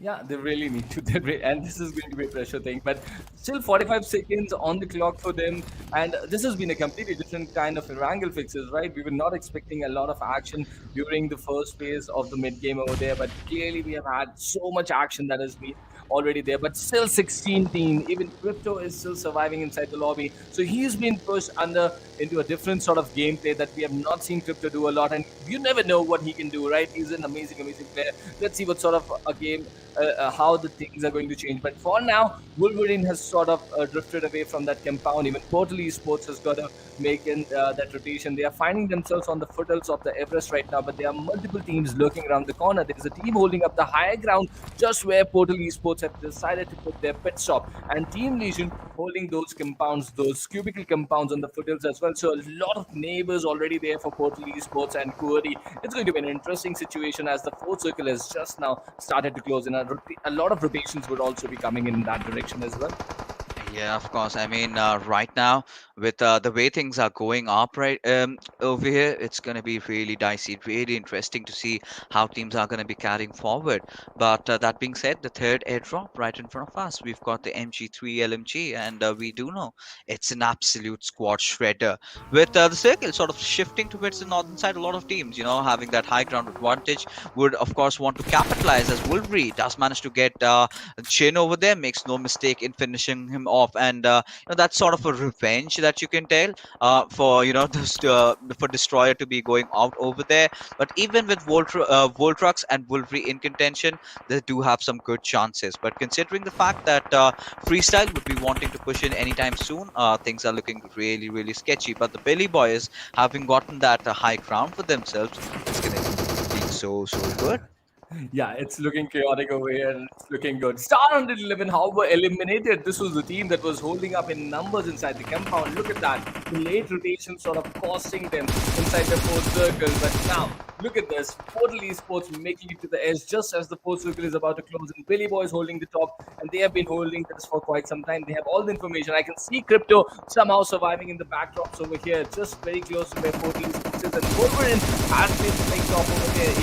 Yeah, they really need to. And this is going to be a pressure thing. But still 45 seconds on the clock for them. And this has been a completely different kind of Erangel fixes, right? We were not expecting a lot of action during the first phase of the mid game over there. But clearly we have had so much action that has been already there. But still 16 team. Even Crypto is still surviving inside the lobby. So he's been pushed into a different sort of gameplay that we have not seen Crypto do a lot. And you never know what he can do, right? He's an amazing player. Let's see what sort of a game how the things are going to change. But for now, Wolverine has sort of drifted away from that compound. Even Portal Esports has got to make in that rotation. They are finding themselves on the foothills of the Everest right now, but there are multiple teams lurking around the corner. There is a team holding up the higher ground just where Portal Esports have decided to put their pit stop, and Team Legion holding those compounds, those cubicle compounds on the foothills as well. So a lot of neighbors already there for Portal Esports and QWERTY. It's going to be an interesting situation as the fourth circle has just now started to close in. A lot of rotations would also be coming in that direction as well. Yeah, of course. I mean, right now, with the way things are going up over here, it's going to be really dicey, really interesting to see how teams are going to be carrying forward. But that being said, the third airdrop right in front of us, we've got the MG3 LMG, and we do know it's an absolute squad shredder. With the circle sort of shifting towards the northern side, a lot of teams, having that high ground advantage, would of course want to capitalize, as Wolverine does manage to get Chin over there, makes no mistake in finishing him off. And that's sort of a revenge that you can tell for for Destroyer to be going out over there. But even with Voltrox and Wolverine in contention, they do have some good chances. But considering the fact that Freestyle would be wanting to push in anytime soon, things are looking really, really sketchy. But the TheBillyBoys, having gotten that high ground for themselves, it's going to be so good. Yeah, it's looking chaotic over here. And it's looking good. Star 111, however, eliminated. This was the team that was holding up in numbers inside the compound. Look at that. The late rotation sort of costing them inside the fourth circle. But now, look at this. Portal Esports making it to the edge just as the fourth circle is about to close. And TheBillyBoys holding the top. And they have been holding this for quite some time. They have all the information. I can see Crypto somehow surviving in the backdrops over here. Just very close to where Portal Esports is. And Wolverine has been picked off over there.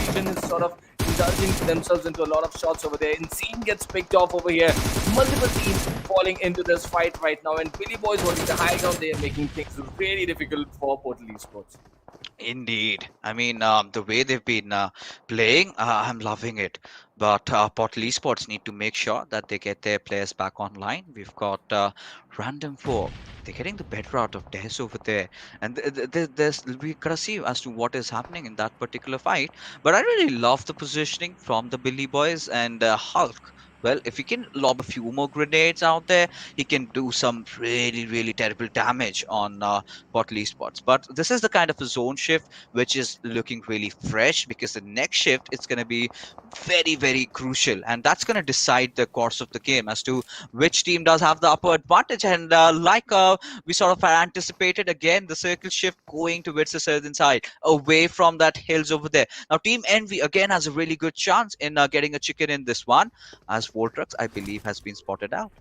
Legion is sort of indulging themselves into a lot of shots over there. Insane gets picked off over here. Multiple teams falling into this fight right now, and TheBillyBoys holding the high ground. They are making things really difficult for Portal Esports. Indeed. I mean, the way they've been playing, I'm loving it. But Portal Esports need to make sure that they get their players back online. We've got Random 4. They're getting the better out of Des over there. And we gotta see as to what is happening in that particular fight. But I really love the positioning from the Billy Boys and Hulk. Well, if he can lob a few more grenades out there, he can do some really, really terrible damage on Portal Esports. But this is the kind of a zone shift which is looking really fresh, because the next shift is going to be very, very crucial, and that's going to decide the course of the game as to which team does have the upper advantage. And we sort of anticipated, again, the circle shift going towards the southern side, away from that hills over there. Now, Team Envy again has a really good chance in getting a chicken in this one, as Voltrux, I believe, has been spotted out.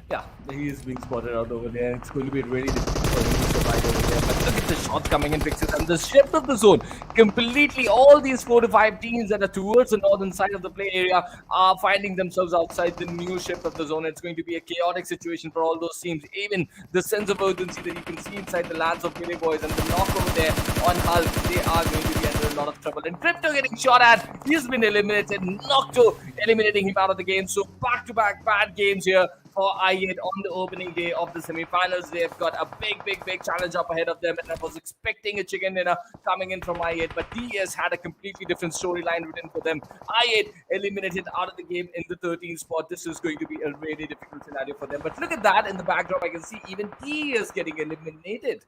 Yeah, he is being spotted out over there. It's going to be really difficult for him to survive over there. But look at the shots coming in, fixes, and the shift of the zone. Completely, all these 4 to 5 teams that are towards the northern side of the play area are finding themselves outside the new shift of the zone. It's going to be a chaotic situation for all those teams. Even the sense of urgency that you can see inside the lands of PLBoys and the knock over there on Hulk, they are going to be under a lot of trouble. And Crypto getting shot at, he's been eliminated. Nocto eliminating him out of the game. So back-to-back bad games here for I8 on the opening day of the semi-finals. They've got a big challenge up ahead of them, and I was expecting a chicken dinner coming in from I8, but DS had a completely different storyline written for them. I8 eliminated out of the game in the 13th spot. This is going to be a really difficult scenario for them. But look at that in the backdrop. I can see even DS getting eliminated.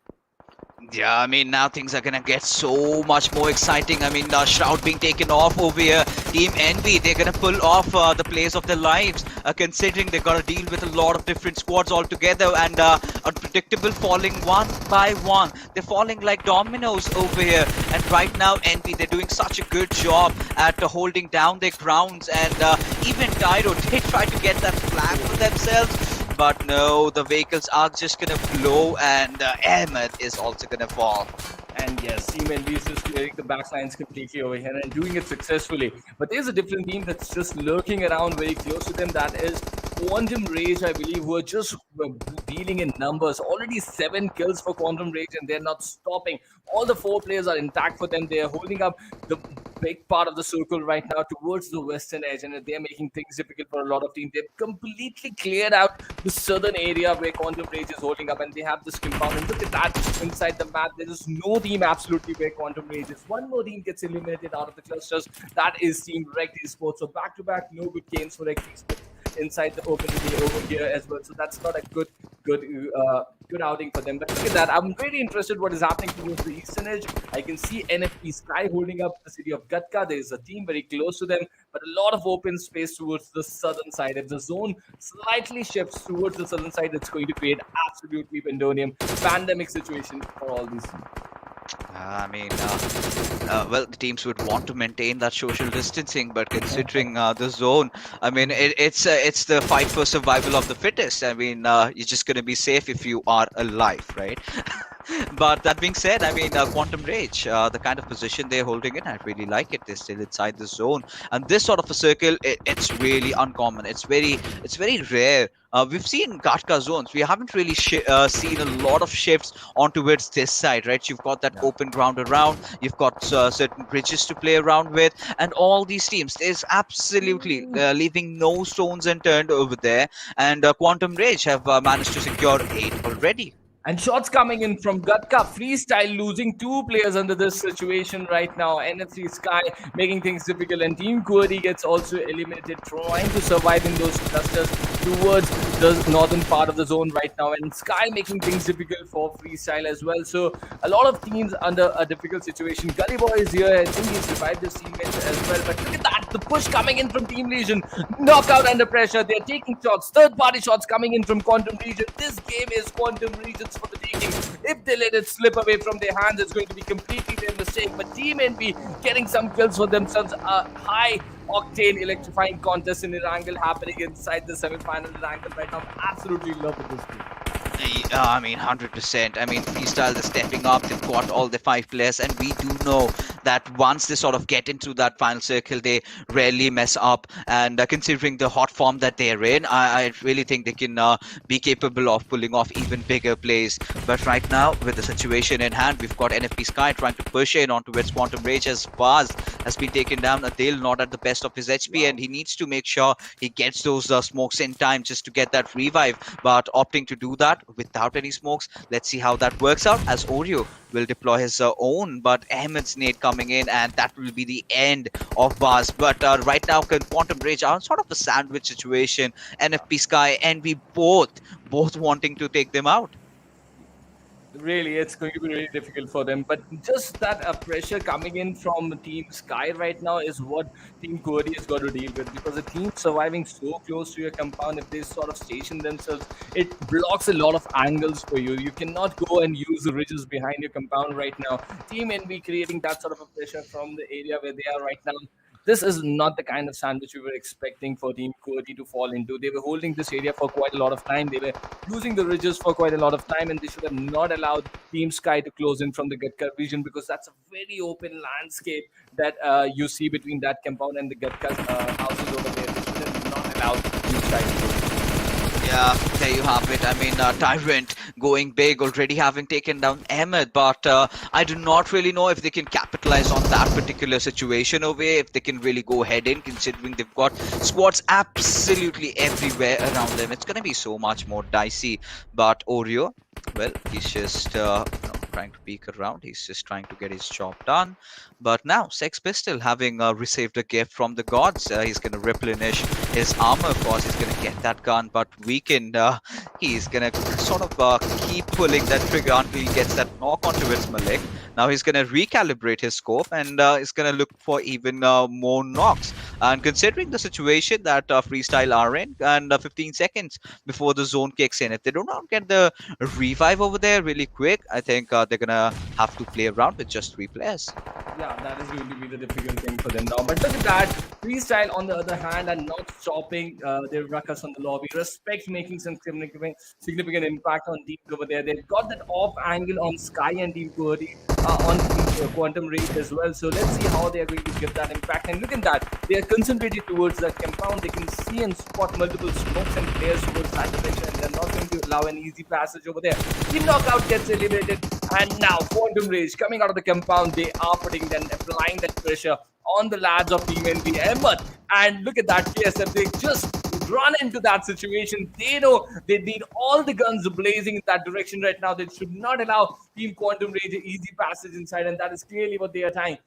Yeah, I mean, now things are gonna get so much more exciting. I mean, Shroud being taken off over here. Team Envy, they're gonna pull off the plays of their lives, considering they're gonna deal with a lot of different squads altogether, and unpredictable falling one by one. They're falling like dominoes over here. And right now, Envy, they're doing such a good job at holding down their grounds. And even Tyro did try to get that flag for themselves. But no, the vehicles are just gonna blow, and Ahmed is also gonna fall. And yes, Team Envy is just clearing the backlines completely over here and doing it successfully. But there's a different team that's just lurking around very close to them. That is Quantum Rage, I believe, who are just dealing in numbers. Already 7 kills for Quantum Rage, and they're not stopping. All the 4 players are intact for them. They are holding up the big part of the circle right now towards the western edge, and they're making things difficult for a lot of teams. They've completely cleared out the southern area where Quantum Rage is holding up, and they have this compound. And look at that inside the map. There is no team absolutely where Quantum Rage is. One more team gets eliminated out of the clusters. That is Team QWERTY Esports. So back-to-back, no good games for QWERTY Esports inside the opening day over here as well. So that's not a good outing for them. But look at that. I'm very interested what is happening towards the eastern edge. I can see NFP Sky holding up the city of Gatka. There is a team very close to them, but a lot of open space towards the southern side. If the zone slightly shifts towards the southern side, it's going to create absolutely pandemic situation for all these teams. I mean, well, the teams would want to maintain that social distancing, but considering the zone, I mean, it's the fight for survival of the fittest. I mean, you're just gonna be safe if you are alive, right? But that being said, I mean, Quantum Rage, the kind of position they're holding in, I really like it. They're still inside the zone, and this sort of a circle, it's really uncommon. It's very rare. We've seen Gatka zones. We haven't really seen a lot of shifts on towards this side, right? You've got that open ground around. You've got certain bridges to play around with, and all these teams is absolutely leaving no stones unturned over there. And Quantum Rage have managed to secure 8 already. And shots coming in from Gatka. Freestyle losing 2 players under this situation right now. NFC Sky making things difficult, and Team QWERTY gets also eliminated, trying to survive in those clusters towards the northern part of the zone right now. And Sky making things difficult for Freestyle as well. So a lot of teams under a difficult situation. Gully Boy is here. I think he's revived his teammates as well. But look at that. The push coming in from Team Legion. Knockout under pressure. They're taking shots. Third-party shots coming in from Quantum Legion. This game is Quantum Legion's for the taking. If they let it slip away from their hands, it's going to be completely their mistake. But Team Envy getting some kills for themselves. A high-octane electrifying contest in Erangel happening inside the semi-final. Erangel right now. Absolutely love this game. I mean, 100%. I mean, Freestyle is stepping up. They've got all the 5 players, and we do know that once they sort of get into that final circle, they rarely mess up. And considering the hot form that they're in, I really think they can be capable of pulling off even bigger plays. But right now, with the situation in hand, we've got NFP Sky trying to push in onto its Quantum Rage as Baz has been taken down. Adil not at the best of his HP, and he needs to make sure he gets those smokes in time just to get that revive. But opting to do that without any smokes, let's see how that works out as Oreo will deploy his own. But Ahmed's nade coming in, and that will be the end of Baz. But right now, Quantum Rage are sort of a sandwich situation. NFP Sky and we both wanting to take them out. Really, it's going to be really difficult for them. But just that pressure coming in from Team Sky right now is what Team QWERTY has got to deal with, because a team surviving so close to your compound, if they sort of station themselves, it blocks a lot of angles for you. You cannot go and use the ridges behind your compound right now. Team NV creating that sort of a pressure from the area where they are right now. This is not the kind of sandwich we were expecting for Team QWERTY to fall into. They were holding this area for quite a lot of time. They were using the ridges for quite a lot of time, and they should have not allowed Team Sky to close in from the Gatka region, because that's a very open landscape that you see between that compound and the Gatka houses over there. They should have not allowed Team Sky to close. Yeah, there you have it. I mean, Tyrant going big, already having taken down Ahmed, but I do not really know if they can capitalize on that particular situation over here, if they can really go ahead in, considering they've got squads absolutely everywhere around them. It's going to be so much more dicey. But Oreo, well, he's just trying to peek around. He's just trying to get his job done. But now, Sex Pistol having received a gift from the gods, he's going to replenish his armor. Of course, he's going to get that gun, but Weekend, he's going to sort of keep pulling that trigger until he gets that knock onto his Malik. Now he's going to recalibrate his scope, and he's going to look for even more knocks. And considering the situation that Freestyle are in, and 15 seconds before the zone kicks in, if they do not get the revive over there really quick, I think they're going to have to play around with just 3 players. Yeah, that is going to be the difficult thing for them now. But look at that. Freestyle, on the other hand, are not stopping their ruckus on the lobby. Respect making some significant impact on teams over there. They've got that off angle on Sky and Team QWERTY on Team Quantum Rage as well. So let's see how they are going to give that impact. And look at that. They are concentrated towards that compound. They can see and spot multiple smokes and players towards that direction, and they're not going to allow an easy passage over there. Team Knockout gets eliminated. And now Quantum Rage coming out of the compound. They are putting them, applying that pressure on the lads of Team NV Ahmed. And look at that KSF. They just run into that situation. They know they need all the guns blazing in that direction right now. They should not allow Team Quantum Rage an easy passage inside, and that is clearly what they are trying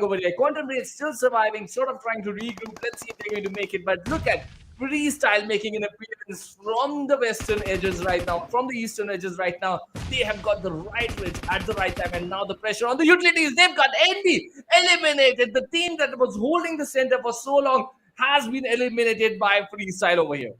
over there. Quantum Rage still surviving, sort of trying to regroup. Let's see if they're going to make it. But look at Freestyle making an appearance from the western edges right now, from the eastern edges right now. They have got the right ridge at the right time, and now the pressure on the utilities. They've got NV eliminated. The team that was holding the center for so long has been eliminated by Freestyle over here.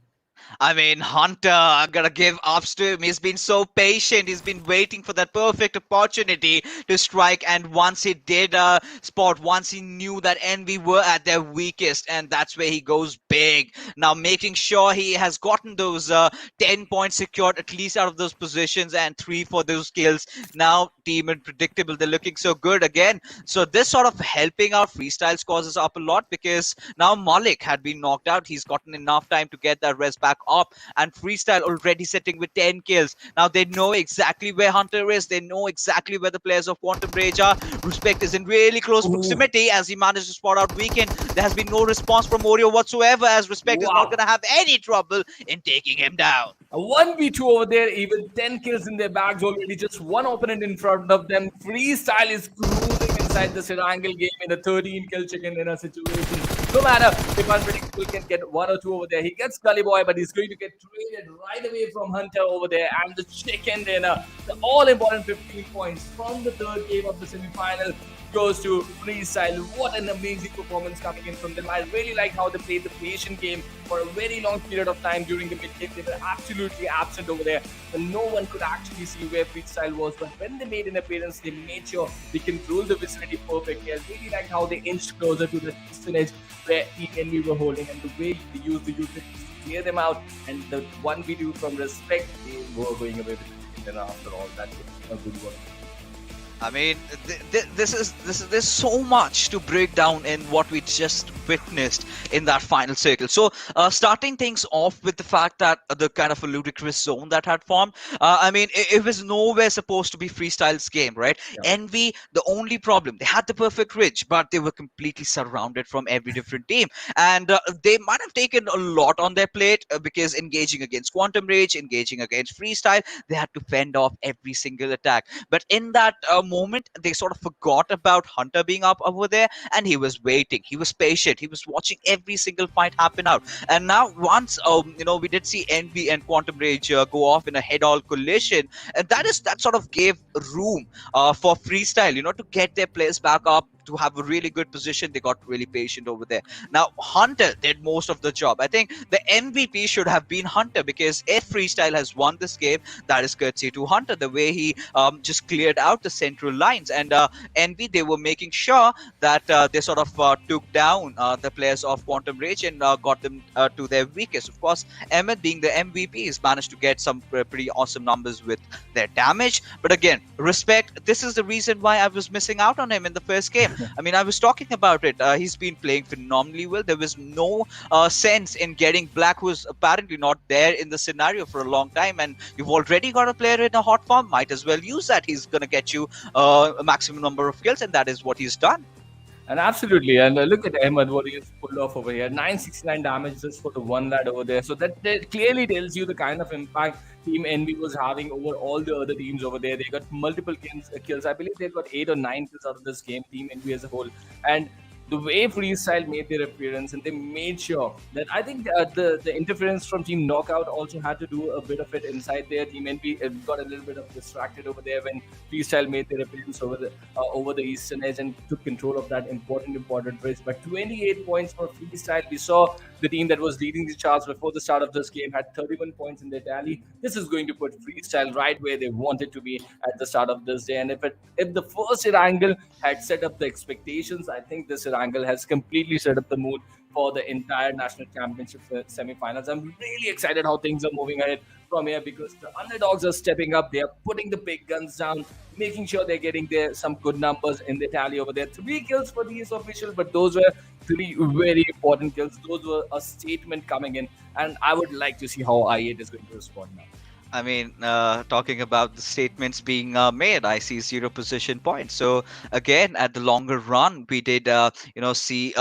I mean, Hunter, I gotta give ups to him. He's been so patient. He's been waiting for that perfect opportunity to strike. And once he did spot, once he knew that NV were at their weakest, and that's where he goes big. Now making sure he has gotten those 10 points secured, at least out of those positions, and 3 for those kills. Now, Team Unpredictable, they're looking so good again. So this sort of helping our Freestyle scores us up a lot, because now Malik had been knocked out. He's gotten enough time to get that res back up, and Freestyle already sitting with 10 kills. Now they know exactly where Hunter is. They know exactly where the players of Quantum Rage are. Respect is in really close proximity as he managed to spot out Weekend. There has been no response from Oreo whatsoever, as Respect is not going to have any trouble in taking him down. A 1v2 over there, even 10 kills in their bags already, just one opponent in front of them. Freestyle is cruising inside the Erangel game in a 13 kill chicken dinner situation. No matter if Unpredictable can get 1 or 2 over there, he gets Gully Boy, but he's going to get traded right away from Hunter over there. And the chicken dinner, the all-important 15 points from the third game of the semi-final, goes to Freestyle. What an amazing performance coming in from them. I really like how they played the patient game for a very long period of time during the mid-game. They were absolutely absent over there, and no one could actually see where Freestyle was. But when they made an appearance, they made sure they controlled the vicinity perfectly. I really like how they inched closer to the eastern edge where ELM were holding, and the way they used the utilities to clear them out. And the 1v2 from Respect, they were going away with the chicken dinner after all. That was a good one. I mean, this is there's so much to break down in what we just witnessed in that final circle. So, starting things off with the fact that the kind of a ludicrous zone that had formed. I mean, it was nowhere supposed to be freestyle's game, right? Yeah. Envy, the only problem, they had the perfect ridge, but they were completely surrounded from every different team, and they might have taken a lot on their plate because engaging against Quantum Rage, engaging against freestyle, they had to fend off every single attack. But in that moment, they sort of forgot about Hunter being up over there, and he was waiting. He was patient. He was watching every single fight happen out. And now, once we did see Envy and Quantum Rage go off in a head-on collision, and that sort of gave room for freestyle, to get their players back up, to have a really good position. They got really patient over there. Now Hunter did most of the job. I think the MVP should have been Hunter, because if freestyle has won this game, that is courtesy to Hunter. The way he just cleared out the central lines, and Envy, they were making sure that they sort of took down the players of Quantum Rage and got them to their weakest. Of course, Emmett, being the MVP, has managed to get some pretty awesome numbers with their damage. But again, respect. This is the reason why I was missing out on him in the first game. I mean, I was talking about it. He's been playing phenomenally well. There was no sense in getting Black, who's apparently not there in the scenario for a long time. And you've already got a player in a hot form. Might as well use that. He's going to get you a maximum number of kills, and that is what he's done. And absolutely, and look at Ahmed, what he has pulled off over here. 969 damage just for the one lad over there. So that clearly tells you the kind of impact Team Envy was having over all the other teams over there. They got multiple kills. I believe they got 8 or 9 kills out of this game, Team Envy as a whole. And the way Freestyle made their appearance, and they made sure that, I think the interference from Team Knockout also had to do a bit of it inside there. Team NP got a little bit of distracted over there when Freestyle made their appearance over the eastern edge and took control of that important bridge. But 28 points for Freestyle. We saw the team that was leading the charts before the start of this game had 31 points in their tally. This is going to put Freestyle right where they wanted to be at the start of this day. And if the first Erangel had set up the expectations, I think this Erangel has completely set up the mood for the entire national championship semi-finals. I'm really excited how things are moving ahead from here, because the underdogs are stepping up. They are putting the big guns down, making sure they're getting some good numbers in the tally over there. 3 kills for these officials, but those were 3 very important kills. Those were a statement coming in, and I would like to see how I8 is going to respond now. I mean, talking about the statements being made, I see 0 position points. So again, at the longer run, we did, see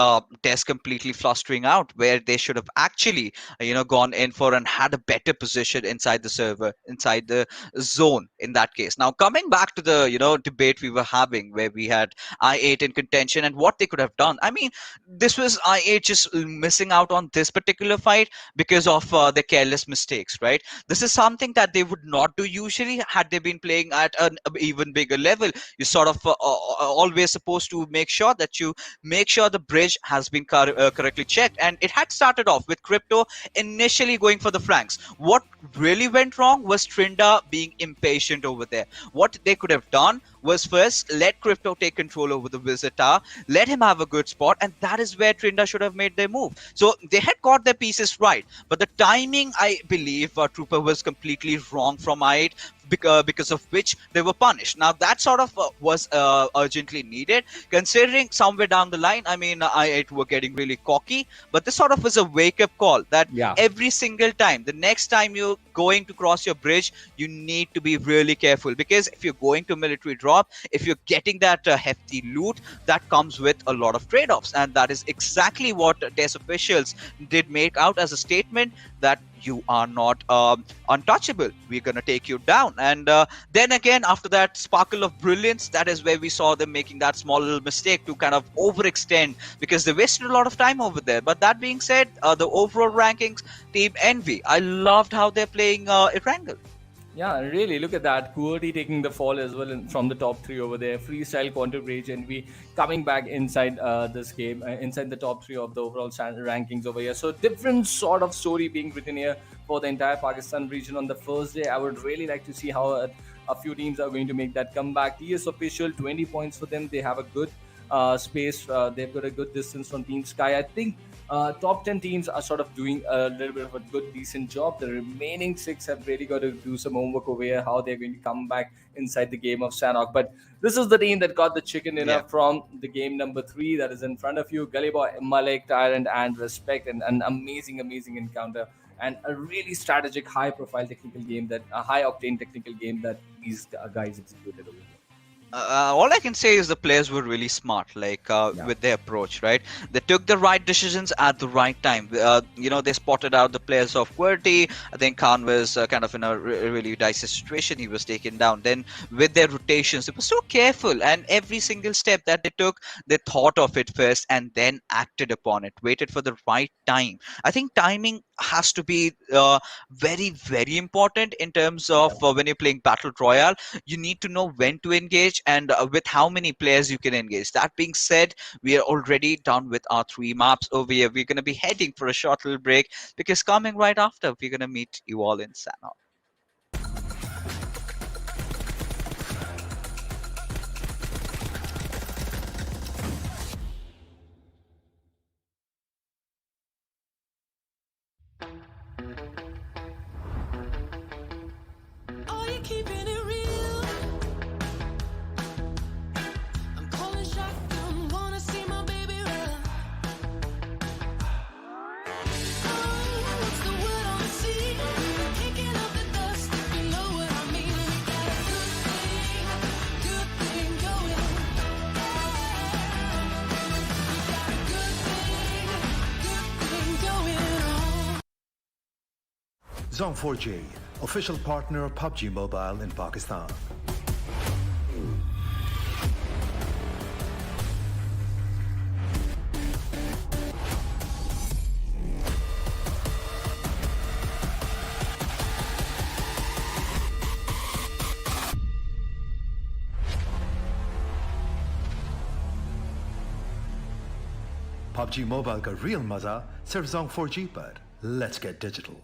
Tess completely flustering out, where they should have actually, gone in for and had a better position inside the server, inside the zone in that case. Now, coming back to the, debate we were having, where we had I8 in contention and what they could have done. I mean, this was I8 just missing out on this particular fight because of their careless mistakes, right? This is something that they would not do usually. Had they been playing at an even bigger level, you sort of always supposed to make sure that you make sure the bridge has been correctly checked. And it had started off with Crypto initially going for the flanks. What really went wrong was Trinda being impatient over there. What they could have done was first let Crypto take control over the visitor, let him have a good spot, and that is where Trinda should have made their move. So they had got their pieces right, but the timing, I believe, Trooper was completely wrong from I8, because of which they were punished. Now that sort of was urgently needed, considering somewhere down the line, I mean, I8 were getting really cocky, but this sort of was a wake-up call that every single time, the next time you're going to cross your bridge, you need to be really careful, because if you're going to military drop, if you're getting that hefty loot, that comes with a lot of trade-offs, and that is exactly what TES officials did make out as a statement, that you are not untouchable, we're going to take you down. And then again, after that sparkle of brilliance, that is where we saw them making that small little mistake to kind of overextend, because they wasted a lot of time over there. But that being said, the overall rankings, Team Envy, I loved how they're playing Erangel. Yeah, really. Look at that. QWERTY taking the fall as well from the top 3 over there. Freestyle, Quantum Rage, and we coming back inside this game, inside the top 3 of the overall rankings over here. So different sort of story being written here for the entire Pakistan region on the first day. I would really like to see how a few teams are going to make that comeback. TS official, 20 points for them. They have a good space. They've got a good distance from Team Sky. I think top 10 teams are sort of doing a little bit of a good, decent job. The remaining six have really got to do some homework over here, how they're going to come back inside the game of Sanhok. But this is the team that got the chicken dinner Yeah. from the game number 3 that is in front of you. Gully Boy, Malik, Tyrant, and Respect. And an amazing, amazing encounter. And a really strategic, high profile technical game, that a high octane technical game that these guys executed over here. All I can say is the players were really smart, like Yeah. with their approach, right? They took the right decisions at the right time. They spotted out the players of QWERTY. I think Khan was kind of in a really dicey situation. He was taken down. Then with their rotations, they were so careful, and every single step that they took, they thought of it first and then acted upon it. Waited for the right time. I think timing has to be very, very important in terms of when you're playing battle royale. You need to know when to engage and with how many players you can engage. That being said, we are already done with our 3 maps over here. We're going to be heading for a short little break, because coming right after, we're going to meet you all in Sanhok. Are you keeping it real? I'm calling shotgun, wanna see my baby run. Oh, what's the word on the sea? Kicking up the dust, you know what I mean. We got a good thing going. Got a good thing going on. Zone 4G, official partner of PUBG Mobile in Pakistan. PUBG Mobile का real मजा सिर्फ Zone 4G पर. Let's get digital.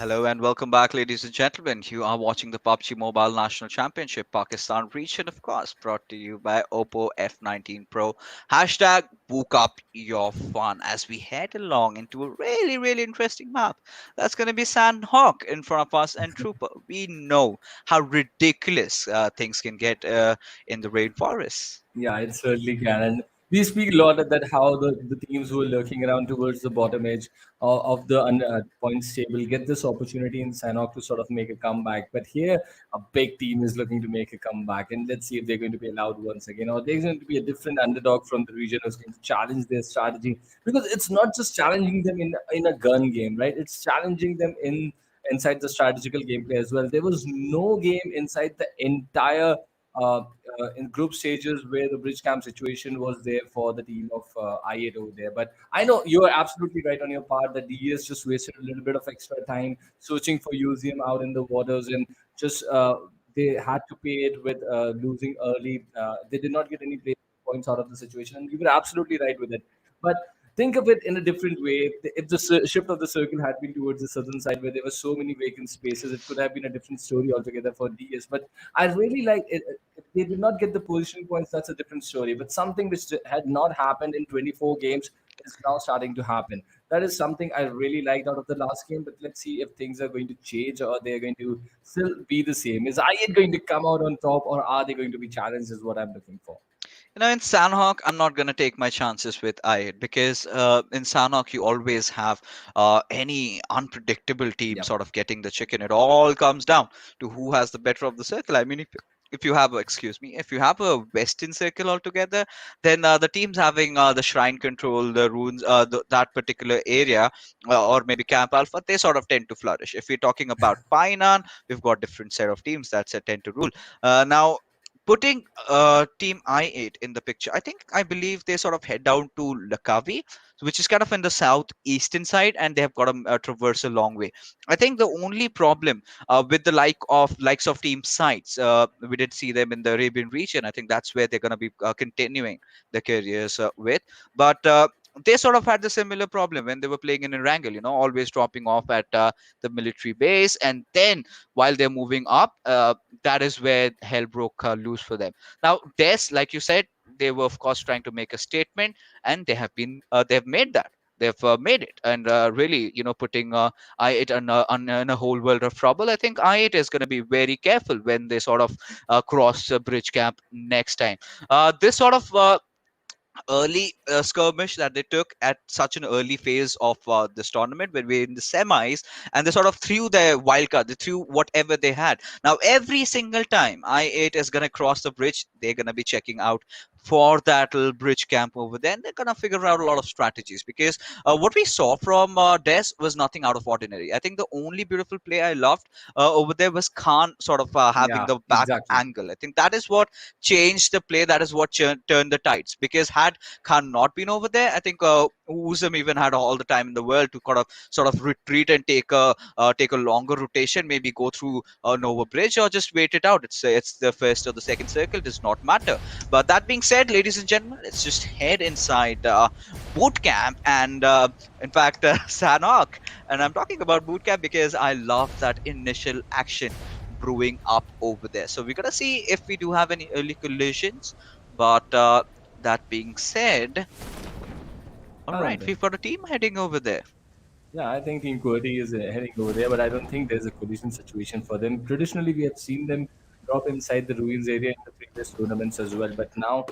Hello and welcome back, ladies and gentlemen. You are watching the PUBG Mobile National Championship Pakistan region, of course, brought to you by Oppo F19 Pro. Hashtag book up your fun as we head along into a really, really interesting map. That's going to be Sanhok in front of us and Trooper. We know how ridiculous things can get in the rainforest. Yeah, it certainly can. And we speak a lot of that how the teams who are lurking around towards the bottom edge of the points table get this opportunity in Sanhok to sort of make a comeback. But here, a big team is looking to make a comeback. And let's see if they're going to be allowed once again, or there's going to be a different underdog from the region who's going to challenge their strategy. Because it's not just challenging them in a gun game, right? It's challenging them inside the strategical gameplay as well. There was no game inside the entire uh, in group stages where the bridge camp situation was there for the team of I8 over there. But I know you are absolutely right on your part that DES just wasted a little bit of extra time searching for Museum out in the waters and just they had to pay it with losing early. They did not get any play points out of the situation, and you were absolutely right with it. But think of it in a different way. If the shift of the circle had been towards the southern side where there were so many vacant spaces, it could have been a different story altogether for DS. But I really like it. If they did not get the position points, that's a different story. But something which had not happened in 24 games is now starting to happen. That is something I really liked out of the last game. But let's see if things are going to change or they're going to still be the same. Is I8 going to come out on top or are they going to be challenged? Is what I'm looking for. In Sanhok, I'm not going to take my chances with I because in Sanhok, you always have any unpredictable team Yep. sort of getting the chicken. It all comes down to who has the better of the circle. I mean, if you have, excuse me, if you have a Western circle altogether, then the teams having the shrine control, the runes, that particular area, or maybe Camp Alpha, they sort of tend to flourish. If we're talking about Painan, we've got different set of teams that tend to rule. Now, putting team I8 in the picture, I believe they sort of head down to Lakavi, which is kind of in the southeastern side, and they have got a traverse a long way. I think the only problem with the likes of team sites, we did see them in the Arabian region. I think that's where they're going to be continuing their careers with. But they sort of had the similar problem when they were playing in Erangel, always dropping off at the military base, and then while they're moving up, that is where hell broke loose for them. Now, Des, like you said, they were of course trying to make a statement, and they have made that. They've made it, and really, putting I8 in a whole world of trouble. I think I8 is going to be very careful when they sort of cross the bridge camp next time. This sort of early skirmish that they took at such an early phase of this tournament when we're in the semis, and they sort of threw their wild card, they threw whatever they had. Now every single time I8 is going to cross the bridge, they're going to be checking out for that little bridge camp over there, and they're going to figure out a lot of strategies, because what we saw from Des was nothing out of ordinary. I think the only beautiful play I loved over there was Khan sort of having Yeah, the back exactly. angle. I think that is what changed the play. That is what turned the tides. Because had Khan not been over there, I think Uzum even had all the time in the world to sort of retreat and take a longer rotation, maybe go through Nova Bridge or just wait it out. It's the first or the second circle, does not matter. But that being said, ladies and gentlemen, let's just head inside boot camp and in fact Sanok. And I'm talking about boot camp because I love that initial action brewing up over there. So we're gonna see if we do have any early collisions. But that being said, all Ah, right, we've got a team heading over there. yeah, I think Team QWERTY is heading over there, but I don't think there's a collision situation for them. Traditionally, we have seen them drop inside the ruins area in the previous tournaments as well, but now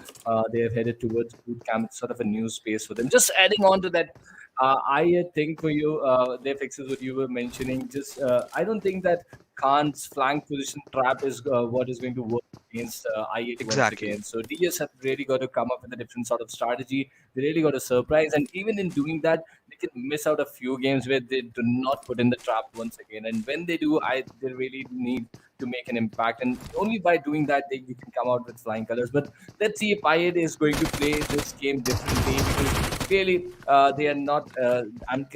they have headed towards boot camp. It's sort of a new space for them. Just adding on to that, I think for you, their fixes what you were mentioning. Just I don't think that Khan's flank position trap is what is going to work against I8 once Exactly. again. So DS have really got to come up with a different sort of strategy. They really got to surprise, and even in doing that, they can miss out a few games where they do not put in the trap once again. And when they do, they really need to make an impact. And only by doing that, you can come out with flying colors. But let's see if I8 is going to play this game differently, because clearly they are not. I'm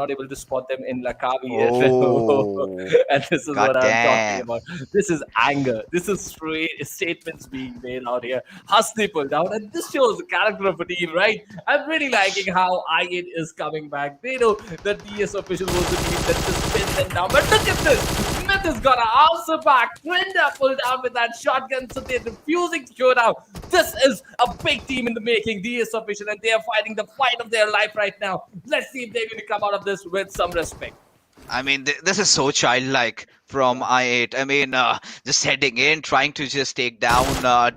not able to spot them in Lakavi yet, Oh, and this is god what I'm talking damn. about. This is anger. This is straight statements being made out here. Hustle pull down, and this shows the character of a team, right? I'm really liking how I8 is coming back. They know that DS official was the team that just pinned them down, but look at this. Myth is gonna answer back. Twinder pulled down with that shotgun, so they're refusing to show down. This is a big team in the making, DS official, and they are fighting the fight of their life right now. Let's see if they're going to come out of this with some respect. I mean, this is so childlike from I8. I mean, just heading in, trying to just take down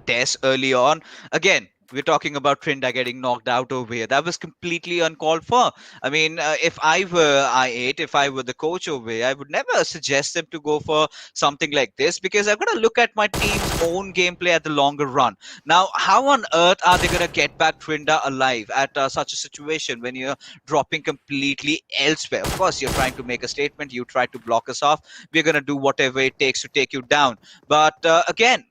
Des early on. Again, we're talking about Trinda getting knocked out over here. That was completely uncalled for. I mean, if I were I8, if I were the coach over here, I would never suggest them to go for something like this, because I've got to look at my team's own gameplay at the longer run. Now, how on earth are they going to get back Trinda alive at such a situation when you're dropping completely elsewhere? Of course, you're trying to make a statement. You try to block us off. We're going to do whatever it takes to take you down. But again,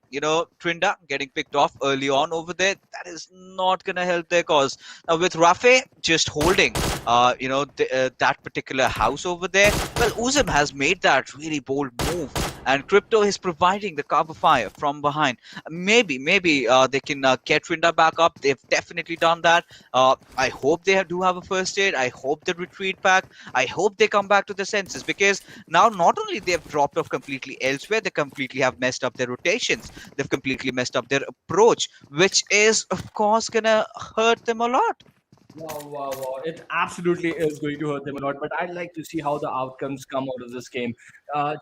Trinda getting picked off early on over there, that is not going to help their cause. Now, with Rafe just holding, that particular house over there, well, Uzim has made that really bold move. And Crypto is providing the cover fire from behind. Maybe they can get Trinda back up. They've definitely done that. I hope they do have a first aid. I hope they retreat back. I hope they come back to their senses, because now not only they've dropped off completely elsewhere, they completely have messed up their rotations. They've completely messed up their approach, which is, of course, going to hurt them a lot. Wow. It absolutely is going to hurt them a lot, but I'd like to see how the outcomes come out of this game.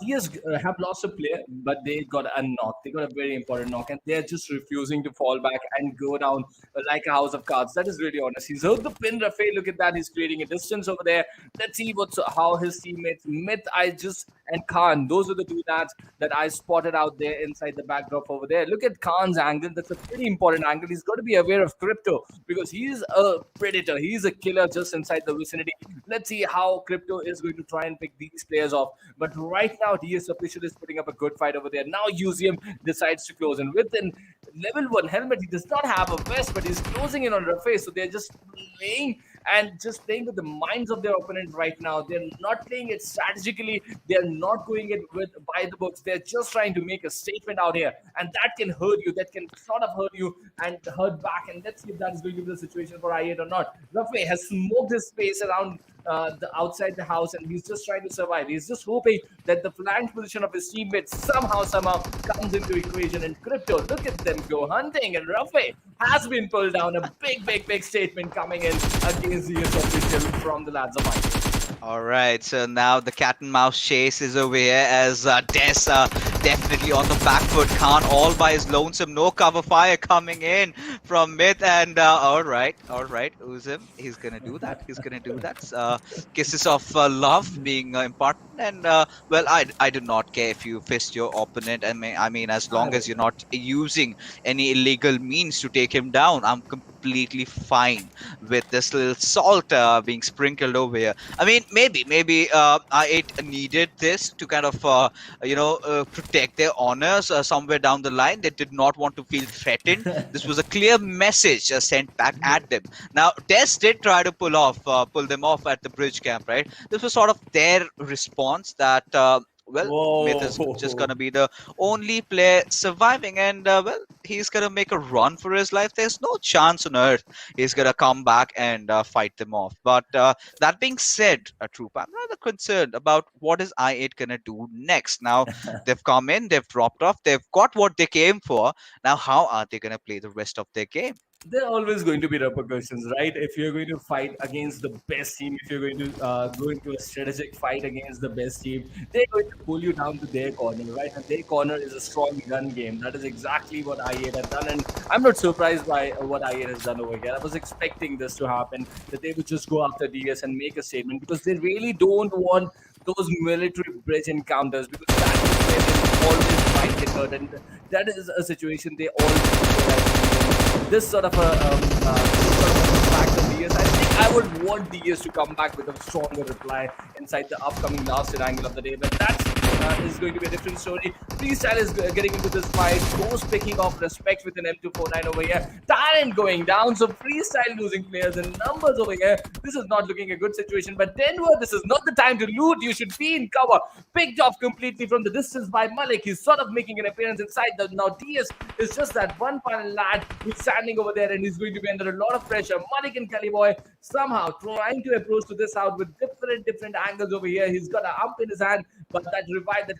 DS have lost a player, but they got a knock. They got a very important knock, and they're just refusing to fall back and go down like a house of cards. That is really honest. He's hurt the pin, Rafael. Look at that. He's creating a distance over there. Let's see how his teammates, Myth, and Khan, those are the two that I spotted out there inside the backdrop over there. Look at Khan's angle. That's a pretty important angle. He's got to be aware of Crypto, because he's a predator. He's a killer just inside the vicinity. Let's see how Crypto is going to try and pick these players off. But right now, DS official is putting up a good fight over there. Now Uzium decides to close in with an level 1 helmet. He does not have a vest, but he's closing in on Rafe. So they're just playing with the minds of their opponent right now. They're not playing it strategically. They're not going it by the books. They're just trying to make a statement out here, and that can hurt you. That can sort of hurt you and hurt back. And let's see if that is going to be the situation for I8 or not. Rafe has smoked his space around the outside the house, and he's just trying to survive. He's just hoping that the flank position of his teammates somehow comes into equation. And Crypto, look at them go hunting, and Rafe has been pulled down. A big statement coming in against the official from the lads of Mike. All right, so now the cat and mouse chase is over here as Des definitely on the back foot. Khan all by his lonesome. No cover fire coming in from Myth. And all right, Uzim, he's going to do that. Kisses of love being important. And, well, I do not care if you fist your opponent. I mean, as long as you're not using any illegal means to take him down, I'm completely fine with this little salt being sprinkled over here. I mean, maybe I8 needed this to kind of protect their honors somewhere down the line. They did not want to feel threatened. This was a clear message sent back at them. Now, Des did try to pull them off at the bridge camp, right? This was sort of their response that Myth is just going to be the only player surviving, and he's going to make a run for his life. There's no chance on earth he's going to come back and fight them off. But that being said, Troop, I'm rather concerned about what is I8 going to do next. Now, they've come in, they've dropped off, they've got what they came for. Now, how are they going to play the rest of their game? There are always going to be repercussions, right? If you're going to fight against the best team, if you're going to go into a strategic fight against the best team, they're going to pull you down to their corner, right? And their corner is a strong gun game. That is exactly what I8 has done, and I'm not surprised by what I8 has done over here. I was expecting this to happen, that they would just go after DS and make a statement, because they really don't want those military bridge encounters, because that is where they always might get hurt, and that is a situation they always realize. This sort of a fact of DS. I think I would want DS to come back with a stronger reply inside the upcoming last Erangel of the day. But that's is going to be a different story. Freestyle is getting into this fight. Ghost picking off respect with an M249 over here. Tyrant going down. So Freestyle losing players in numbers over here. This is not looking a good situation. But Denver, this is not the time to loot. You should be in cover. Picked off completely from the distance by Malik. He's sort of making an appearance inside. Now DS is just that one final lad who's standing over there and he's going to be under a lot of pressure. Malik and Kelly Boy somehow trying to approach to this out with different angles over here. He's got an ump in his hand, but that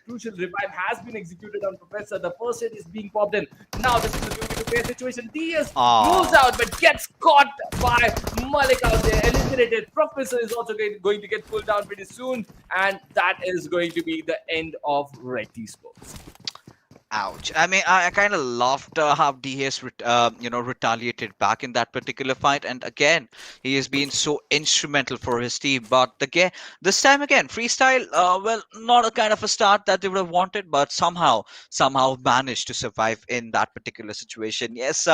crucial revive has been executed on Professor. The first hit is being popped in. Now this is a to play situation. DS moves out but gets caught by Malik out there. Eliminated. Professor is also going to get pulled down pretty soon, and that is going to be the end of Red Esports. Ouch. I mean, I kind of loved how DS, retaliated back in that particular fight. And again, he has been so instrumental for his team. But this time again, Freestyle, well, not a kind of a start that they would have wanted, but somehow managed to survive in that particular situation. Yes,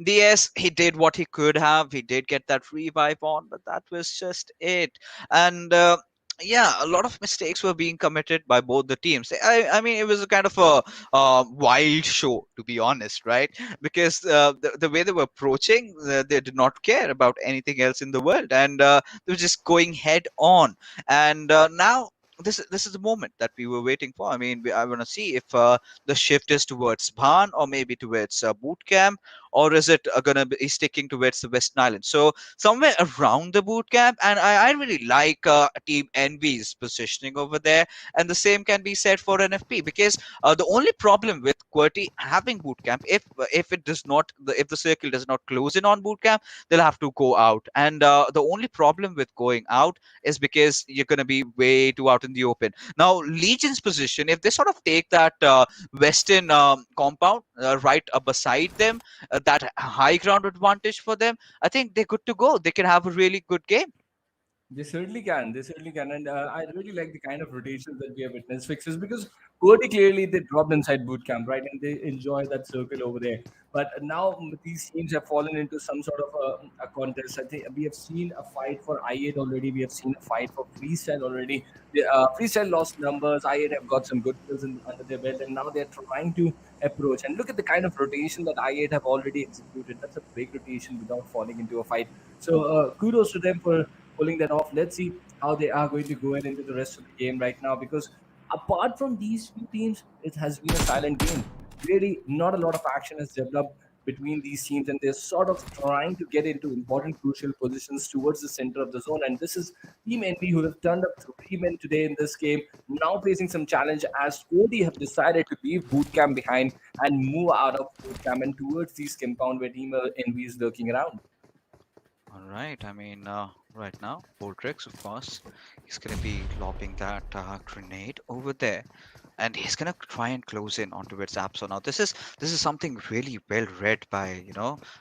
DS, he did what he could have. He did get that revive on, but that was just it. And yeah, a lot of mistakes were being committed by both the teams. I mean, it was a kind of a wild show, to be honest, right? Because the way they were approaching, they did not care about anything else in the world, and they were just going head on. And now this is the moment that we were waiting for. I mean, I want to see if the shift is towards Bhan or maybe towards boot camp, or is it gonna be sticking towards the Western Island? So somewhere around the boot camp, and I really like Team Envy's positioning over there, and the same can be said for NFP, because the only problem with QWERTY having boot camp, if it does not, if the circle does not close in on boot camp, they'll have to go out, and the only problem with going out is because you're gonna be way too out in the open. Now Legion's position, if they sort of take that western compound right beside them, that high ground advantage for them, I think they're good to go. They can have a really good game. They certainly can. They certainly can. And I really like the kind of rotations that we have witnessed fixes because QWERTY clearly they dropped inside boot camp, right? And they enjoy that circle over there. But now these teams have fallen into some sort of a contest. I think we have seen a fight for I8 already. We have seen a fight for Freestyle already. Freestyle lost numbers. I8 have got some good kills under their belt. And now they're trying to approach. And look at the kind of rotation that I8 have already executed. That's a big rotation without falling into a fight. So kudos to them for pulling that off. Let's see how they are going to go ahead into the rest of the game right now. Because apart from these two teams, it has been a silent game. Really, not a lot of action has developed between these teams, and they're sort of trying to get into important, crucial positions towards the center of the zone. And this is Team NB who have turned up 3 men today in this game, now facing some challenge as QWERTY have decided to leave bootcamp behind and move out of bootcamp and towards this compound where Team NB is lurking around. All right. I mean, right now, Voltrix, of course, he's gonna be lobbing that grenade over there, and he's gonna try and close in onto its app. So now this is something really well read by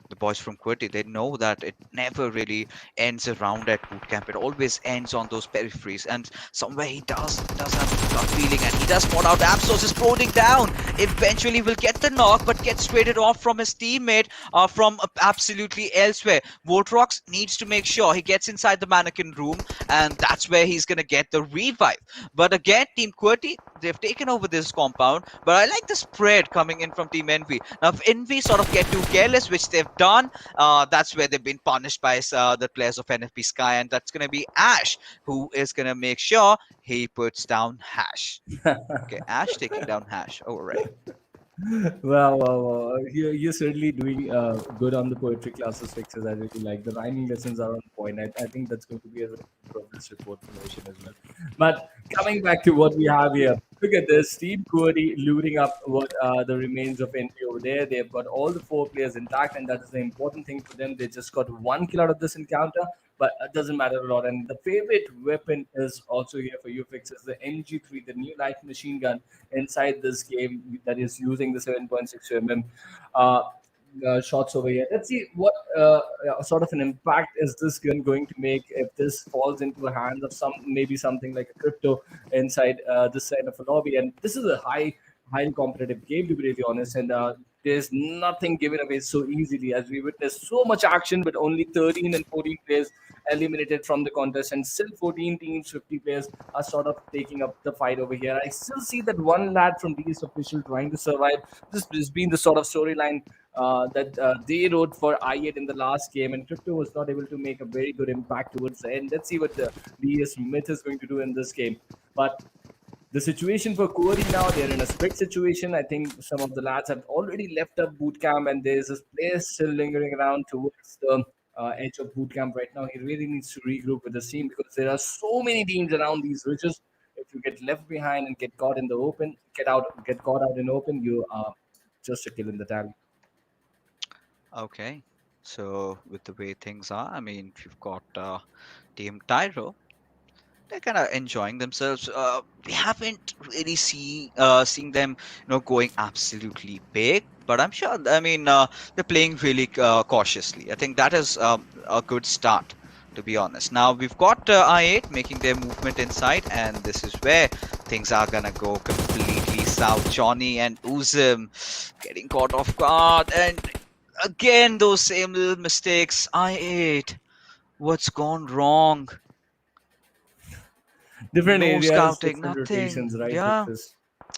the boys from QWERTY. They know that it never really ends around at bootcamp. It always ends on those peripheries, and somewhere he does have a gut feeling, and he does spot out. Absolos is prodding down. Eventually will get the knock, but gets traded off from his teammate from absolutely elsewhere. Voltrox needs to make sure he gets inside the mannequin room, and that's where he's gonna get the revive. But again, Team QWERTY, they've taken over this compound, but I like the spread coming in from Team Envy. Now, if Envy sort of get too careless, which they've done, that's where they've been punished by the players of NFP Sky, and that's gonna be Ash, who is gonna make sure he puts down Hash. Okay, Ash taking down Hash. Oh, right. Well. You're certainly doing good on the poetry classes fixes. I really like the rhyming lessons are on point. I think that's going to be a progress report promotion as well. But coming back to what we have here, look at this Team QWERTY looting up what the remains of NP over there. They've got all the 4 players intact, and that is the important thing for them. They just got 1 kill out of this encounter, but it doesn't matter a lot. And the favorite weapon is also here for you fixes the MG3, the new light machine gun inside this game that is using the 7.6 mm shots over here. Let's see what sort of an impact is this gun going to make if this falls into the hands of maybe something like a crypto inside this side of a lobby. And this is a highly competitive game, to be really honest. And There's nothing given away so easily as we witnessed so much action, but only 13 and 14 players eliminated from the contest, and still 14 teams, 50 players are sort of taking up the fight over here. I still see that one lad from DS official trying to survive. This has been the sort of storyline that they wrote for I8 in the last game, and Crypto was not able to make a very good impact towards the end. Let's see what the DS Myth is going to do in this game. But the situation for QWERTY now, they're in a split situation. I think some of the lads have already left up boot camp, and there's this player still lingering around towards the edge of boot camp right now. He really needs to regroup with the team because there are so many teams around these ridges. If you get left behind and get caught in the open, get caught out in open, you are just a kill in the tally. Okay. So with the way things are, I mean, you've got Team Tyro. They're kind of enjoying themselves. We haven't really seen them, going absolutely big. But I'm sure. I mean, they're playing really cautiously. I think that is a good start, to be honest. Now we've got I8 making their movement inside, and this is where things are gonna go completely south. Johnny and Uzim getting caught off guard, and again those same little mistakes. I8, what's gone wrong? Different No areas, scouting, different nothing. rotations, right? Yeah, Texas.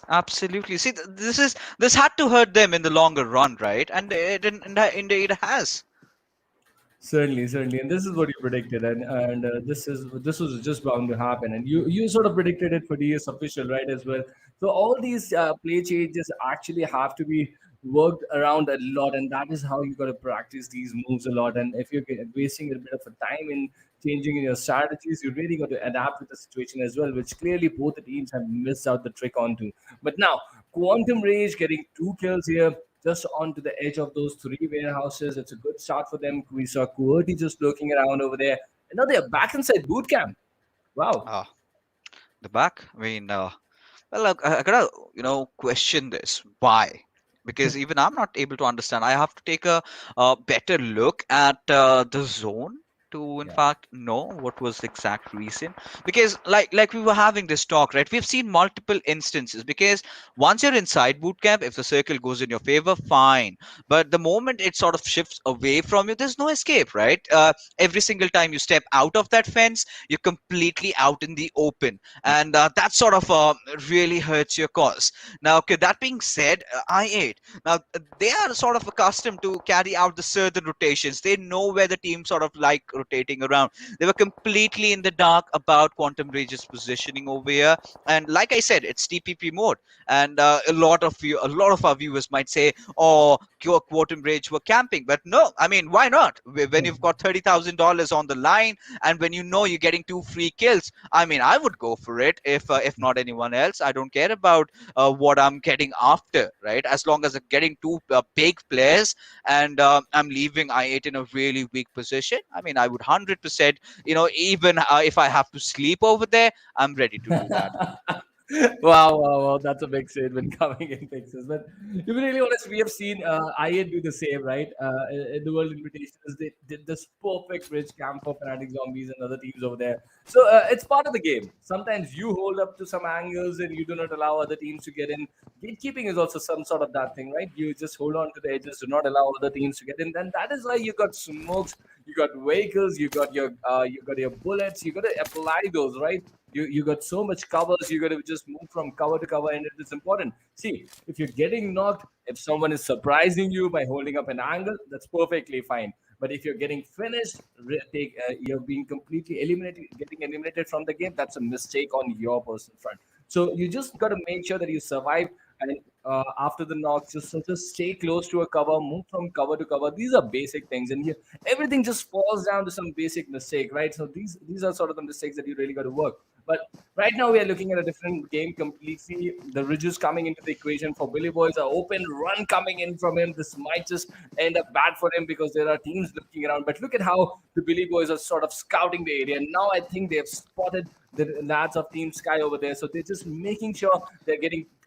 absolutely. See, this had to hurt them in the longer run, right? And indeed it has. Certainly, certainly, and this is what you predicted, and this was just bound to happen, and you sort of predicted it for DS official, right, as well. So all these play changes actually have to be worked around a lot, and that is how you got to practice these moves a lot. And if you're wasting a bit of a time in changing in your strategies, you really got to adapt with the situation as well, which clearly both the teams have missed out the trick onto. But now, Quantum Rage getting two kills here just onto the edge of those three warehouses. It's a good start for them. We saw QWERTY just looking around over there. And now they're back inside boot camp. Wow. Ah, the back. I mean, well, I gotta, question this. Why? Because even I'm not able to understand. I have to take a better look at the zone to, in Yeah. fact, know what was the exact reason. Because, like we were having this talk, right? We've seen multiple instances. Because once you're inside boot camp, if the circle goes in your favor, fine. But the moment it sort of shifts away from you, there's no escape, right? Every single time you step out of that fence, you're completely out in the open, and that sort of really hurts your cause. Now, okay, that being said, I8 now they are sort of accustomed to carry out the certain rotations. They know where the team sort of like rotating around. They were completely in the dark about Quantum Rage's positioning over here, and like I said, it's TPP mode. And a lot of our viewers might say, "Oh, Quantum Rage were camping," but no. I mean, why not? When you've got $30,000 on the line, and when you know you're getting two free kills, I mean, I would go for it if not anyone else. I don't care about what I'm getting after, right? As long as I'm getting two big players and I'm leaving I8 in a really weak position. I mean, I would 100%, even if I have to sleep over there, I'm ready to do that. Wow, wow, wow. That's a big statement coming in Texas. But to be really honest, we have seen IA do the same, right? In the World Invitations, they did this perfect bridge camp for Fnatic Zombies and other teams over there. So it's part of the game. Sometimes you hold up to some angles and you do not allow other teams to get in. Gatekeeping is also some sort of that thing, right? You just hold on to the edges, do not allow other teams to get in. Then that is why you got smokes, you got vehicles, you got your bullets, you got to apply those, right? You got so much covers, you got to just move from cover to cover, and it is important. See, if you're getting knocked, if someone is surprising you by holding up an angle, that's perfectly fine. But if you're getting finished, you're being completely eliminated, getting eliminated from the game, that's a mistake on your personal front. So you just got to make sure that you survive. And after the knock, just stay close to a cover, move from cover to cover. These are basic things, and everything just falls down to some basic mistake, right? So these are sort of the mistakes that you really got to work. But right now we are looking at a different game completely. The ridges coming into the equation for Billy Boys, are open run coming in from him. This might just end up bad for him because there are teams looking around. But look at how the Billy Boys are sort of scouting the area. Now I think they have spotted the lads of Team Sky over there. So they're just making sure they're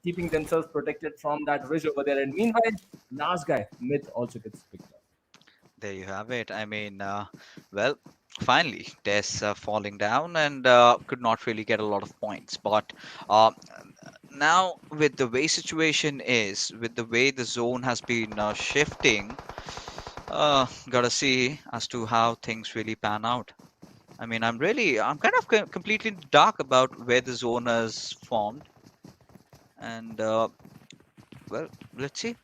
keeping themselves protected from that ridge over there. And meanwhile, last guy, Myth, also gets picked up. There you have it. I mean, well, finally, Des falling down and could not really get a lot of points. But uh, now with the way situation is, with the way the zone has been shifting, gotta see as to how things really pan out. I mean, I'm kind of completely in the dark about where the zone has formed, and well, let's see.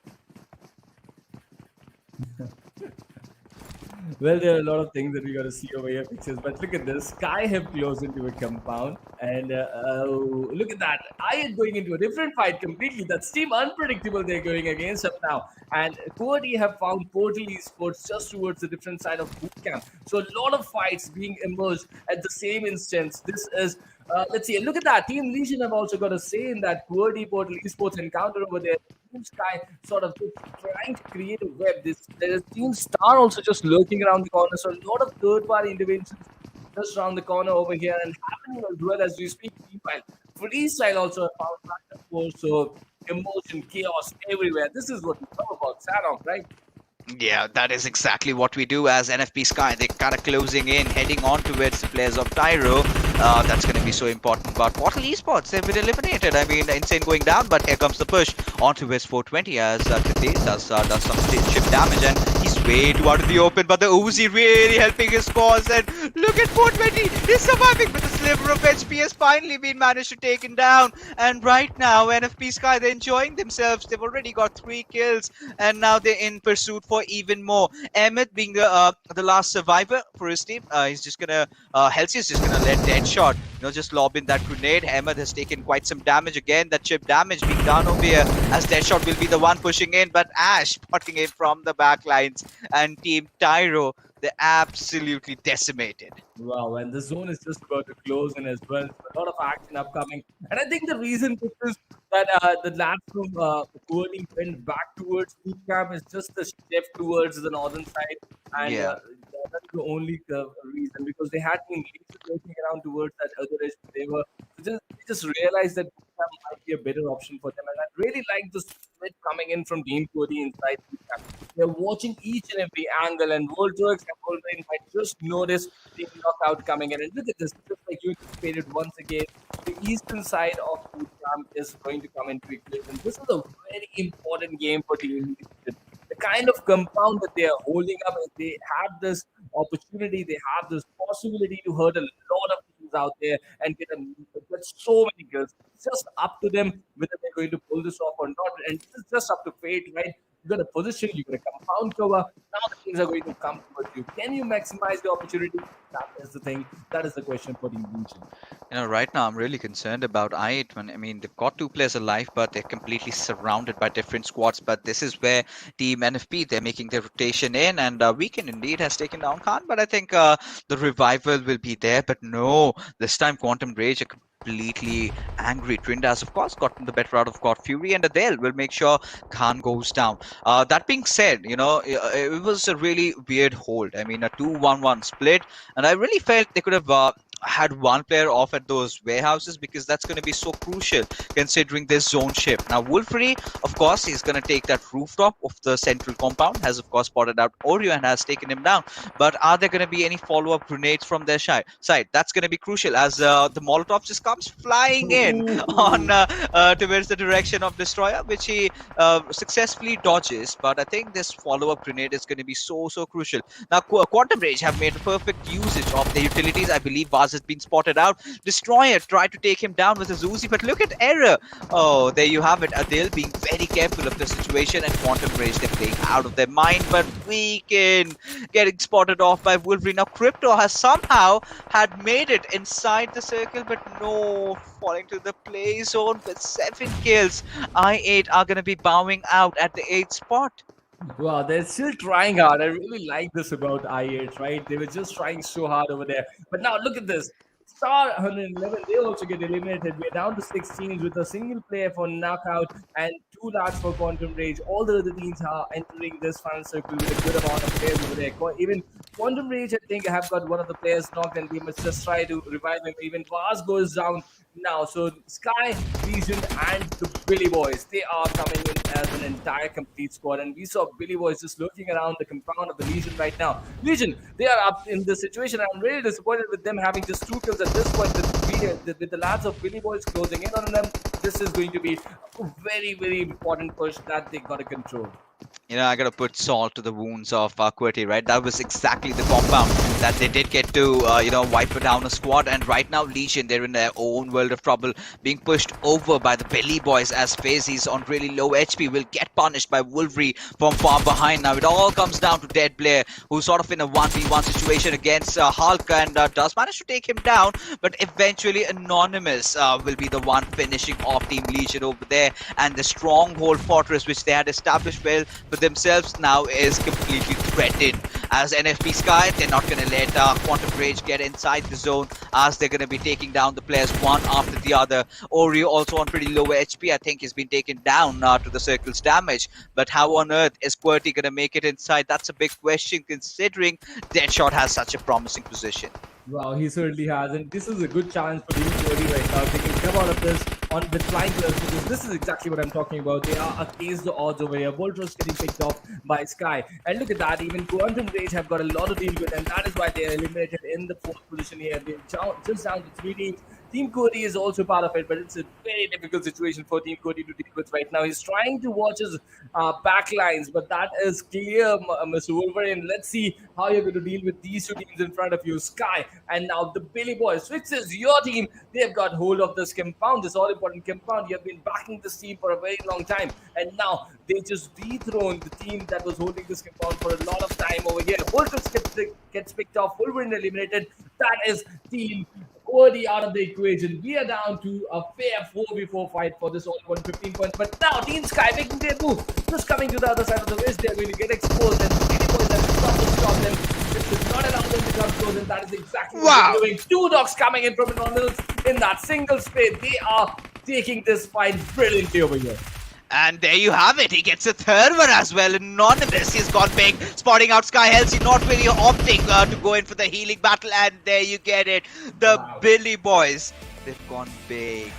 Well, there are a lot of things that we got to see over here, pictures. But look at this. Sky have closed into a compound. And look at that. I am going into a different fight completely. That's Team Unpredictable they're going against up now. And QWERTY have found Portal Esports just towards the different side of boot camp. So a lot of fights being emerged at the same instance. This is let's see. Look at that. Team Legion have also got a say in that QWERTY Portal Esports encounter over there. Team Sky sort of just trying to create a web. There is Team Star also just lurking around the corner. So a lot of third-party interventions just around the corner over here and happening as well as we speak. Meanwhile, freestyle also found back and forth. So emotion, chaos everywhere. This is what we talk about Sanhok, right? Yeah, that is exactly what we do as NFP Sky. They're kind of closing in, heading on towards the players of Tyro. That's going to be so important. But Portal Esports, they've been eliminated. I mean, Insane going down, but here comes the push on towards 420 as Kriti does some chip damage, and he's way too out of the open. But the Uzi really helping his cause. And look at 420, he's surviving, but the sliver of HP has finally been managed to take him down. And right now, NFP Sky, they're enjoying themselves. They've already got 3 kills, and now they're in pursuit for even more. Emmett being the last survivor for his team, he's just gonna Halsey is just gonna let Deadshot, just lob in that grenade. Emmett has taken quite some damage again. That chip damage being done over here as Deadshot will be the one pushing in, but Ash spotting it from the back lines, and Team Tyro, they're absolutely decimated. Wow, and the zone is just about to close in as well. A lot of action upcoming. And I think the reason is that the lads from QWERTY went back towards boot camp is just the shift towards the northern side. And Yeah. that's the only reason because they had been looking around towards that other edge. They just realized that boot camp might be a better option for them. And I really like the split coming in from Team QWERTY inside boot camp. They're watching each and every angle, and World Trucks have already might just noticed the knockout coming in. And look at this, just like you anticipated once again, the eastern side of boot camp is going to come into equation. This is a very important game for Team Legion. The kind of compound that they are holding up, they have this opportunity, they have this possibility to hurt a lot of teams out there and get so many kills. It's just up to them whether they're going to pull this off or not. And this is just up to fate, right? You got a position, you got a compound cover. Now the things are going to come towards you. Can you maximize the opportunity? That is the thing. That is the question for the Legion. Right now I'm really concerned about I8. I mean, they've got 2 players alive, but they're completely surrounded by different squads. But this is where Team NFP, they're making their rotation in, and Weekend indeed has taken down Khan. But I think the revival will be there. But no, this time Quantum Rage are completely angry. Trindas, of course, gotten the better out of God Fury, and Adele will make sure Khan goes down. That being said, it was a really weird hold. I mean, a 2-1-1 split, and I really felt they could have had one player off at those warehouses because that's going to be so crucial considering this zone shift. Now, Wolfrey, of course, he's going to take that rooftop of the central compound, has of course spotted out Oreo and has taken him down. But are there going to be any follow-up grenades from their side? That's going to be crucial as the Molotov just comes flying in on towards the direction of Destroyer, which he successfully dodges. But I think this follow-up grenade is going to be so crucial. Now, Quantum Rage have made perfect usage of the utilities. I believe Vaz has been spotted out. Destroyer tried to take him down with his Uzi, but look at Error. Oh, there you have it. Adil being very careful of the situation, and Quantum Rage, they're playing out of their mind. But Weekend getting spotted off by Wolverine. Now, Crypto has somehow had made it inside the circle, but no, falling to the play zone with 7 kills. I8 are going to be bowing out at the 8th spot. Wow, they're still trying hard. I really like this about I8, right? They were just trying so hard over there. But now look at this. Star 111, they also get eliminated. We're down to 16 with a single player for knockout and 2 lads for Quantum Rage. All the other teams are entering this final circle with a good amount of players over there. Even Quantum Rage, I think, have got one of the players knocked, and they must just try to revive him. Even Vaz goes down now. So Sky, Legion, and the Billy Boys, they are coming in as an entire complete squad. And we saw Billy Boys just looking around the compound of the Legion right now. Legion, they are up in this situation. I'm really disappointed with them having just 2 kills at this point. With the lads of Billy Boys closing in on them, this is going to be a very, very important push that they got to control. I gotta put salt to the wounds of QWERTY, right? That was exactly the compound that they did get to, wipe down a squad. And right now, Legion, they're in their own world of trouble, being pushed over by the Billy Boys as FaZe, he's on really low HP, will get punished by Wolverine from far behind. Now, it all comes down to Dead Blair, who's sort of in a 1v1 situation against Hulk and does manage to take him down, but eventually Anonymous will be the one finishing off Team Legion over there. And the stronghold fortress, which they had established well for themselves, now is completely threatened. As NFP Sky, they're not going to let Quantum Rage get inside the zone, as they're going to be taking down the players one after the other. Oreo also on pretty low HP. I think he's been taken down to the circle's damage. But how on earth is QWERTY going to make it inside? That's a big question, considering Deadshot has such a promising position. Wow, he certainly has, and this is a good chance for Team QWERTY right now. They can come out of this on with flying colors, because this is exactly what I'm talking about. They are against the odds over here. Voltros getting picked off by Sky, and look at that. Even Quantum Rage have got a lot to deal with, and that is why they are eliminated in the 4th position here. They're just down to 3 teams. Team QWERTY is also part of it, but it's a very difficult situation for Team QWERTY to deal with right now. He's trying to watch his backlines, but that is clear, Mr. Wolverine. Let's see how you're going to deal with these 2 teams in front of you. Sky and now the Billy Boys. Which is your team. They've got hold of this compound, this all-important compound. You have been backing this team for a very long time, and now they just dethroned the team that was holding this compound for a lot of time over here. Voltros gets picked off. Wolverine eliminated. That is Team QWERTY out of the equation. We are down to a fair 4v4 fight for this all 115 points. But now Team Sky making their move. Just coming to the other side of the ridge, they're going to get exposed, and the Billy Boys have to stop them. This does not allow them to come close, and that is exactly what they're doing. 2 dogs coming in from Anonymous in that single spade. They are taking this fight brilliantly over here. And there you have it. He gets a third one as well. Anonymous, he's gone big, spotting out Sky Halsey, not really opting to go in for the healing battle. And there you get it. The Billy Boys, they've gone big.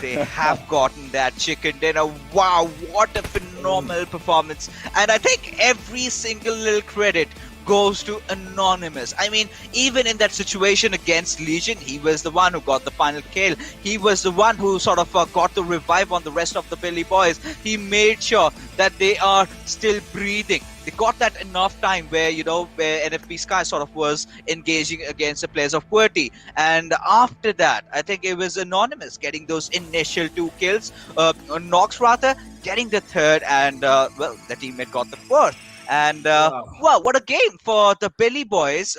They have gotten that chicken dinner. Wow, what a phenomenal performance. And I think every single little credit goes to Anonymous. I mean, even in that situation against Legion, he was the one who got the final kill. He was the one who sort of got the revive on the rest of the Billy Boys. He made sure that they are still breathing. They got that enough time where, where NFP Sky sort of was engaging against the players of QWERTY. And after that, I think it was Anonymous getting those initial 2 kills. Nox rather getting the 3rd, and the teammate got the 4th. And wow, what a game for the Billy Boys.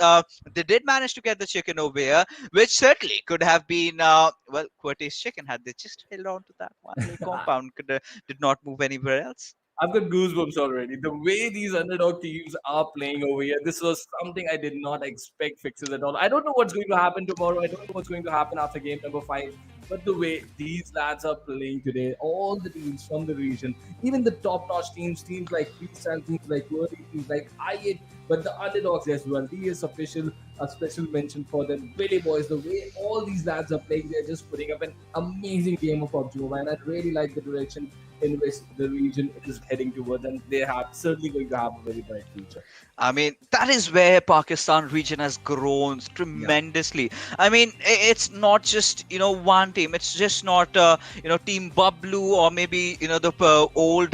They did manage to get the chicken over here, which certainly could have been QWERTY's chicken had they just held on to that one little compound. Did not move anywhere else. I've got goosebumps already. The way these underdog teams are playing over here, this was something I did not expect fixes at all. I don't know what's going to happen tomorrow. I don't know what's going to happen after game number 5. But the way these lads are playing today, all the teams from the region, even the top-notch teams like Freestyle, teams like QWERTY, teams like I8, but the underdogs as well. These a special mention for them. Billy Boys, the way all these lads are playing, they're just putting up an amazing game of PUBG Mobile, and I really like the direction in which the region is heading towards, and they are certainly going to have a very bright future. I mean, that is where Pakistan region has grown tremendously. I mean, it's not just, one team. It's just not, Team Bablu or maybe, the old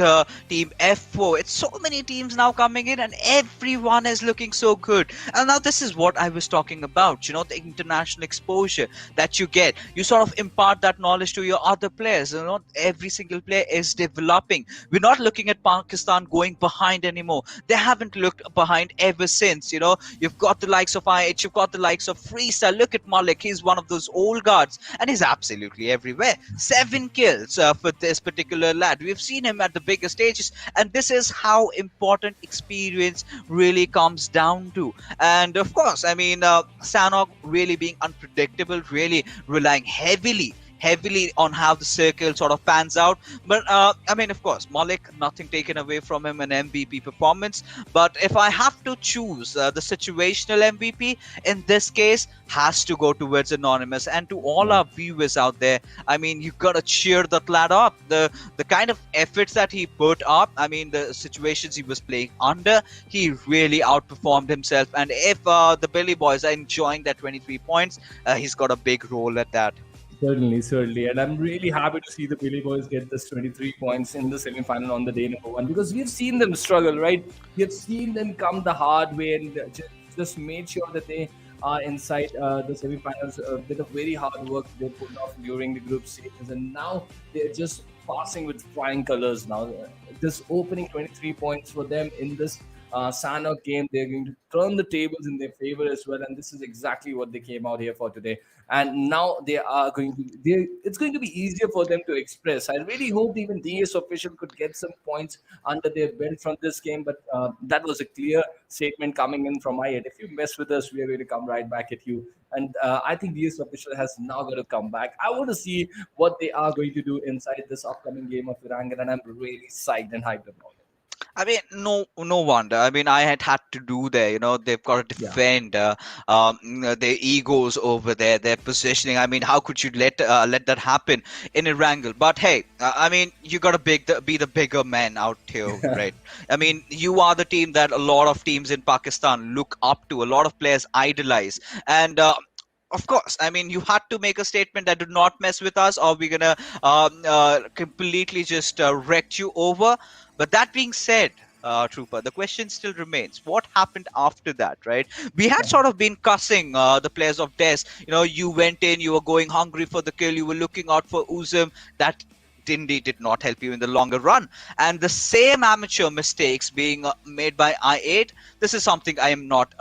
Team F4. It's so many teams now coming in, and everyone is looking so good. And now this is what I was talking about, the international exposure that you get. You sort of impart that knowledge to your other players. Every single player is developing. We're not looking at Pakistan going behind anymore. They haven't looked behind ever since. You've got the likes of IH, you've got the likes of Freestyle. Look at Malik, he's one of those old guards, and he's absolutely everywhere. 7 kills for this particular lad. We've seen him at the bigger stages, and this is how important experience really comes down to. And of course, I mean, Sanhok really being unpredictable, really relying heavily on how the circle sort of pans out. But I mean, of course, Malik, nothing taken away from him, an MVP performance. But if I have to choose the situational MVP, in this case, has to go towards Anonymous. And to all our viewers out there, I mean, you gotta cheer that lad up. The kind of efforts that he put up, I mean, the situations he was playing under, he really outperformed himself. And if the Billy Boys are enjoying that 23 points, he's got a big role at that. Certainly, certainly. And I'm really happy to see the Billy Boys get this 23 points in the semi-final on the day number one, because we've seen them struggle, right? We've seen them come the hard way and just made sure that they are inside the semi-finals. A bit of very hard work they pulled off during the group stages, and now they're just passing with flying colors now. This opening 23 points for them in this Sanhok game, they're going to turn the tables in their favor as well, and this is exactly what they came out here for today. And now they are going to, it's going to be easier for them to express. I really hope even DS official could get some points under their belt from this game, but that was a clear statement coming in from IED. If you mess with us, we are going to come right back at you. And I think DS official has now got to come back. I want to see what they are going to do inside this upcoming game of Erangel, and I'm really psyched and hyped about it. I mean, no wonder. I mean, I had to do there. They've got to Yeah. defend their egos over there, their positioning. I mean, how could you let that happen in Erangel? But hey, I mean, you got to be the bigger man out here, right? I mean, you are the team that a lot of teams in Pakistan look up to. A lot of players idolize, and of course, I mean, you had to make a statement that do not mess with us, or we're gonna completely just wreck you over. But that being said, Trooper, the question still remains: what happened after that, right? We had sort of been cussing the players of Des. You went in, you were going hungry for the kill, you were looking out for Uzum. That indeed did not help you in the longer run. And the same amateur mistakes being made by I8, this is something I am not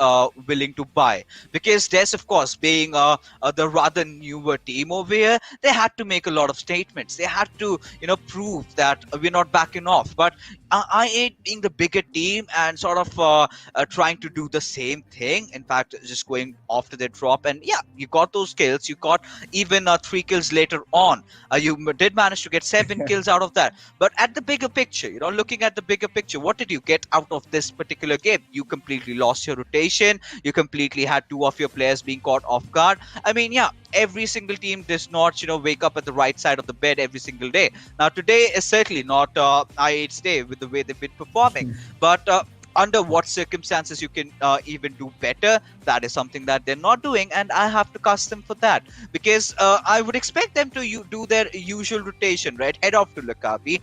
willing to buy. Because Des, of course, being the rather newer team over here, they had to make a lot of statements. They had to, prove that we're not backing off. But I8 being the bigger team and sort of trying to do the same thing, in fact, just going after their drop. And yeah, you got those kills. You got even 3 kills later on. You did manage to get 7 kills out of that. But at the bigger picture, looking at the bigger picture, what did you get out of this particular game? You completely lost your rotation. You completely had 2 of your players being caught off guard. I mean, yeah, every single team does not, wake up at the right side of the bed every single day. Now, today is certainly not I8's day with the way they've been performing. But under what circumstances you can even do better, that is something that they're not doing, and I have to cuss them for that, because I would expect them to do their usual rotation, right? Head off to Lakabi,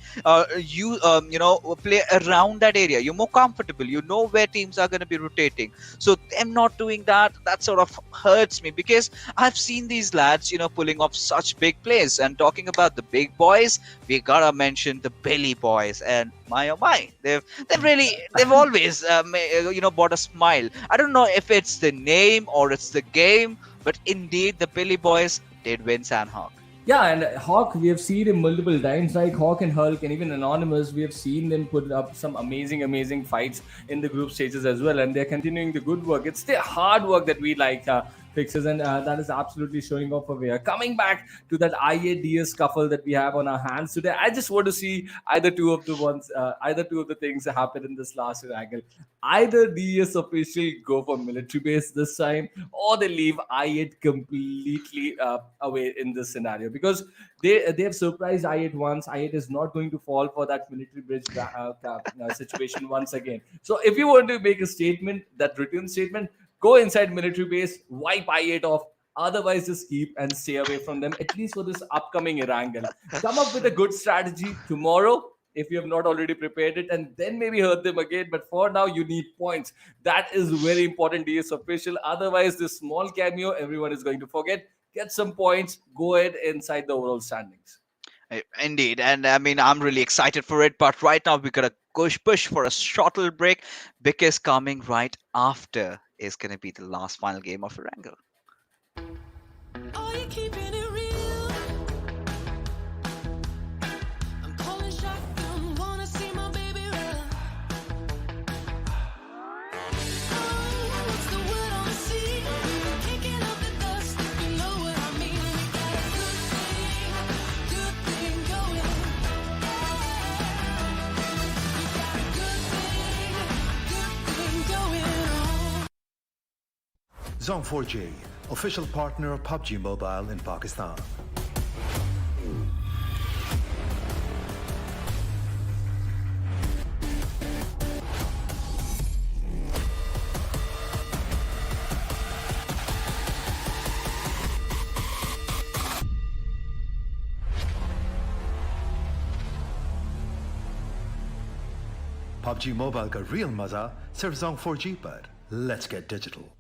play around that area. You're more comfortable, you know where teams are going to be rotating. So them not doing that sort of hurts me, because I've seen these lads pulling off such big plays. And talking about the big boys, we gotta mention the Billy Boys. And my oh my, they've always brought a smile. I don't know if it's the name or it's the game, but indeed the Billy Boys did win Sanhok. Yeah, and Hawk, we have seen him multiple times, like Hawk and Hulk, and even Anonymous. We have seen them put up some amazing fights in the group stages as well, and they're continuing the good work. It's the hard work that we like, Fixes, and that is absolutely showing off over here. Coming back to that IA-DS scuffle that we have on our hands today, I just want to see either two of the things that happen in this last angle. Either DS official go for military base this time, or they leave I8 completely away in this scenario, because they have surprised I8 once. I8 is not going to fall for that military bridge situation once again. So if you want to make a statement, that written statement, go inside military base, wipe I8 off. Otherwise, just keep and stay away from them, at least for this upcoming Erangel. Come up with a good strategy tomorrow if you have not already prepared it, and then maybe hurt them again. But for now, you need points. That is very important, DS official. Otherwise, this small cameo, everyone is going to forget. Get some points. Go ahead inside the overall standings. Indeed, and I mean, I'm really excited for it. But right now, we gotta push for a short little break, because coming right after is gonna be the last final game of Erangel. Are you keeping it real? I'm calling shotgun, wanna see my baby run. Oh, what's the word on the sea? Kicking up the dust, you know what I mean. We got a good thing going. We got a good thing going on. Zone 4J, official partner of PUBG Mobile in Pakistan. PUBG mobile का real मजा सिर्फ Zong 4G पर. Let's get digital.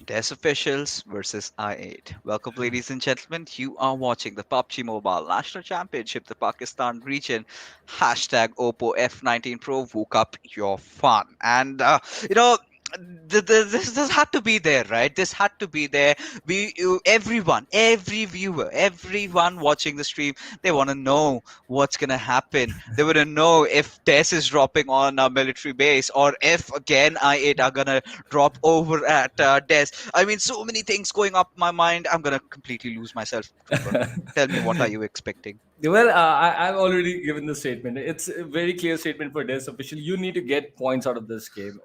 Des officials versus I8. Welcome, ladies and gentlemen. You are watching the PUBG Mobile National Championship, the Pakistan region. Hashtag Oppo F19 Pro woke up your fun. And, you know, this had to be there, right? This had to be there. Everyone, every viewer, everyone watching the stream, they want to know what's gonna happen. They want to know if Des is dropping on a military base, or if again I8 are gonna drop over at Des. I mean, so many things going up my mind. I'm gonna completely lose myself. Trooper. Tell me, what are you expecting? Well, I've already given the statement. It's a very clear statement for Des official. You need to get points out of this game.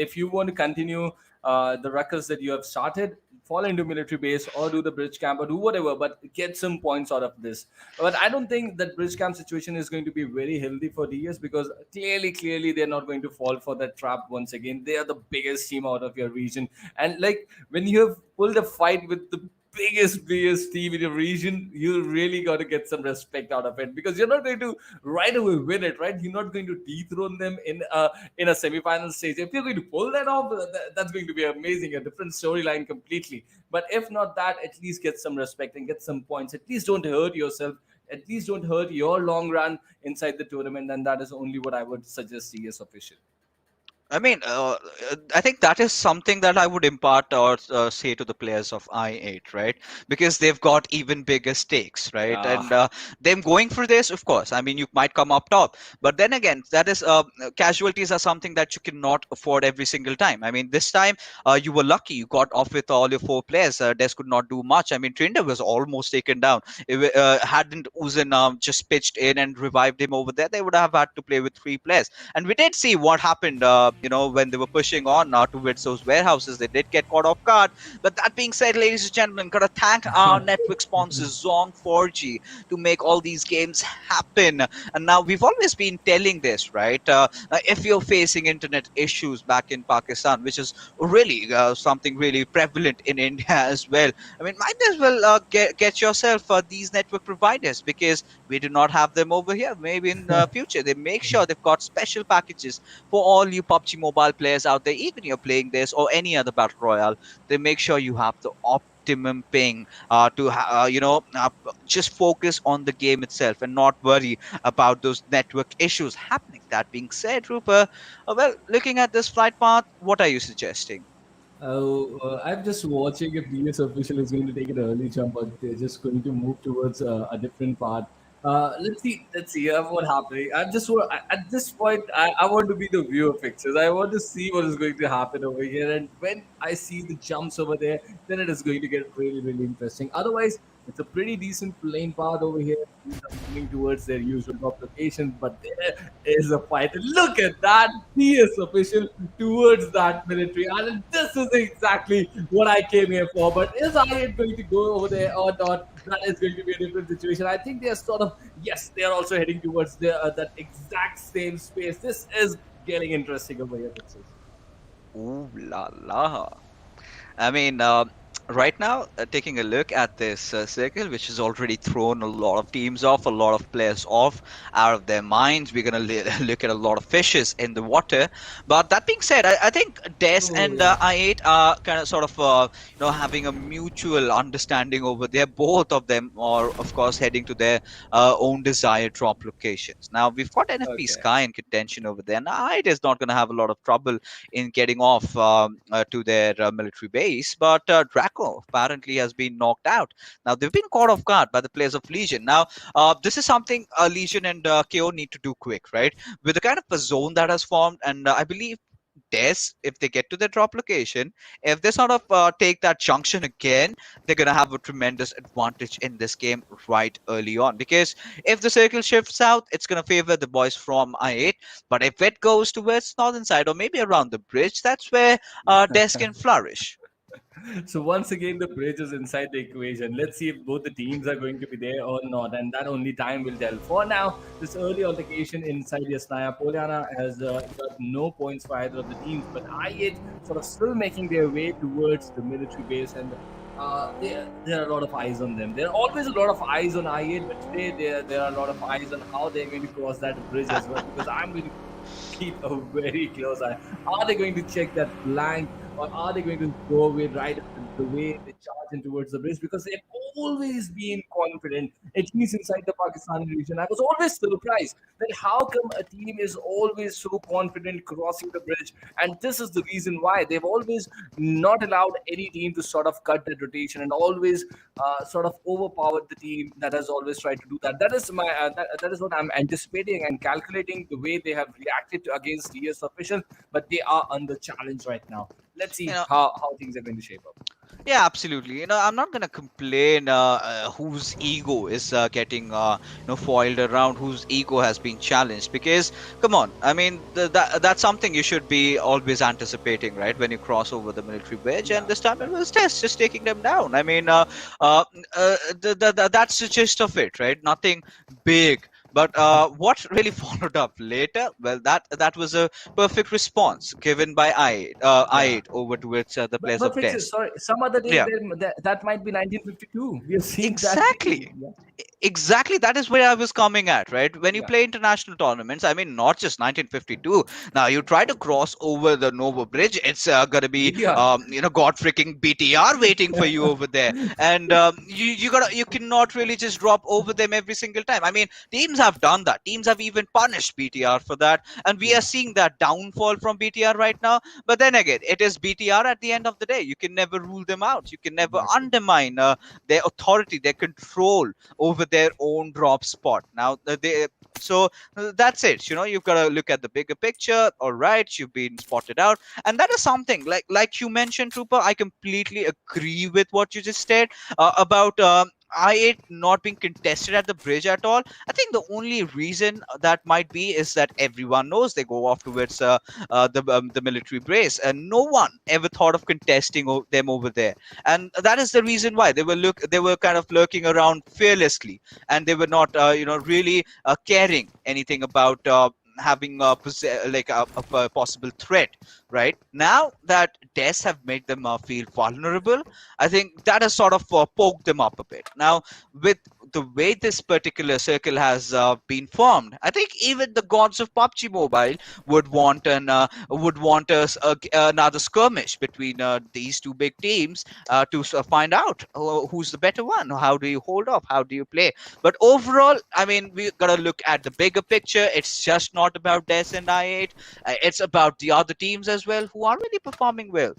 If you want to continue the ruckus that you have started, fall into military base or do the bridge camp or do whatever, but get some points out of this. But I don't think that bridge camp situation is going to be very healthy for DS, because clearly they're not going to fall for that trap once again. They are the biggest team out of your region, and like when you have pulled a fight with the biggest team in your region, you really got to get some respect out of it, because you're not going to right away win it, right? You're not going to dethrone them in a semi-final stage. If you're going to pull that off, that's going to be amazing, a different storyline completely. But if not that, at least get some respect and get some points. At least don't hurt yourself. At least don't hurt your long run inside the tournament, and that is only what I would suggest CS official. I mean, I think that is something that I would impart or say to the players of I8, right? Because they've got even bigger stakes, right? Yeah. And them going for this, of course. I mean, you might come up top, but then again, that is casualties are something that you cannot afford every single time. I mean, this time you were lucky; you got off with all your four players. Des could not do much. I mean, Trinder was almost taken down. If, hadn't Uzan just pitched in and revived him over there, they would have had to play with three players. And we did see what happened, when they were pushing on towards those warehouses. They did get caught off guard. But that being said, ladies and gentlemen, gotta thank our network sponsor Zong 4G to make all these games happen. And now we've always been telling this, right? If you're facing internet issues back in Pakistan, which is really something really prevalent in India as well, I mean, might as well get yourself these network providers, because we do not have them over here. Maybe in the future they make sure they've got special packages for all you PUBG PUBG Mobile players out there, even you're playing this or any other battle royale, they make sure you have the optimum ping just focus on the game itself and not worry about those network issues happening. That being said, Rupa, well, looking at this flight path, what are you suggesting? I'm just watching if DS official is going to take an early jump, or they're just going to move towards a different path. Let's see. Let's see what happening. At this point, I want to be the viewer fixers. I want to see what is going to happen over here, and when I see the jumps over there, then it is going to get really, really interesting. Otherwise, it's a pretty decent lane path over here. Teams are moving towards their usual top locations, but there is a fight. Look at that DS official towards that military. And this is exactly what I came here for. But is I going to go over there or not? That is going to be a different situation. I think they are sort of, yes, they are also heading towards that exact same space. This is getting interesting over here. Ooh la la. I mean, right now, taking a look at this circle, which has already thrown a lot of teams off, a lot of players off out of their minds. We're going to look at a lot of fishes in the water. But that being said, I think Des Oh, and yeah. I8 are kind of sort of, having a mutual understanding over there. Both of them are, of course, heading to their own desired drop locations. Now, we've got NFP Okay. Sky in contention over there. Now, I8 is not going to have a lot of trouble in getting off to their military base, but Draco apparently has been knocked out. Now they've been caught off guard by the players of Legion. Now this is something Legion and KO need to do quick, right? With the kind of a zone that has formed, and I believe Des, if they get to their drop location, if they sort of take that junction again, they're going to have a tremendous advantage in this game right early on. Because if the circle shifts south, it's going to favor the boys from I8. But if it goes towards northern side or maybe around the bridge, that's where Des can flourish. So once again, the bridge is inside the equation. Let's see if both the teams are going to be there or not, and that only time will tell. For now, this early altercation inside Yasnaya Poliana has got no points for either of the teams, but I8 sort of still making their way towards the military base, and there are a lot of eyes on them. There are always a lot of eyes on I8, but today there are a lot of eyes on how they're going to cross that bridge as well. Because I'm going to keep a very close eye. Are they going to check that flank, or are they going to go away right the way they charge in towards the bridge? Because they've always been confident, at least inside the Pakistani region. I was always surprised that how come a team is always so confident crossing the bridge, and this is the reason why they've always not allowed any team to sort of cut that rotation and always sort of overpowered the team that has always tried to do that. That is what I'm anticipating and calculating the way they have reacted to against DS officials, but they are under challenge right now. Let's You see know, how things are going to shape up. yeah, absolutely. I'm not gonna complain whose ego is getting foiled around, whose ego has been challenged. Because come on, I mean that's something you should be always anticipating, right? When you cross over the military bridge, and Yeah. this time it was Test just taking them down. I mean, that's the gist of it, right? Nothing big. But what really followed up later? Well, that was a perfect response given by Yeah. I8 over towards the players But of fix it. Test. Sorry, some other day Yeah, that might be 1952. We are seeing that. exactly. Yeah. Exactly, that is where I was coming at, right? When you Yeah. play international tournaments, I mean, not just 1952. Now, you try to cross over the Novo Bridge, it's gonna be, BTR. God freaking BTR waiting for you over there, and you cannot really just drop over them every single time. I mean, teams have done that. Teams have even punished BTR for that, and we are Yeah. seeing that downfall from BTR right now. But then again, it is BTR at the end of the day. You can never rule them out. You can never Exactly. undermine their authority, their control over their own drop spot. Now that's it. You've got to look at the bigger picture. All right, you've been spotted out, and that is something like you mentioned, Trooper. I completely agree with what you just said about I8 not being contested at the bridge at all. I think the only reason that might be is that everyone knows they go off towards the military base, and no one ever thought of contesting them over there. And that is the reason why they were kind of lurking around fearlessly, and they were not really caring anything about having a possible threat. Right now that Des have made them feel vulnerable, I think that has sort of poked them up a bit. Now with the way this particular circle has been formed, I think even the gods of PUBG Mobile would want another skirmish between these two big teams to find out who's the better one. How do you hold off? How do you play? But overall, I mean, we gotta look at the bigger picture. It's just not about Des and I8. It's about the other teams as well who are really performing well.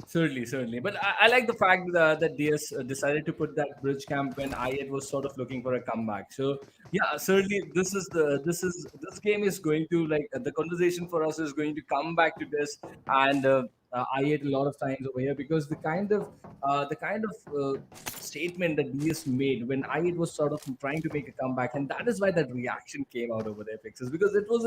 Certainly, certainly. But I like the fact that DS decided to put that bridge camp when I8 was sort of looking for a comeback. So yeah, certainly this game is going to like the conversation for us is going to come back to this and I8 a lot of times over here because the kind of statement that DS made when I8 was sort of trying to make a comeback, and that is why that reaction came out over there, fixes because it was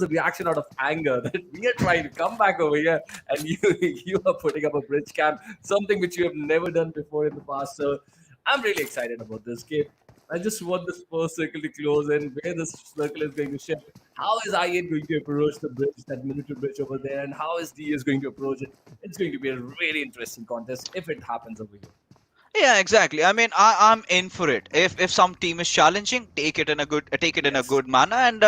a reaction out of anger that we are trying to come back over here and you you are putting up a bridge camp, something which you have never done before in the past. So I'm really excited about this game. I just want this first circle to close and where this circle is going to shift. How is I8 going to approach the bridge, that military bridge over there, and how is DS going to approach it? It's going to be a really interesting contest if it happens over here. Yeah, exactly. I mean, I'm in for it. If some team is challenging, take it in a Yes. good manner, and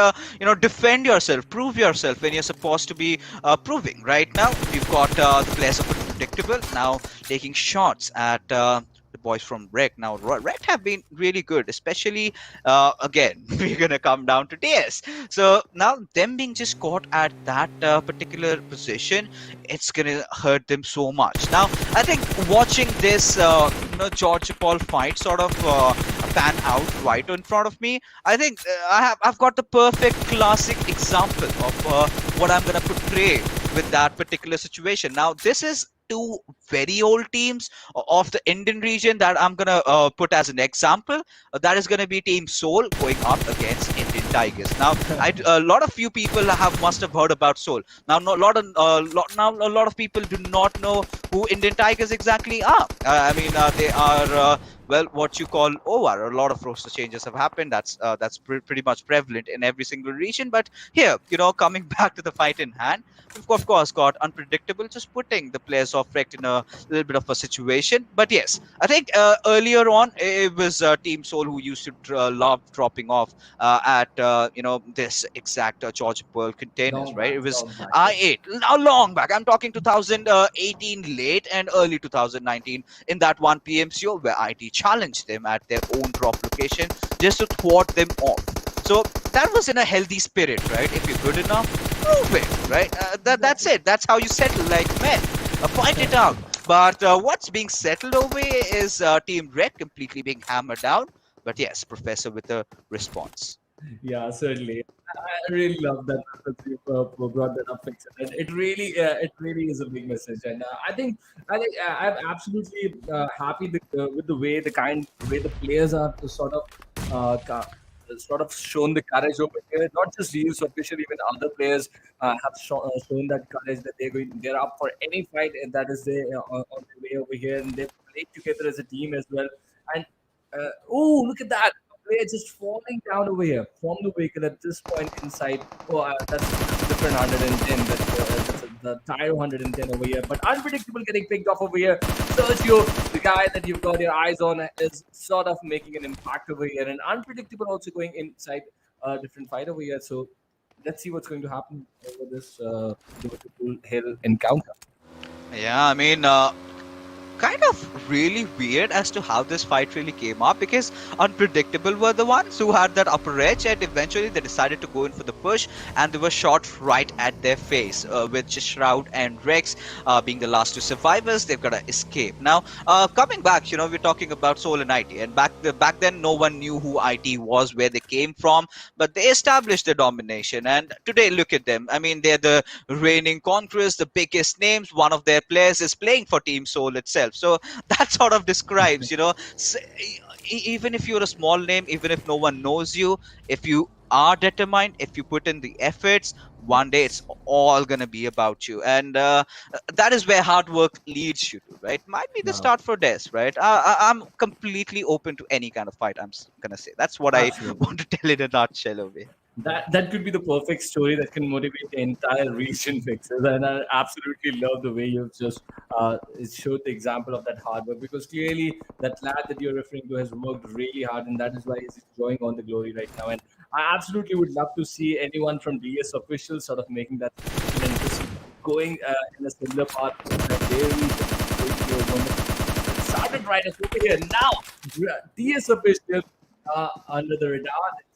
defend yourself, prove yourself when you're supposed to be proving. Right now, we've got the players of unpredictable now taking shots at the boys from Rec. Now, Rec have been really good, especially again. We're gonna come down to DS. So now them being just caught at that particular position, it's gonna hurt them so much. Now, I think watching this George Paul fight sort of pan out right in front of me, I think I've got the perfect classic example of what I'm gonna portray with that particular situation. Now, this is two very old teams of the Indian region that I'm gonna put as an example. That is gonna be Team Seoul going up against Indian Tigers. Now, a lot of few people must have heard about Seoul. Now, a lot of people do not know who Indian Tigers exactly are. They are. Well, what you call over. A lot of roster changes have happened. That's pretty much prevalent in every single region. But here, coming back to the fight in hand, we've of course got unpredictable, just putting the players of Rect in a little bit of a situation. But yes, I think earlier on it was Team Soul who used to love dropping off at this exact George Pearl containers, right? It was Long back, yes. I8 now long back. I'm talking 2018 late and early 2019 in that 1 p.m. show where IT challenged them at their own drop location just to thwart them off. So that was in a healthy spirit, right? If you're good enough, prove it, right? That's it. That's how you settle like men. Fight it out. But what's being settled over here is Team Red completely being hammered down. But yes, Professor with a response. Yeah, certainly. I really love that you brought that up, Fixer. And it really is a big message. And I'm absolutely happy with the way way the players are to sort of shown the courage over here. Not just you, so officially even other players have shown that courage that they're up for any fight that is there on their way over here, and they've played together as a team as well. And oh, look at that! A player just falling down over here from the vehicle at this point inside. Oh, that's a different 110. The tire 110 over here, but unpredictable getting picked off over here. Sergio, the guy that you've got your eyes on, is sort of making an impact over here, and unpredictable also going inside a different fight over here. So let's see what's going to happen over this Liverpool Hill encounter. Yeah, I mean, kind of really weird as to how this fight really came up because unpredictable were the ones who had that upper edge and eventually they decided to go in for the push and they were shot right at their face with just Shroud and Rex being the last two survivors. They've got to escape. Now coming back, we're talking about Soul and IT, and back then no one knew who IT was, where they came from, but they established their domination, and today look at them. I mean, they're the reigning conquerors, the biggest names. One of their players is playing for Team Soul itself. So that sort of describes, even if you're a small name, even if no one knows you, if you are determined, if you put in the efforts, one day it's all gonna be about you, and that is where hard work leads you to, right? Might be the No, start for Des, right? I'm completely open to any kind of fight. Gonna say that's what I absolutely. want to tell in a nutshell over here. That could be the perfect story that can motivate the entire region fixes. And I absolutely love the way you've just showed the example of that hard work, because clearly that lad that you're referring to has worked really hard, and that is why he's enjoying on the glory right now. And I absolutely would love to see anyone from DS officials sort of making that transition and just going in a similar path that they region is going to be a wonderful. It started right as over here. Now, DS officials under the radar.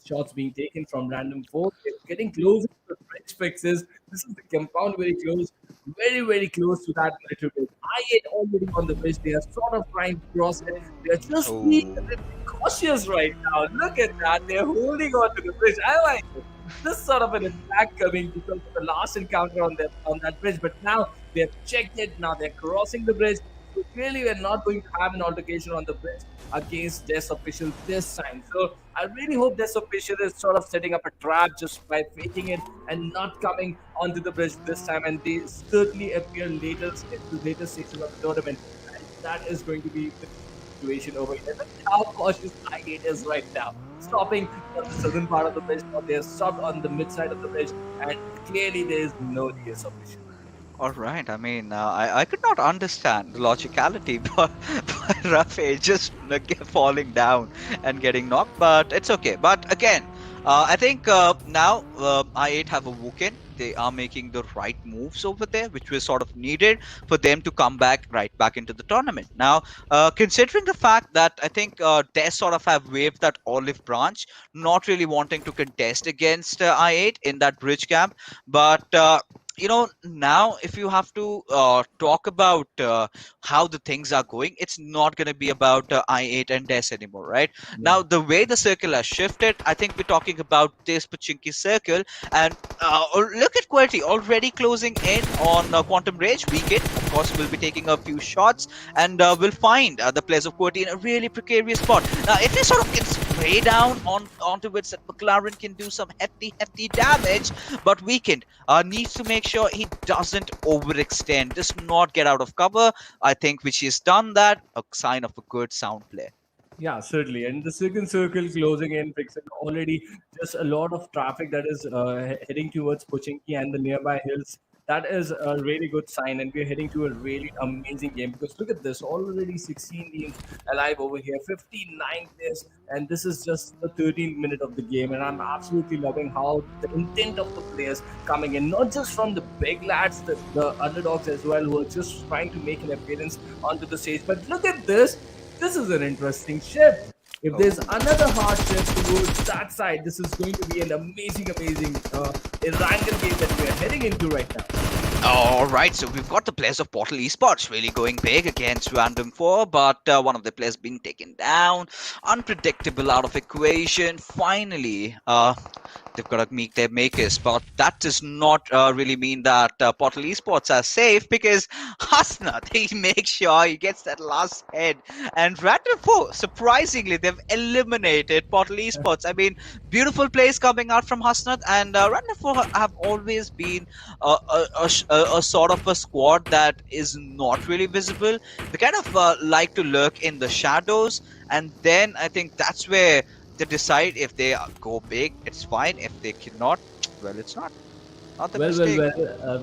Shots being taken from random four. They're getting closer to the bridge fixes. This is the compound very close, very, very close to that military bridge. I8 already on the bridge. They are sort of trying to cross it. They are just being a Oh. bit cautious right now. Look at that. They're holding on to the bridge. I like it. This sort of an attack coming because of the last encounter on that bridge. But now they've checked it. Now they're crossing the bridge. So clearly, we're not going to have an altercation on the bridge against this official this time. So I really hope this official is sort of setting up a trap just by faking it and not coming onto the bridge this time. And they certainly appear later in the later stages of the tournament. And that is going to be the situation over here. Look at how cautious I8 is right now. Stopping on the southern part of the bridge, or they're stopped on the mid side of the bridge, and clearly there is no DS official. All right. I mean, I could not understand the logicality, but Rafe just falling down and getting knocked, but it's okay. But again, I think now I8 have awoken. They are making the right moves over there, which was sort of needed for them to come back into the tournament. Now, considering the fact that I think they sort of have waved that olive branch, not really wanting to contest against I8 in that bridge camp, but now if you have to talk about how the things are going, it's not going to be about I8 and Des anymore, right? Yeah. Now the way the circle has shifted, I think we're talking about this Pachinki circle. And look at QWERTY already closing in on Quantum Rage Weekend. Of course, we'll be taking a few shots, and we'll find the players of QWERTY in a really precarious spot. Now if they sort of can spray down onto it, that McLaren can do some hefty damage, but Weekend needs to make sure he doesn't overextend, does not get out of cover. I think which he's done that, a sign of a good sound play. Yeah, certainly. And the second circle closing in, fixing already just a lot of traffic that is heading towards Pochinki and the nearby hills. That is a really good sign, and we're heading to a really amazing game, because look at this, already 16 teams alive over here, 59 players, and this is just the 13th minute of the game. And I'm absolutely loving how the intent of the players coming in, not just from the big lads, the underdogs as well, who are just trying to make an appearance onto the stage. But look at this. This is an interesting shift. If there's Oh. another hard shift towards that side, this is going to be an amazing Erangel game that we are heading into right now. All right, so we've got the players of Portal Esports really going big against Random 4, but one of the players being taken down. Unpredictable out of equation. Finally, they've got to meet their makers, but that does not really mean that Portal Esports are safe, because Hasnath, he makes sure he gets that last head. And Random 4, surprisingly, they've eliminated Portal Esports. I mean, beautiful plays coming out from Hasnath, and Random 4 have always been a sort of a squad that is not really visible. They kind of like to lurk in the shadows, and then I think that's where they decide if they go big, it's fine. If they cannot, well, it's not the mistake.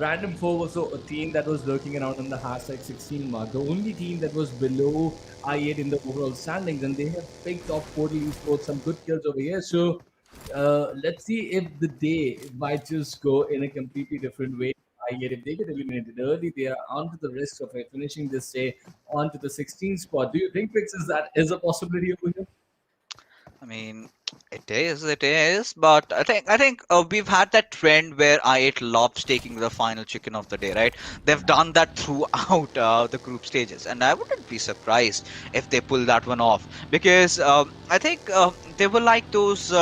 Random 4 was a team that was lurking around in the hashtag 16 mark. The only team that was below I8 in the overall standings, and they have picked off Portal Esports some good kills over here. So let's see if the day might just go in a completely different way. I8, if they get eliminated early, they are onto the risk of finishing this day onto the 16th spot. Do you think, Fixes, that is a possibility over here? I mean, it is, but I think we've had that trend where I8 loves taking the final chicken of the day, right? They've done that throughout the group stages, and I wouldn't be surprised if they pull that one off, because I think they were like those.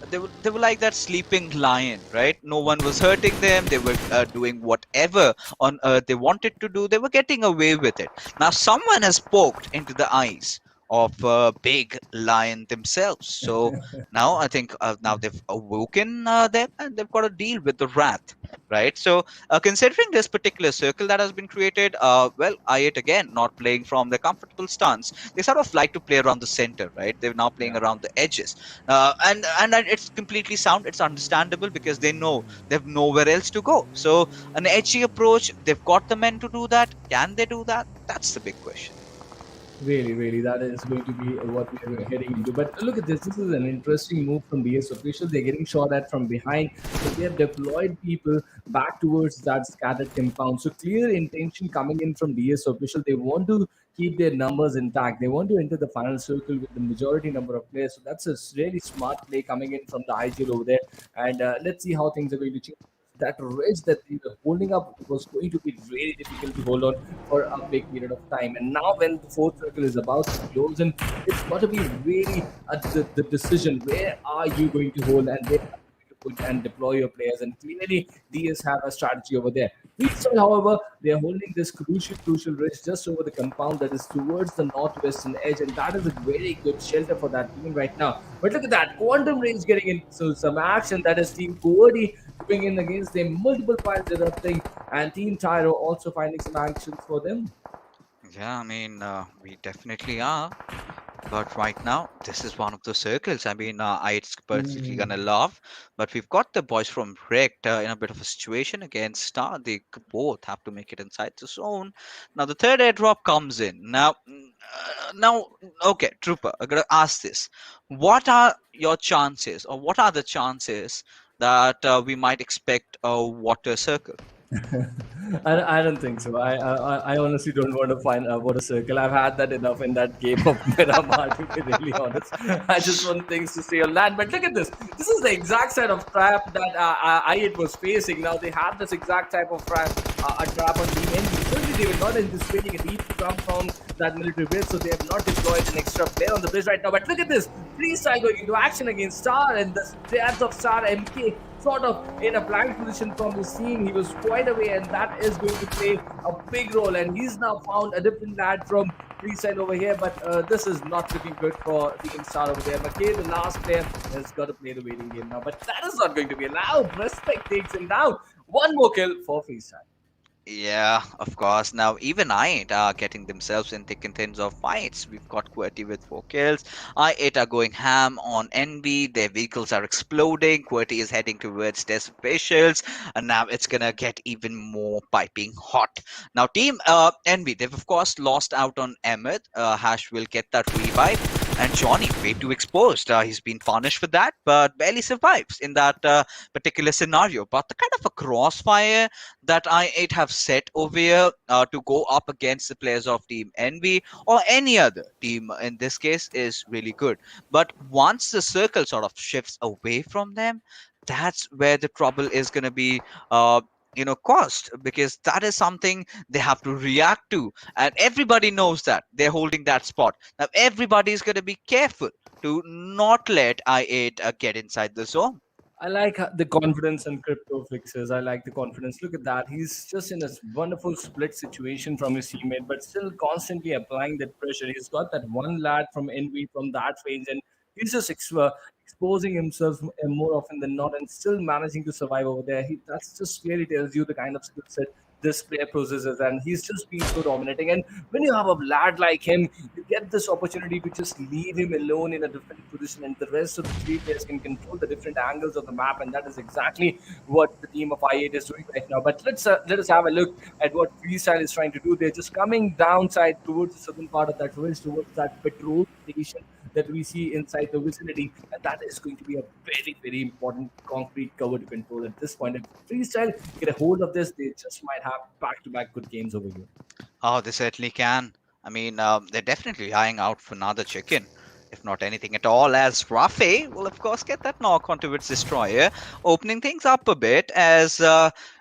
They were like that sleeping lion, right? No one was hurting them. They were doing whatever on earth they wanted to do. They were getting away with it. Now someone has poked into the eyes of a big lion themselves. So now I think now they've awoken them and they've got to deal with the wrath, right? So considering this particular circle that has been created, well, I8 again not playing from the comfortable stance. They sort of like to play around the center, right? They're now playing Yeah. around the edges, and it's completely sound. It's understandable because they know they've nowhere else to go. So an edgy approach, they've got the men to do that. Can they do that? That's the big question. Really, really, that is going to be what we are heading into. But look at this. This is an interesting move from DS officials. They're getting shot at from behind, but they have deployed people back towards that scattered compound. So clear intention coming in from DS official. They want to keep their numbers intact. They want to enter the final circle with the majority number of players. So that's a really smart play coming in from the IGL over there. And let's see how things are going to change. That ridge that they were holding up was going to be really difficult to hold on for a big period of time. And now, when the fourth circle is about to close, and it's got to be really the decision where are you going to hold and where are you going to put and deploy your players. And clearly, DS have a strategy over there. Freestyle, however, they are holding this crucial ridge just over the compound that is towards the northwestern edge, and that is a very good shelter for that team right now. But look at that, Quantum Range getting into some action. That is Team QWERTY going in against them, multiple piles erupting, and Team Tyro also finding some actions for them. Yeah, I mean, we definitely are. But right now, this is one of the circles. I mean, it's perfectly gonna laugh. But we've got the boys from Rect in a bit of a situation against Star. They both have to make it inside the zone. Now the third airdrop comes in. Now, okay, Trooper, I gotta ask this: what are your chances, or what are the chances that we might expect a water circle? I don't think so. I honestly don't want to find a water circle. I've had that enough in that game of Miramar, to be really honest. I just want things to stay on land. But look at this. This is the exact set of trap that I was facing. Now they have this exact type of trap, a trap on the end. Certainly they were not anticipating a deep jump from that military bridge, so they have not deployed an extra player on the bridge right now. But look at this. Freestyle going into action against Star, and the stats of Star MK sort of in a blind position from the scene. He was quite away, and that is going to play a big role. And he's now found a different lad from Freestyle over here, but this is not looking good for Team Star over there. McKay, the last player, has got to play the waiting game now, but that is not going to be allowed. Respect takes him down. One more kill for Freestyle. Yeah, of course. Now, even I8 are getting themselves in thick and thins of fights. We've got QWERTY with 4 kills. I8 are going ham on NB. Their vehicles are exploding. QWERTY is heading towards their officials. And now it's going to get even more piping hot. Now, Team NB, they've of course lost out on Emmett. Hash will get that revive. And Johnny, way too exposed. He's been punished for that, but barely survives in that particular scenario. But the kind of a crossfire that I8 have set over here to go up against the players of Team Envy or any other team in this case is really good. But once the circle sort of shifts away from them, that's where the trouble is going to be. Caused, because that is something they have to react to, and everybody knows that they're holding that spot. Now everybody is going to be careful to not let I8 get inside the zone. I like the confidence and crypto fixes. I like the confidence. Look at that. He's just in a wonderful split situation from his teammate, but still constantly applying that pressure. He's got that one lad from Envy from that range, and he's just exposing himself more often than not and still managing to survive over there. That's just really tells you the kind of skill set this player possesses, and he's just been so dominating. And when you have a lad like him, you get this opportunity to just leave him alone in a different position, and the rest of the three players can control the different angles of the map, and that is exactly what the team of I8 is doing right now. But let us have a look at what Freestyle is trying to do. They're just coming downside towards the southern part of that ridge, towards that petrol station that we see inside the vicinity, and that is going to be a very important concrete cover to control at this point. If Freestyle get a hold of this, they just might have back-to-back good games over here. Oh, they certainly can. I mean, they're definitely eyeing out for another chicken. if not anything at all, as Rafe will of course get that knock onto its destroyer, opening things up a bit as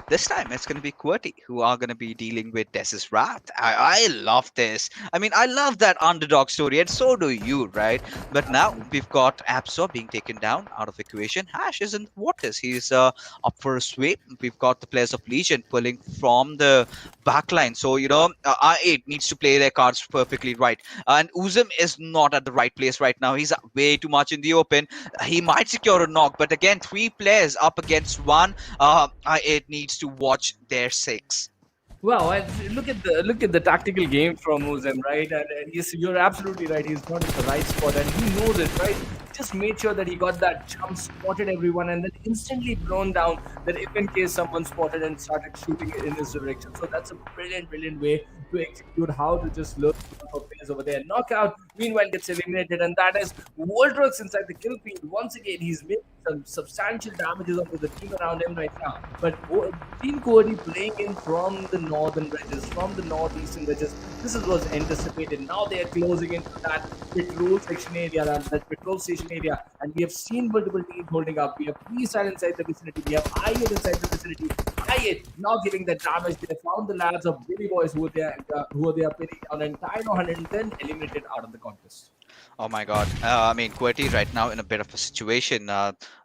this time it's going to be QWERTY who are going to be dealing with Dess's Wrath. I love this. I mean, I love that underdog story, and so do you, right? But now Absolutely. we've got Absol being taken down out of equation. Hash is in the waters. He's up for a sweep. We've got the players of Legion pulling from the backline. So, R8 needs to play their cards perfectly right. And Uzum is not at the right place right now. He's way too much in the open. He might secure a knock, but again, three players up against one. R8 needs to watch their six. Wow, and look at the tactical game from Muzem, right? And yes, you're absolutely right. He's not in the right spot, and he knows it, right? Just made sure that he got that jump, spotted everyone, and then instantly blown down. That if in case someone spotted and started shooting it in his direction, so that's a brilliant, brilliant way to execute how to just learn for players over there. Knockout, meanwhile gets eliminated, and that is Voltrux inside the kill feed. Once again, he's making some substantial damages onto the team around him right now. But Team QWERTY playing in from the northern wedges, from the northeastern wedges. Was anticipated. Now they are closing into that patrol section area, that patrol station area, and we have seen multiple teams holding up. We have Freestyle inside the vicinity. We have I8 inside the vicinity. I8 now giving the damage. They found the lads of BillyBoys who they are pinning down, and Tyno 110 eliminated out of the contest. Oh my god. I mean, QWERTY right now in a bit of a situation.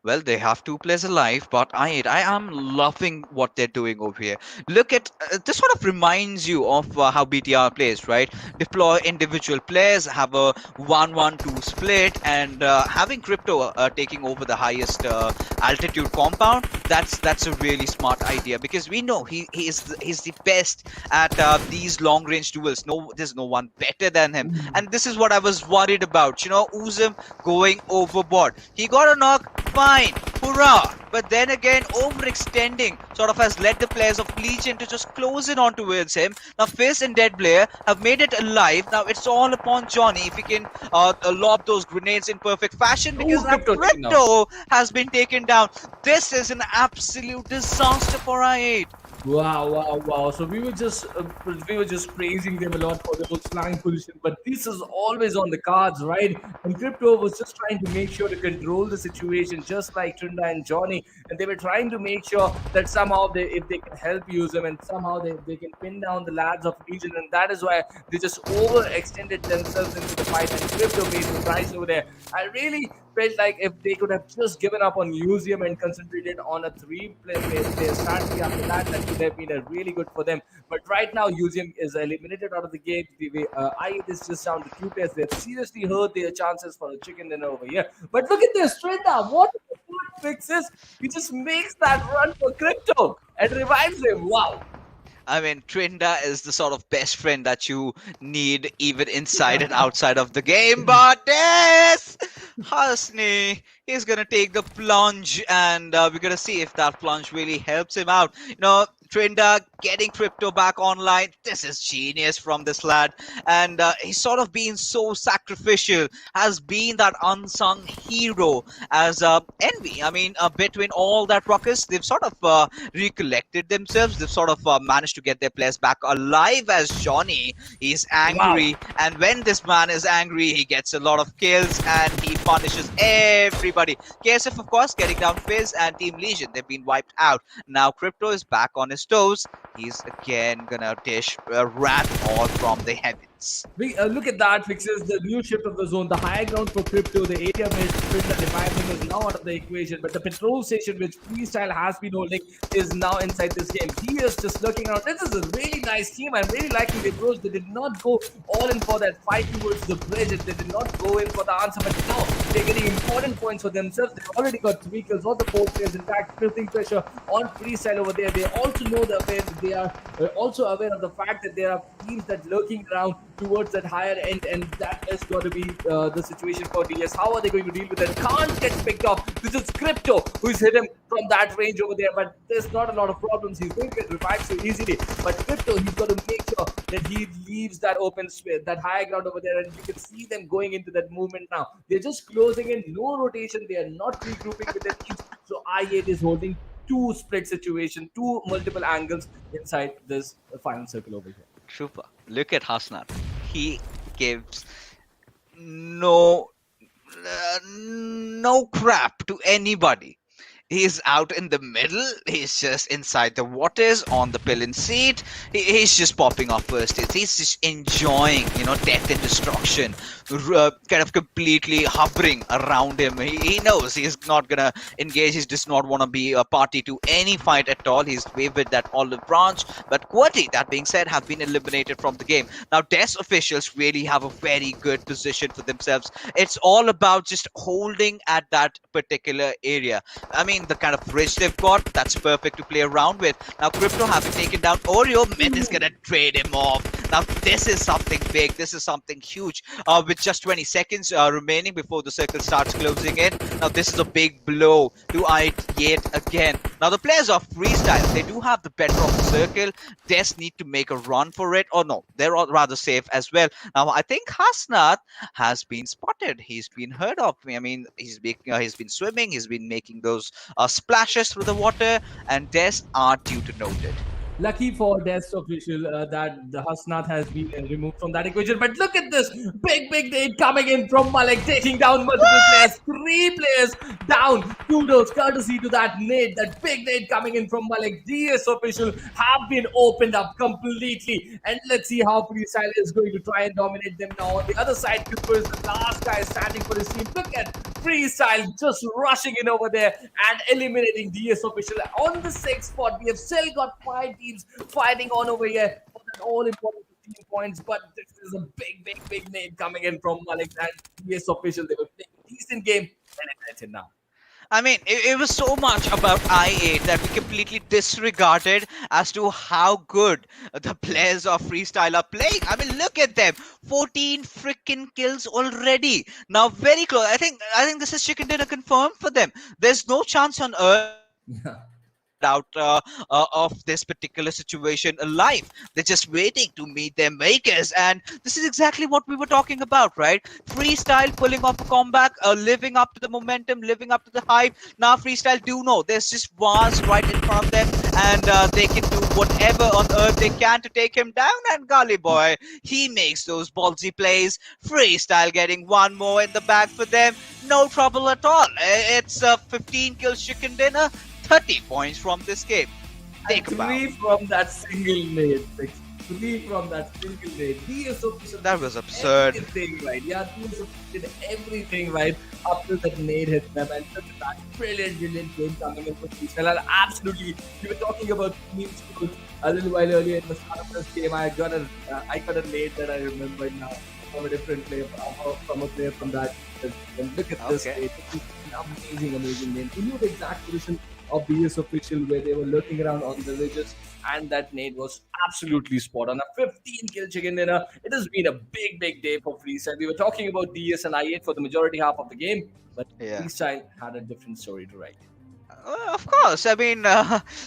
Well, they have two players alive, but I am loving what they're doing over here. Look at this, sort of reminds you of how BTR plays, right? Deploy individual players, have a 1-1-2 split, and having Crypto taking over the highest altitude compound. That's a really smart idea because we know he's the best at these long range duels. No, there's no one better than him, and this is what I was worried about. Uzum going overboard. He got a knock, fine, hurrah. But then again, overextending sort of has led the players of Legion to just close in on towards him. Now, Fizz and Dead Player have made it alive. Now, it's all upon Johnny if he can lob those grenades in perfect fashion because now Crypto taken out. Crypto has been taken down. This is an absolute disaster for I8. Wow, wow, wow! So we were just praising them a lot for those flying position, but this is always on the cards, right? And Crypto was just trying to make sure to control the situation, just like Trinda and Johnny, and they were trying to make sure that somehow if they can help use them, and somehow they can pin down the lads of Legion, and that is why they just overextended themselves into the fight. And Crypto made the price over there. I really felt like if they could have just given up on Museum and concentrated on a three-player strategy after that, that would have been a really good for them. But right now, Museum is eliminated out of the game. The way I is just down to two players. They've seriously hurt their chances for a chicken dinner over here. But look at this, straight up. What the food fixes? He just makes that run for Crypto and revives him. Wow. I mean, Trinda is the sort of best friend that you need even inside and outside of the game. But yes, Hasni, he's gonna take the plunge, and we're gonna see if that plunge really helps him out. Trinda getting Crypto back online. This is genius from this lad, and he's sort of been so sacrificial, has been that unsung hero as Envy. I mean, between all that ruckus, they've sort of recollected themselves. They've sort of managed to get their players back alive as Johnny. He's angry, and when this man is angry, he gets a lot of kills and he punishes everybody. KSF, of course, getting down Fizz and Team Legion. They've been wiped out. Now Crypto is back on his toes. He's again gonna dish a rat all from the heavens. Look at that, fixes the new shift of the zone, the high ground for Crypto, the area mid sprint, the reviving is now out of the equation, but the patrol station which Freestyle has been holding is now inside this game. He is just looking around. This is a really nice team. I'm really liking the approach. They did not go all in for that fight towards the bridge. They did not go in for the answer, but now they're getting important points for themselves. They've already got 3 kills, all the 4 players. In fact, putting pressure on Freestyle over there. They also know they are also aware of the fact that there are teams that lurking around towards that higher end, and that is going to be the situation for DS. How are they going to deal with it? Can't get picked up. This is Crypto who's hit him from that range over there, but there's not a lot of problems. He's going to get revived so easily. But Crypto, he's got to make sure that he leaves that open space, that high ground over there, and you can see them going into that movement now. They're just closing in, no rotation. They are not regrouping with their teams. So I8 is holding 2 split situation, 2 multiple angles inside this final circle over here. Trooper, look at Hasnat. He gives no no crap to anybody. He's out in the middle. He's just inside the waters on the pillion seat. He's just popping off first hits. He's just enjoying, death and destruction, kind of completely hovering around him. He knows he's not gonna engage. He does not want to be a party to any fight at all. He's wavered that olive branch. But QWERTY, that being said, have been eliminated from the game. Now, DES officials really have a very good position for themselves. It's all about just holding at that particular area. I mean, the kind of bridge they've got, that's perfect to play around with. Now, Crypto having taken down Oreo, Myth is going to trade him off. Now, this is something big. This is something huge. With just 20 seconds remaining before the circle starts closing in. Now, this is a big blow to I yet again. Now, the players of Freestyle, they do have the better of the circle. Des need to make a run for it. Or no, they're rather safe as well. Now, I think Hasnath has been spotted. He's been heard of. I mean, he's been swimming. He's been making those splashes through the water, and Des are due to note it. Lucky for Dest official that the Hasnath has been removed from that equation. But look at this big nade coming in from Malik, taking down multiple players. 3 players down. Kudos, courtesy to that nade, that big nade coming in from Malik. DS official have been opened up completely. And let's see how Freestyle is going to try and dominate them now. On the other side, Cooper is the last guy standing for his team. Look at Freestyle just rushing in over there and eliminating DS official. On the 6th spot, we have still got 5 teams fighting on over here for that all important 15 points. But this is a big nade coming in from Malik and DS official. They were playing a decent game and eliminated now. I mean, it was so much about I8 that we completely disregarded as to how good the players of Freestyle are playing. I mean, look at them. 14 freaking kills already. Now, very close. I think this is chicken dinner confirmed for them. There's no chance on earth out of this particular situation alive. They're just waiting to meet their makers, and this is exactly what we were talking about, right? Freestyle pulling off a comeback, living up to the momentum, living up to the hype. Now Freestyle do know there's just Vaz right in front of them, and they can do whatever on earth they can to take him down. And Gully Boy, he makes those ballsy plays. Freestyle getting one more in the bag for them. No trouble at all. It's a 15 kills chicken dinner. 30 points from this game. Think about 3 from that single nade. 3 from that single nade. DS official that was absurd. Everything right. Yeah, DS did everything right up to that nade hit them, and look at that brilliant game coming in for Freestyle. And absolutely, we were talking about teams a little while earlier in the start of this game. I got a nade that I remember now from a different player, from a player from that. And look at this nade. This is an amazing game. He knew the exact position of DS official where they were lurking around on the ridges, and that nade was absolutely spot on. A 15 kill chicken dinner. It has been a big day for Freestyle. We were talking about DS and I8 for the majority half of the game, but Yeah. Freestyle had a different story to write. Of course. I mean,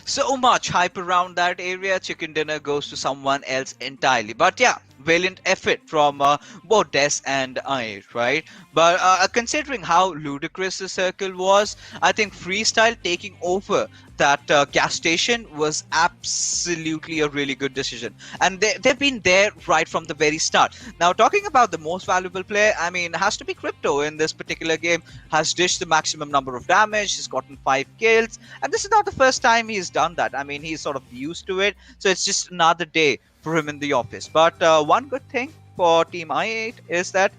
so much hype around that area. Chicken dinner goes to someone else entirely. But yeah, valiant effort from both Des and I, right? But considering how ludicrous the circle was, I think Freestyle taking over that gas station was absolutely a really good decision. And they've been there right from the very start. Now, talking about the most valuable player, I mean, it has to be Crypto in this particular game. Has dished the maximum number of damage. He's gotten 5 kills. And this is not the first time he's done that. I mean, he's sort of used to it. So it's just another day for him in the office. But one good thing for Team I8 is that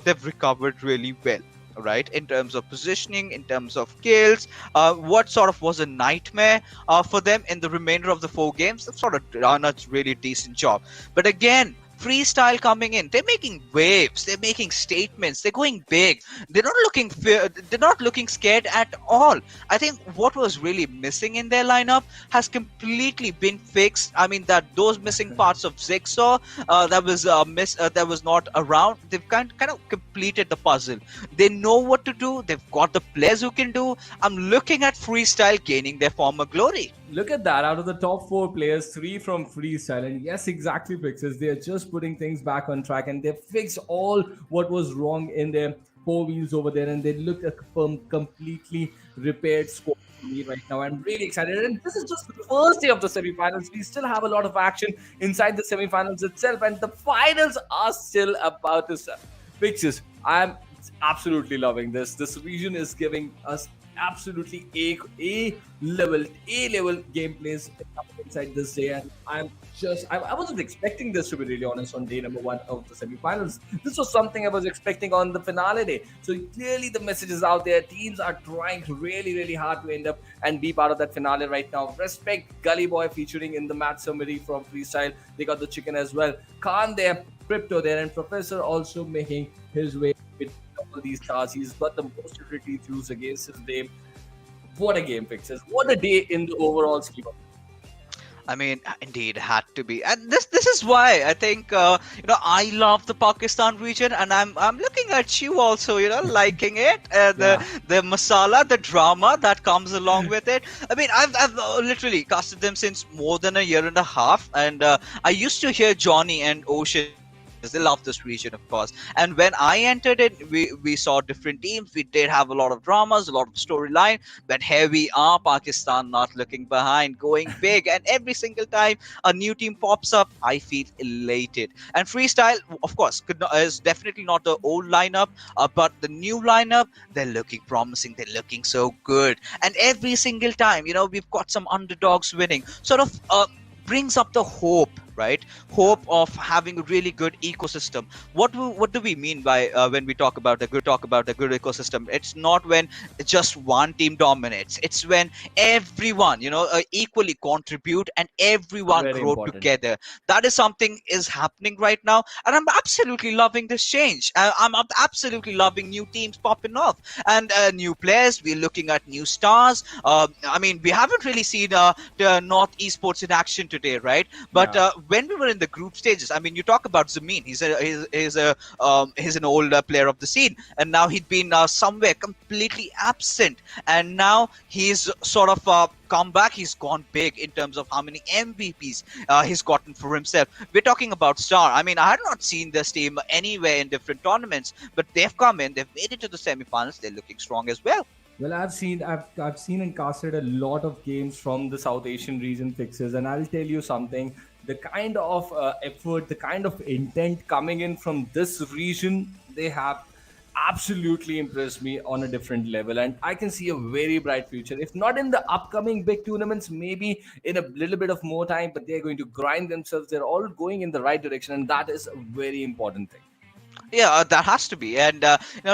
they've recovered really well, right? In terms of positioning, in terms of kills, what sort of was a nightmare for them in the remainder of the 4 games, they've sort of done a really decent job. But again, Freestyle coming in, they're making waves, they're making statements, they're going big, they're not looking scared at all. I think what was really missing in their lineup has completely been fixed. I mean, that those missing parts of Zigsaw that was not around, they've kind of completed the puzzle. They know what to do, they've got the players who can do. I'm looking at Freestyle gaining their former glory. Look at that. Out of the top 4 players, 3 from Freestyle. And yes, exactly, fixes. They're just putting things back on track, and they fixed all what was wrong in their 4 wheels over there. And they look a completely repaired squad to me right now. I'm really excited. And this is just the first day of the semi-finals. We still have a lot of action inside the semi-finals itself. And the finals are still about to start. Fixes. I'm absolutely loving this. This region is giving us absolutely A level gameplays inside this day, and I wasn't expecting this, to be really honest, on day number one of the semifinals. This was something I was expecting on the finale day. So clearly the message is out there. Teams are trying really hard to end up and be part of that finale right now. Respect Gully Boy featuring in the match summary from Freestyle. They got the chicken as well. Khan there, Crypto there, and Professor also making his way with all these stars. He's got the most utility views against his name. What a game, Fixes. What a day in the overall scheme of. I mean, indeed, had to be, and this is why I think I love the Pakistan region, and I'm looking at you also, liking it, the masala, the drama that comes along with it. I mean, I've literally casted them since more than a year and a half, and I used to hear Johnny and Ocean. They love this region, of course. And when I entered it, we saw different teams. We did have a lot of dramas, a lot of storyline. But here we are, Pakistan not looking behind, going big. And every single time a new team pops up, I feel elated. And Freestyle, of course, is definitely not the old lineup, but the new lineup, they're looking promising. They're looking so good. And every single time, we've got some underdogs winning. Sort of brings up the hope, right? Hope of having a really good ecosystem. What do we mean by when we talk about a good ecosystem? It's not when just one team dominates. It's when everyone equally contribute and everyone Very grow important. together. That is something is happening right now, and I'm absolutely loving this change. I'm absolutely loving new teams popping off and new players. We're looking at new stars. I mean, we haven't really seen the North Esports in action today, right? But Yeah. when we were in the group stages, I mean, you talk about Zameen. He's an old player of the scene, and now he'd been somewhere completely absent, and now he's sort of come back. He's gone big in terms of how many MVPs he's gotten for himself. We're talking about Star. I mean, I had not seen this team anywhere in different tournaments, but they've come in. They've made it to the semifinals. They're looking strong as well. Well, I've seen and casted a lot of games from the South Asian region, Fixes, and I'll tell you something. The kind of effort, the kind of intent coming in from this region, they have absolutely impressed me on a different level, and I can see a very bright future. If not in the upcoming big tournaments, maybe in a little bit of more time, but they're going to grind themselves. They're all going in the right direction, and that is a very important thing. Yeah, that has to be. And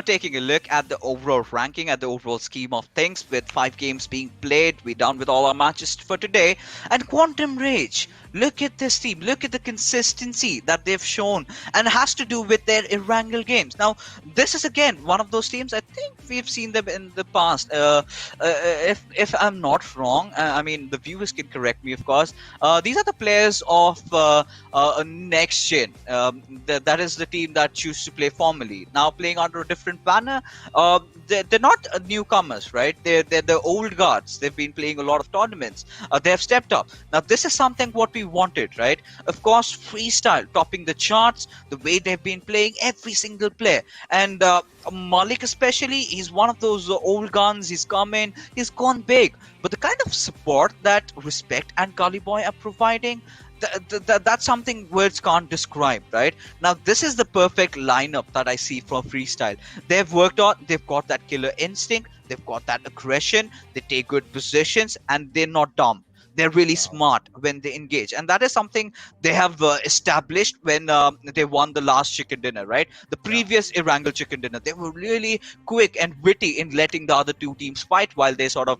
taking a look at the overall ranking, at the overall scheme of things, with 5 games being played, we're done with all our matches for today. And Quantum Rage, look at this team, look at the consistency that they've shown, and it has to do with their Erangel games. Now, this is again one of those teams. I think we've seen them in the past. If I'm not wrong, I mean the viewers can correct me, of course. These are the players of Next Gen. That is the team that choose to play formally. Now playing under a different banner. They're not newcomers, right? They're the old guards. They've been playing a lot of tournaments. They have stepped up. Now this is something what we wanted, right? Of course, Freestyle topping the charts, the way they've been playing, every single player. And Malik especially, he's one of those old guns. He's come in, he's gone big. But the kind of support that Respect and Gully Boy are providing, that's something words can't describe, right? Now this is the perfect lineup that I see from Freestyle. They've worked on, they've got that killer instinct, they've got that aggression, they take good positions, and they're not dumb. They're really smart when they engage, and that is something they have established when they won the last chicken dinner, right? The previous Erangel chicken dinner, they were really quick and witty in letting the other two teams fight while they sort of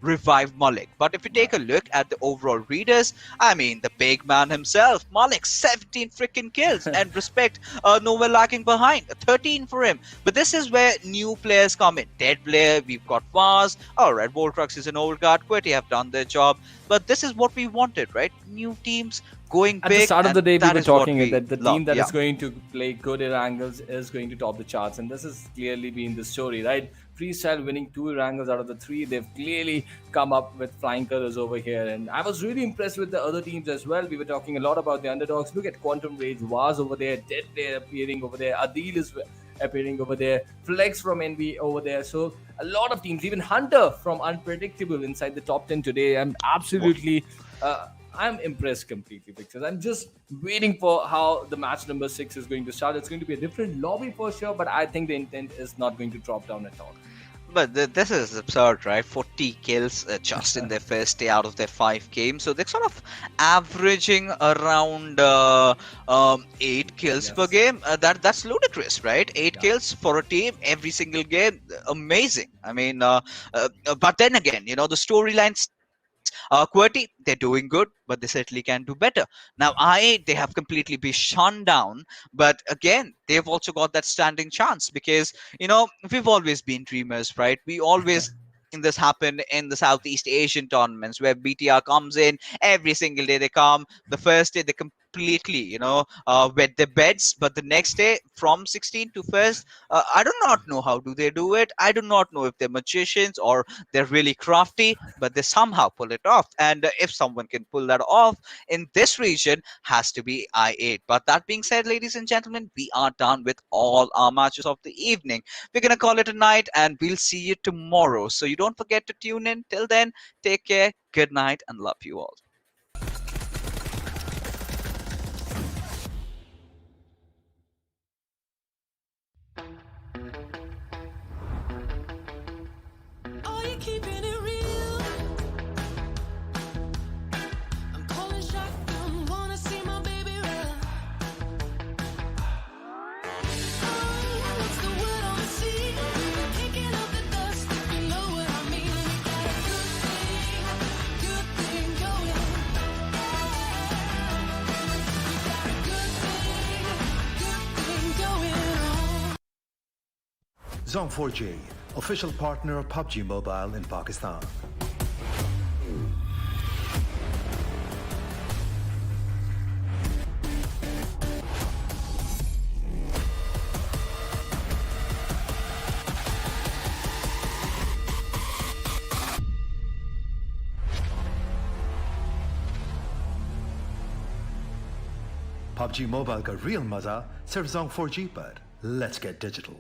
revived Malik. But if you take a look at the overall readers, I mean, the big man himself, Malik, 17 freaking kills, and Respect nowhere lacking behind, 13 for him. But this is where new players come in. Dead player, we've got Vaz. All right, Voltrux is an old guard. QWERTY have done their job. But this is what we wanted, right? New teams going At big. the start of the day, we that were is what talking we that the love. team that Yeah. is going to play good Erangels is going to top the charts, and this has clearly been the story, right? Freestyle winning 2 Erangels out of the 3. They've clearly come up with flying colors over here, and I was really impressed with the other teams as well. We were talking a lot about the underdogs. Look at Quantum Rage, Vaz over there, Dead Player appearing over there, Adil is appearing over there, Flex from NB over there. So a lot of teams, even Hunter from Unpredictable inside the top 10 today. I'm absolutely I'm impressed completely because I'm just waiting for how the match number 6 is going to start. It's going to be a different lobby for sure, but I think the intent is not going to drop down at all. But this is absurd, right? 40 kills just in their first day out of their 5 games. So they're sort of averaging around 8 kills per Yes. game. That's ludicrous, right? Eight Yeah. kills for a team every single game. Amazing. I mean, but then again, the storyline says QWERTY, they're doing good, but they certainly can do better. Now, they have completely been shut down, but again, they've also got that standing chance because, we've always been dreamers, right? We always seen this happen in the Southeast Asian tournaments where BTR comes in every single day. They come the first day, they completely, wet their beds, but the next day from 16 to first, I do not know how do they do it. I do not know if they're magicians or they're really crafty, but they somehow pull it off. And if someone can pull that off in this region, has to be I8. But that being said, ladies and gentlemen, we are done with all our matches of the evening. We're gonna call it a night, and we'll see you tomorrow. So you don't forget to tune in. Till then, take care, good night, and love you all. Are you keeping it real? I'm calling shotgun, wanna see my baby run. Oh, what's the word on the sea? Kicking up the dust, if you know what I mean. We got a good thing going. We got a good thing going on. Zone 4G, official partner of PUBG Mobile in Pakistan. PUBG Mobile का real मजा सिर्फ Zone 4G पर. Let's get digital.